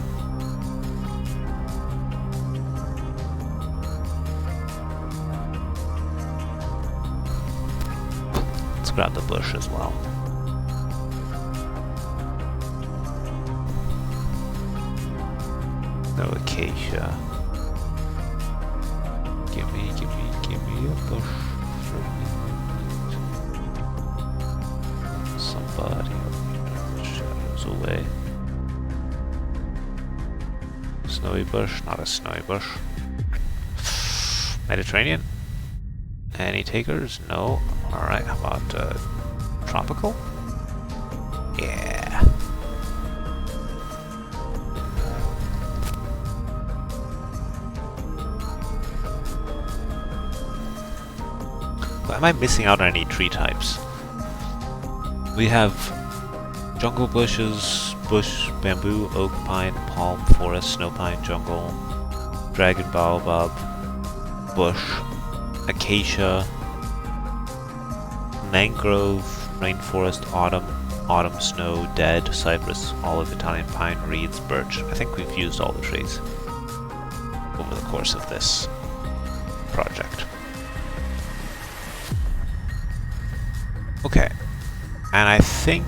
Let's grab the bush as well. No acacia. Give me a bush for me. Somebody shadows away. Snowy bush, not a snowy bush. Mediterranean? Any takers? No. Alright, how about tropical? Yeah. Am I missing out on any tree types? We have jungle bushes, bush, bamboo, oak, pine, palm, forest, snow pine, jungle, dragon baobab, bush, acacia, mangrove, rainforest, autumn snow, dead, cypress, olive, Italian pine, reeds, birch. I think we've used all the trees over the course of this project. Okay, and I think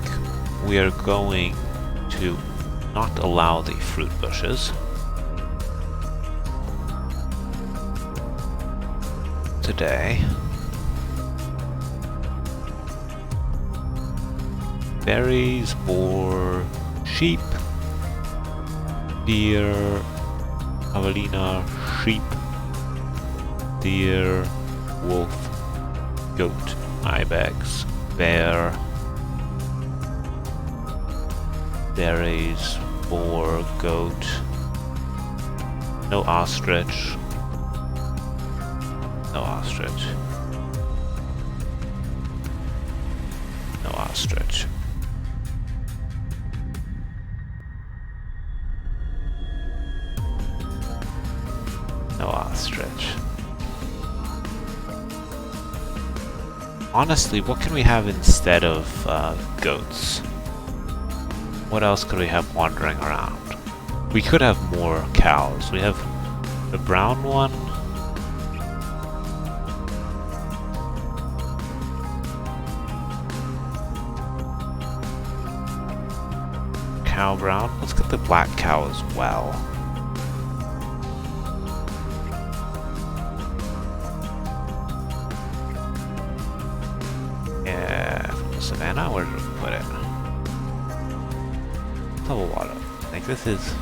we are going to not allow the fruit bushes today. Berries for sheep, deer, javelina, sheep, deer, wolf, goat, ibex, bear, berries, boar, goat, no ostrich, no ostrich, no ostrich. No ostrich. Honestly, what can we have instead of goats? What else could we have wandering around? We could have more cows. We have the brown one. Cow brown. Let's get the black cow as well. Yeah, from the savannah. Where did we put it? Double water. I think this is.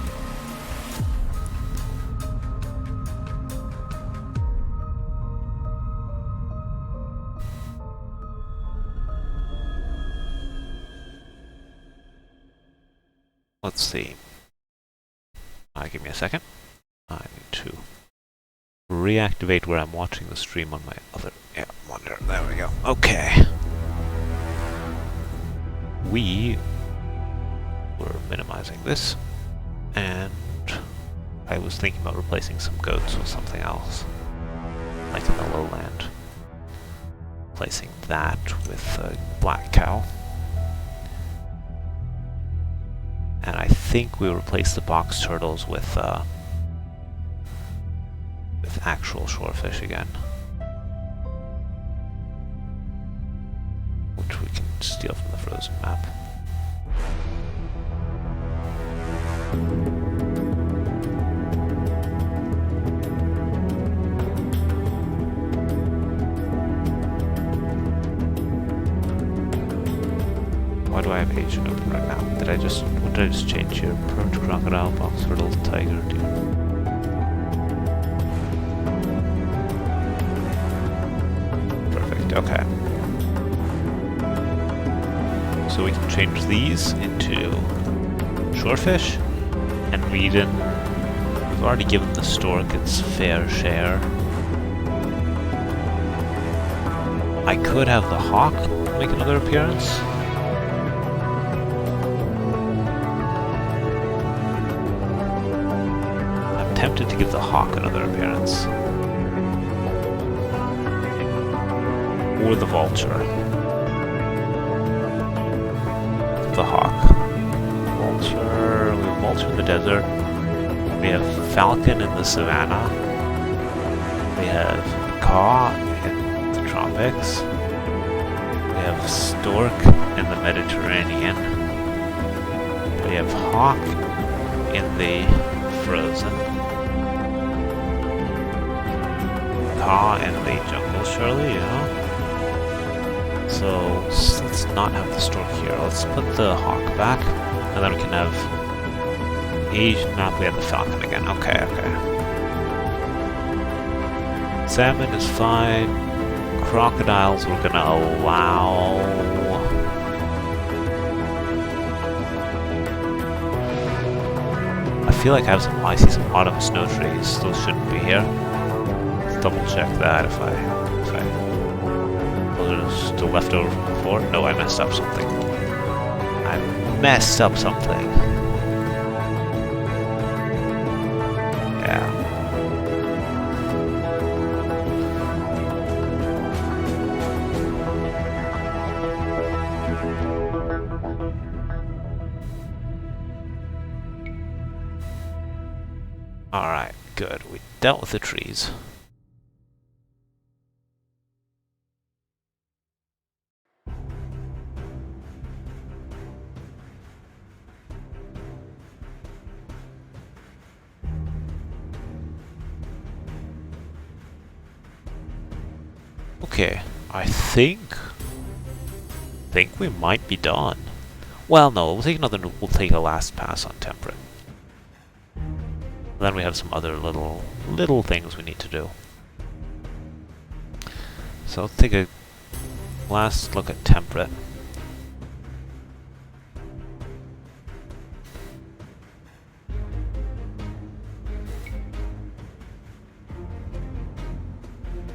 Let's see. Give me a second. I need to reactivate where I'm watching the stream on my other monitor. There we go. Okay. We were minimizing this, and I was thinking about replacing some goats with something else, like in the lowland. Replacing that with a black cow. And I think we'll replace the box turtles with actual shorefish again. Which we can steal from the frozen map. Why do I have Asian open right now? What did I just change here? Perch, crocodile, box turtle, tiger, deer. Perfect, okay. So we can change these into shorefish, and we've already given the stork its fair share. I could have the hawk make another appearance. I'm tempted to give the hawk another appearance. Or the vulture. The hawk. Vulture. We have vulture in the desert. We have falcon in the savannah. We have macaw in the tropics. We have stork in the Mediterranean. We have hawk in the frozen. Macaw in the jungle, surely, yeah. So let's not have the stork here. Let's put the hawk back, and then we can have Asian map. We have the falcon again. Okay, okay. Salmon is fine. Crocodiles we're gonna allow. I feel like I see some autumn snow trees. Those shouldn't be here. Let's double check that if I those are still left over from before. No, I messed up something. I messed up something. Yeah. Alright, good. We dealt with the trees. Okay, I think we might be done. Well, no, we'll take a last pass on temperate. Then we have some other little things we need to do. So let's take a last look at temperate.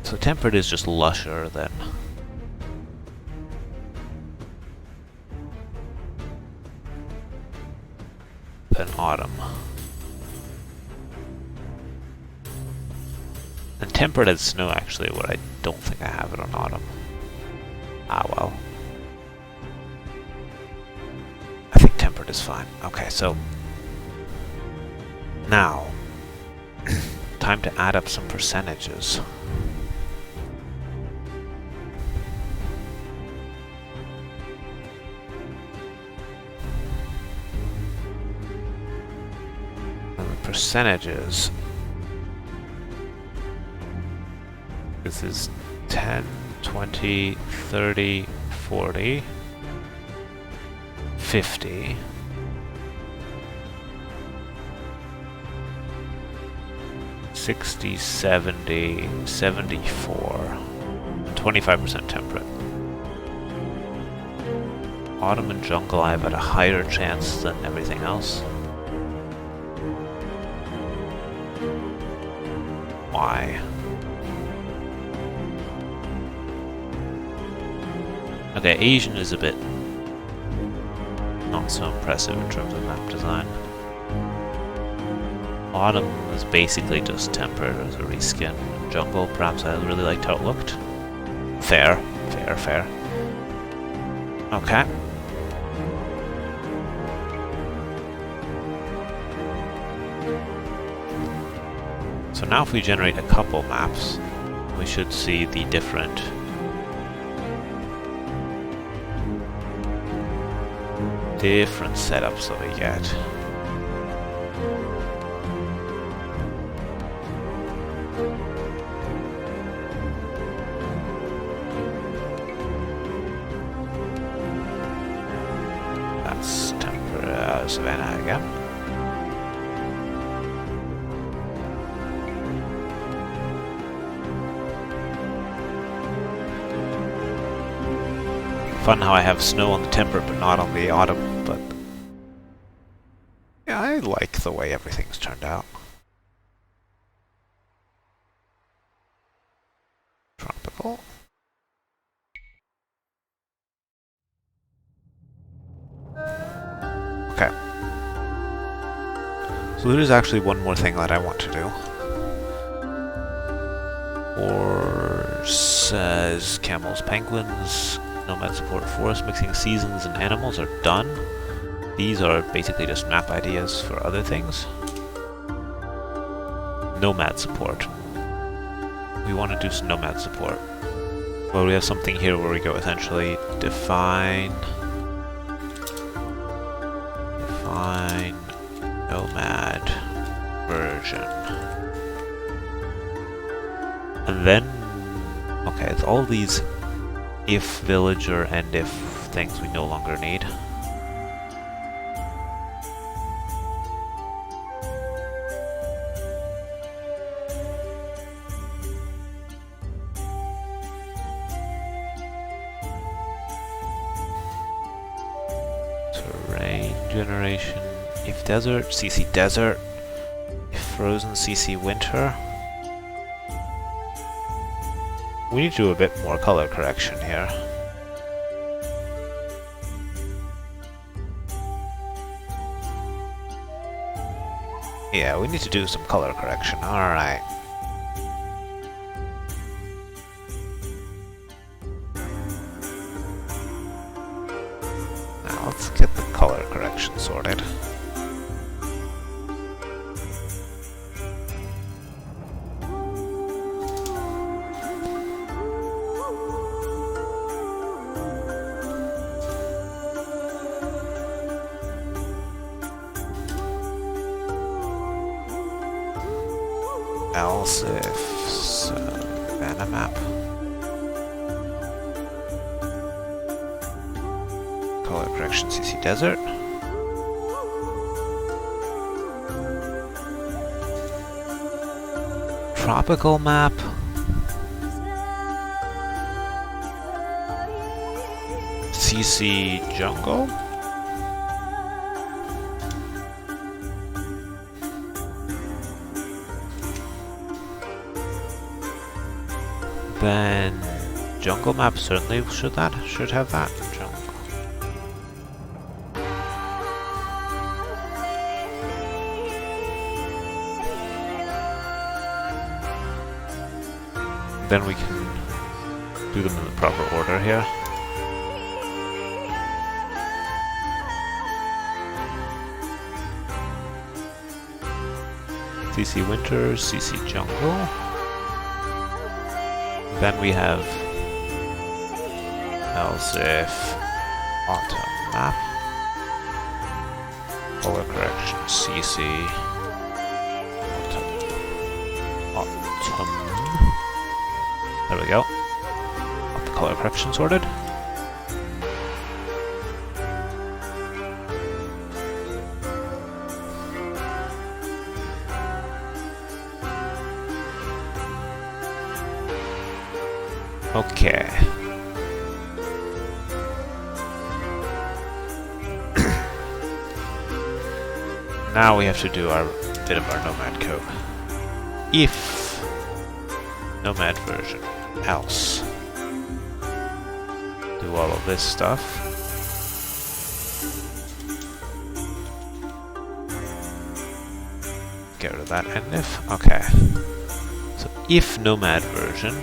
So temperate is just lusher than autumn. And temperate has snow actually, what I don't think I have it on autumn. Ah well. I think temperate tempered is fine. Okay, so now time to add up some percentages. And the percentages, this is 10, 20, 30, 40, 50, 60, 70, 74, 25% temperate. Autumn and jungle I have at a higher chance than everything else. Why? Okay, Asian is a bit not so impressive in terms of map design. Autumn is basically just tempered as a reskin. Jungle, perhaps I really liked how it looked. Fair, fair, fair. Okay. So now if we generate a couple maps, we should see the different setups that we get. That's Savannah again. Fun how I have snow on the temperate but not on the autumn, but yeah, I like the way everything's turned out. Tropical. Okay. So there is actually one more thing that I want to do. Or says camels, penguins, nomad support, forest mixing, seasons, and animals are done. These are basically just map ideas for other things. Nomad support. We want to do some nomad support. Well, we have something here where we go essentially define nomad version. And then, okay, it's all these if villager and if things we no longer need. Terrain generation, if desert, CC desert, if frozen, CC winter. We need to do a bit more color correction here. Yeah, we need to do some color correction. Alright. Now let's get the color correction sorted. Else if Savannah map. Color correction CC desert. Tropical map. CC jungle. Then jungle map certainly should have that jungle. Then we can do them in the proper order here. CC Winter, CC Jungle. Then we have Elsif Autumn Map. Color correction CC Autumn. There we go. Got the color correction sorted. Okay. Now we have to do our bit of our Nomad code. If Nomad version, else. Do all of this stuff. Get rid of that and if. Okay. So if Nomad version.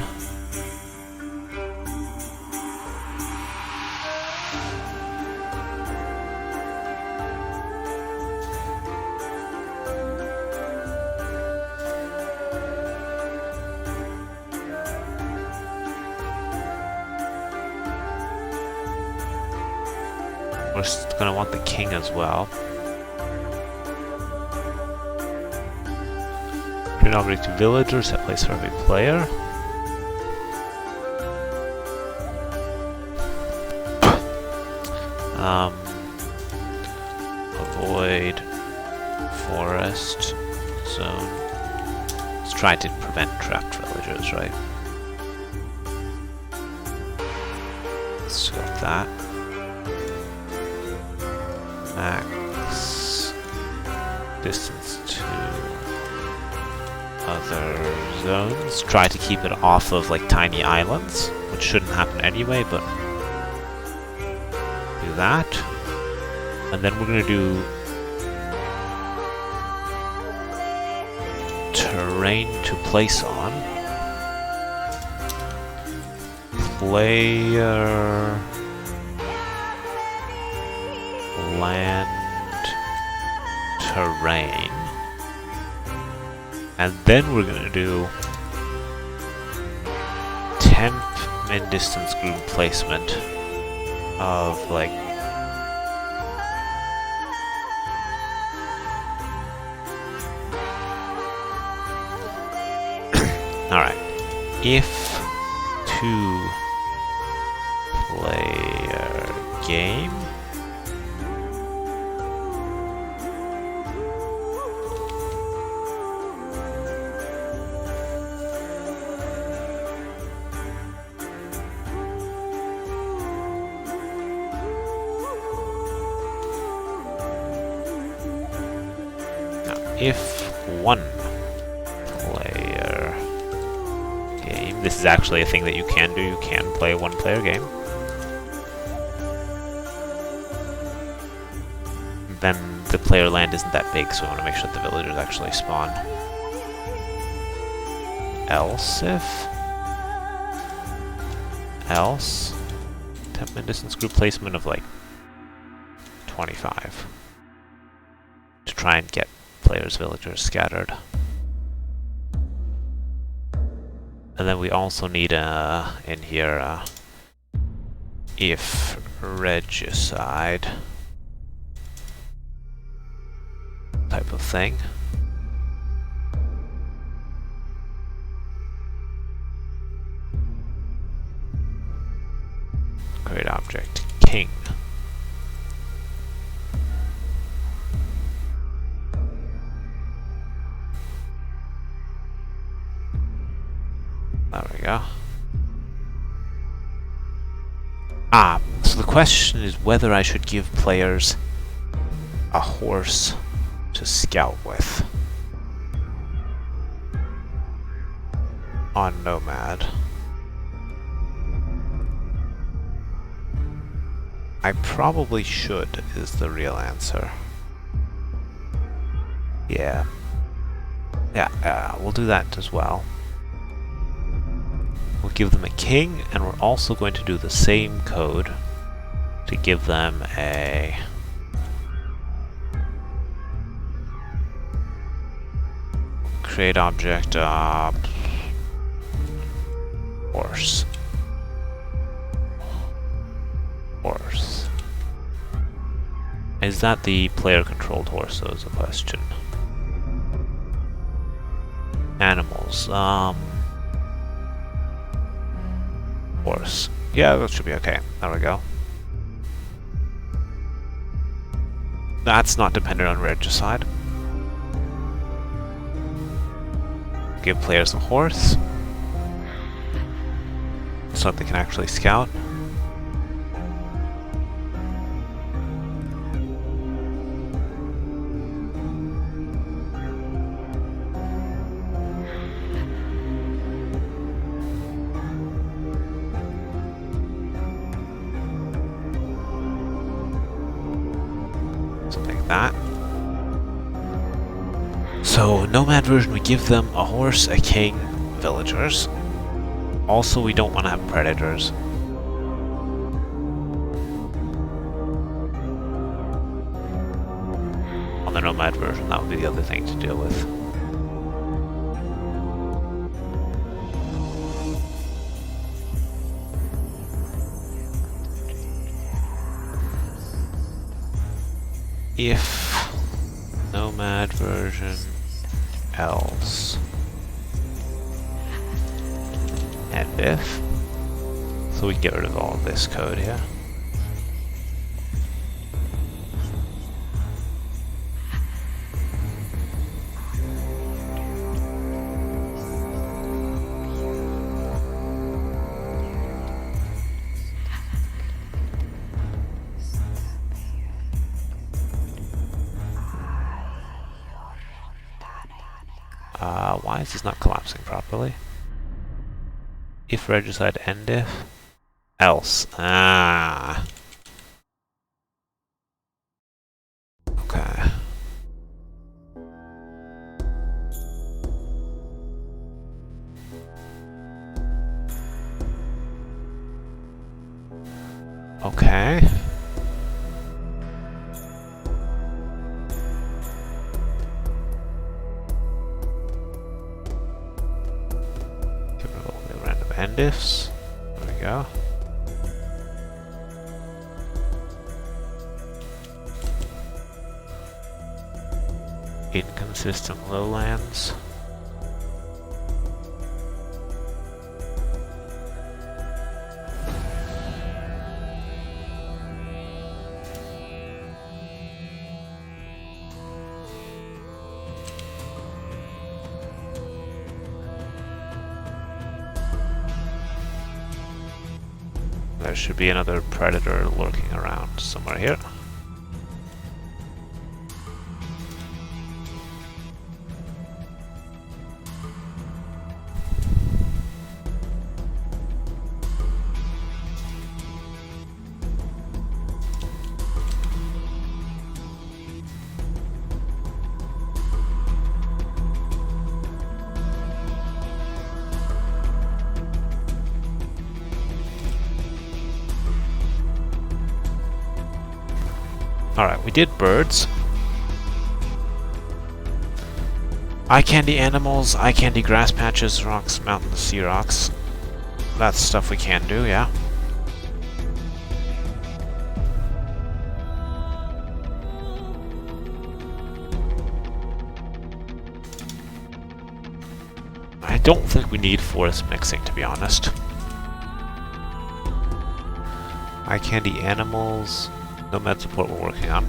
We're going to want the king as well. Create object to villager, set place for every player. Avoid forest zone. Let's try to prevent trapped villagers, right? Let's go with that. Max distance to other zones. Try to keep it off of like tiny islands, which shouldn't happen anyway, but do that. And then we're going to do terrain to place on. Player land terrain, and then we're going to do temp min distance group placement of like alright, if two player game if one player game, this is actually a thing that you can do, you can play a one player game. Then the player land isn't that big, so we want to make sure that the villagers actually spawn. Else temp min distance group placement of like 25 to try and get players' villagers scattered. And then we also need in here if regicide type of thing. Create object king. There we go. So the question is whether I should give players a horse to scout with on Nomad. I probably should, is the real answer. Yeah. Yeah, we'll do that as well. We'll give them a king, and we're also going to do the same code to give them a trade object, horse. Horse. Is that the player-controlled horse, though, is the question. Animals, horse. Yeah, that should be okay. There we go. That's not dependent on regicide. Give players a horse, so that they can actually scout. Something like that. So, nomad version, we give them a horse, a king, villagers. Also, we don't want to have predators. On the nomad version, that would be the other thing to deal with. If nomad version, else, and if, so we can get rid of all of this code here. Why is this not collapsing properly? If regicide and if else. Ah. Okay. Okay. And ifs. There we go. Inconsistent lowlands. There should be another predator lurking around somewhere here. Alright, we did birds. Eye candy animals, eye candy grass patches, rocks, mountains, sea rocks. That's stuff we can do, yeah. I don't think we need forest mixing, to be honest. Eye candy animals. Nomad support we're working on.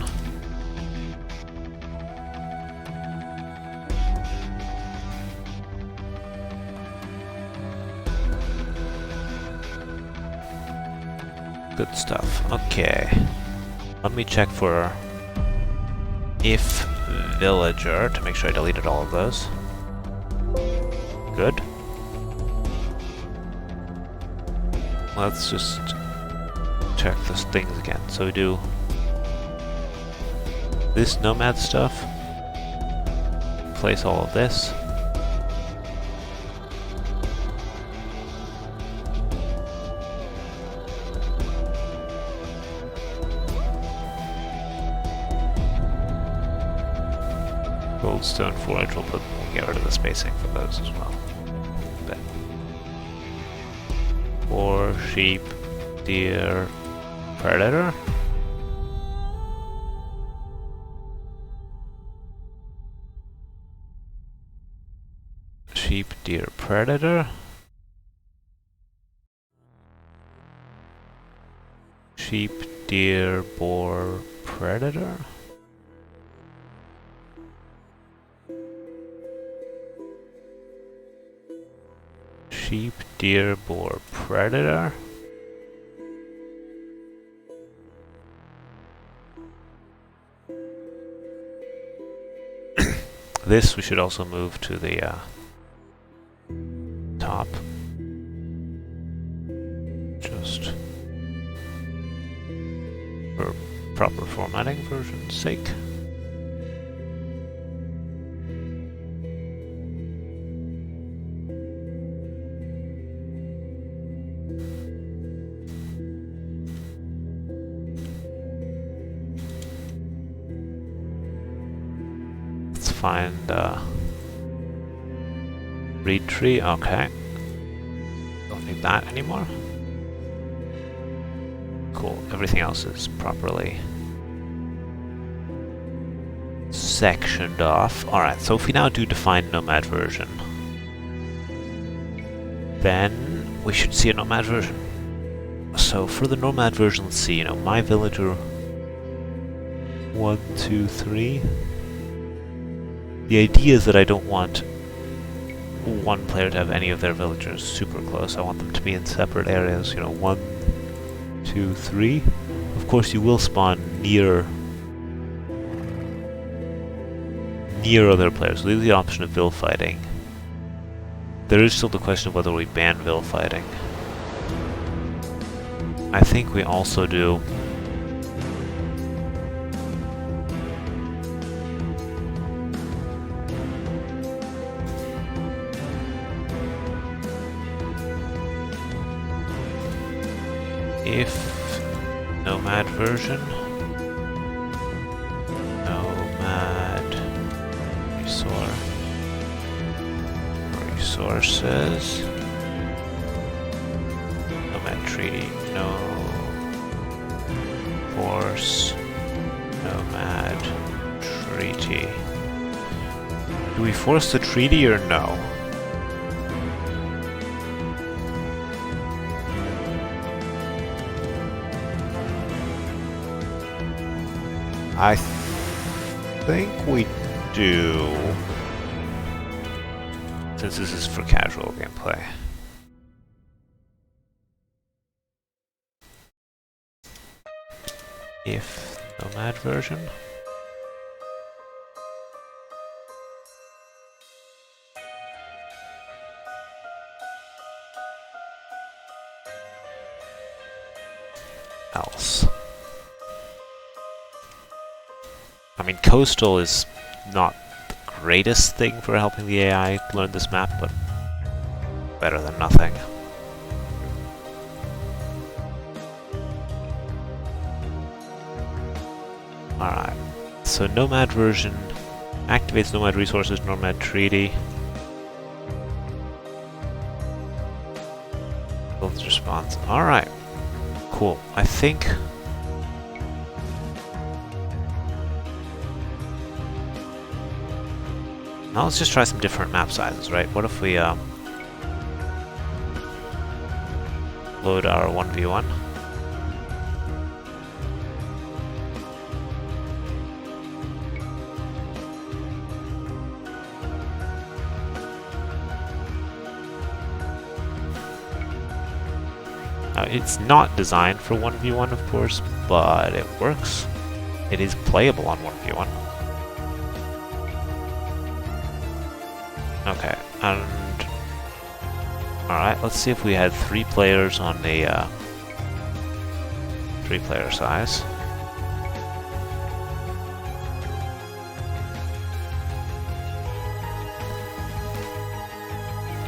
Good stuff. Okay. Let me check for if villager to make sure I deleted all of those. Good. Let's just check those things again. So we do this nomad stuff, place all of this, goldstone forage, we'll put can get rid of the spacing for those as well. But 4 sheep, deer, predator. Sheep, deer, predator. Sheep, deer, boar, predator. Sheep, deer, boar, predator. This we should also move to the top. Just for proper formatting version's sake. Let's find reed tree, okay. Don't need that anymore. Cool, everything else is properly sectioned off. Alright, so if we now do define nomad version, then we should see a nomad version. So for the nomad version, let's see, my villager 1, 2, 3. The idea is that I don't want one player to have any of their villagers super close. I want them to be in separate areas, 1, 2, 3. Of course, you will spawn near other players. So leave the option of vill fighting. There is still the question of whether we ban vill fighting. I think we also do. If nomad version, nomad resources, nomad treaty, no force, nomad treaty. Do we force the treaty or no? I think we do, since this is for casual gameplay. If nomad version. Else. I mean, coastal is not the greatest thing for helping the AI learn this map, but better than nothing. Alright, so nomad version activates nomad resources, nomad treaty. Builds response. Alright, cool. I think now let's just try some different map sizes, right? What if we load our 1v1? Now, it's not designed for 1v1, of course, but it works. It is playable on 1v1. Okay, and alright, let's see if we had 3 players on the 3-player size.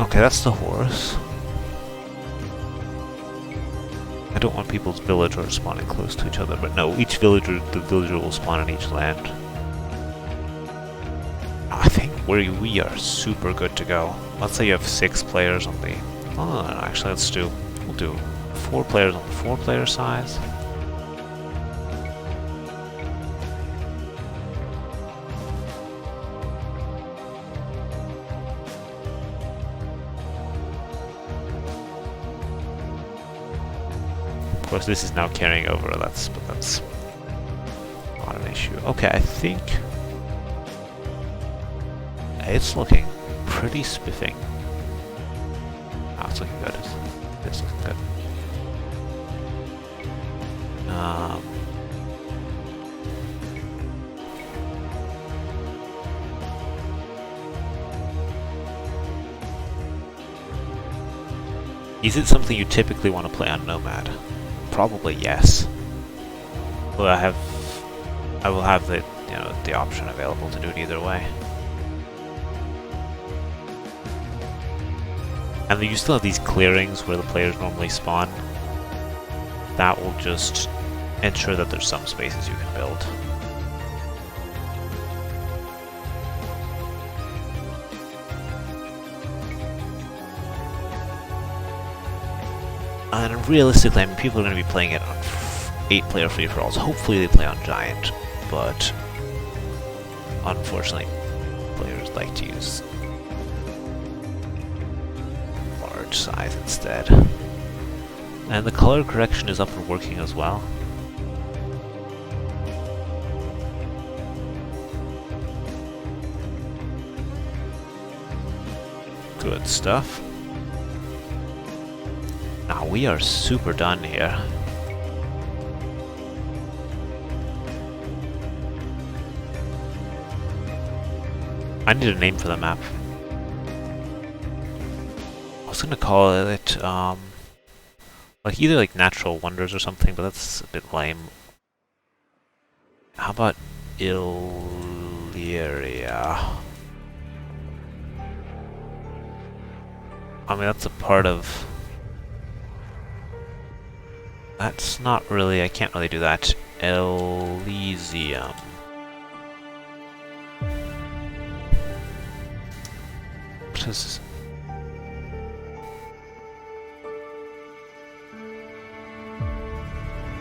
Okay, that's the horse. I don't want people's villagers spawning close to each other, but no, the villager will spawn in each land. I think we are super good to go. Let's say you have 6 players on the... Oh, actually, we'll do 4 players on the 4-player size. Of course, this is now carrying over, but that's not an issue. Okay, I think it's looking pretty spiffing. Oh, it's looking good. It's looking good. Is it something you typically want to play on Nomad? Probably yes. But I will have the option available to do it either way. And then you still have these clearings where the players normally spawn. That will just ensure that there's some spaces you can build. And realistically, I mean, people are going to be playing it on 8-player free-for-alls. Hopefully they play on Giant, but unfortunately, players like to use large size instead. And the color correction is up and working as well. Good stuff. Now we are super done here. I need a name for the map. I was gonna call it like either like Natural Wonders or something, but that's a bit lame. How about Illyria? I mean, that's a part of... That's not really... I can't really do that. Elysium. What is this?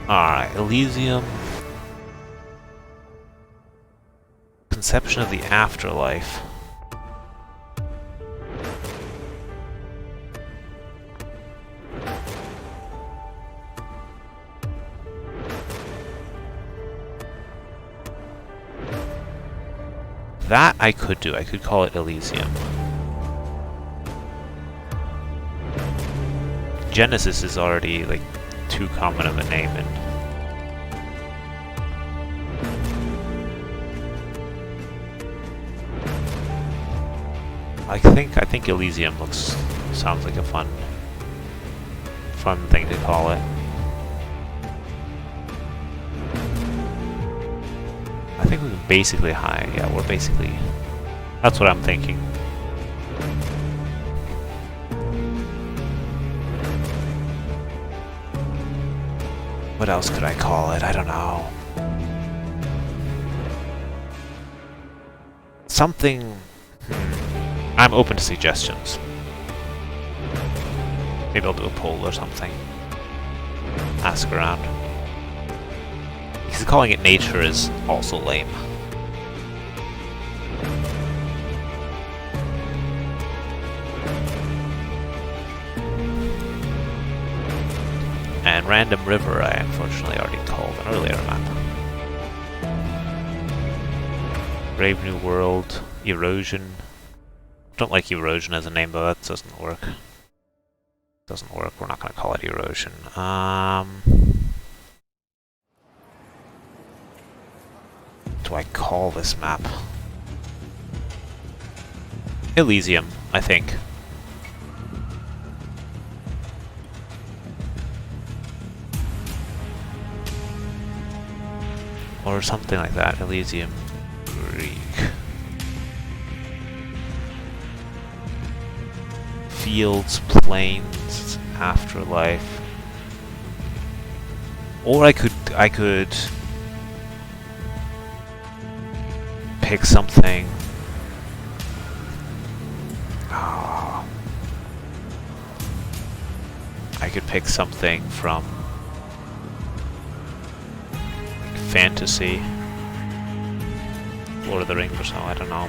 Alright, Elysium. Conception of the Afterlife. That I could do. I could call it Elysium. Genesis is already like too common of a name, and I think Elysium sounds like a fun thing to call it. I think we're basically high. Yeah, we're basically... That's what I'm thinking. What else could I call it? I don't know. Something... I'm open to suggestions. Maybe I'll do a poll or something. Ask around. Because calling it nature is also lame. And Random River I unfortunately already called an earlier map. Brave New World, Erosion. Don't like Erosion as a name though, that doesn't work. Doesn't work, we're not gonna call it Erosion. What do I call this map? Elysium, I think. Or something like that, Elysium Greek. Fields, plains, afterlife. Or I could pick something could pick something from like fantasy, Lord of the Rings or so. I don't know.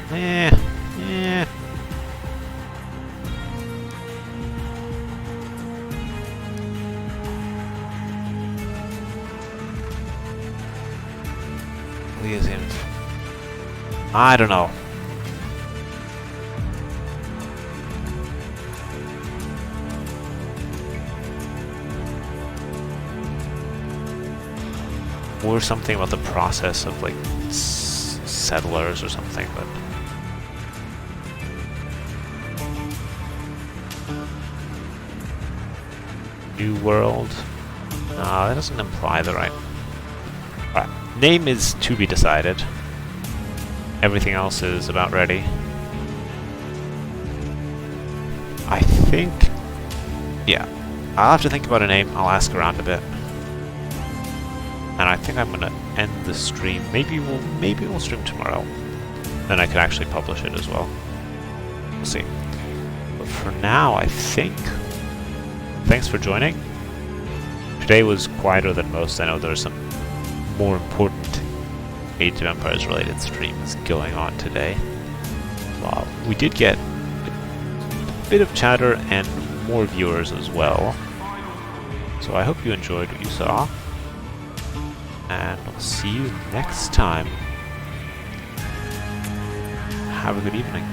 Elysium. I don't know. Or something about the process of like settlers or something, but New World. No, that doesn't imply the right. Alright. Name is to be decided. Everything else is about ready. I think, yeah, I'll have to think about a name. I'll ask around a bit. And I think I'm gonna end the stream. Maybe we'll stream tomorrow. Then I can actually publish it as well. We'll see. But for now, I think. Thanks for joining. Today was quieter than most. I know there's some more important Age of Empires related streams going on today. We did get a bit of chatter and more viewers as well. So I hope you enjoyed what you saw. And I'll see you next time. Have a good evening.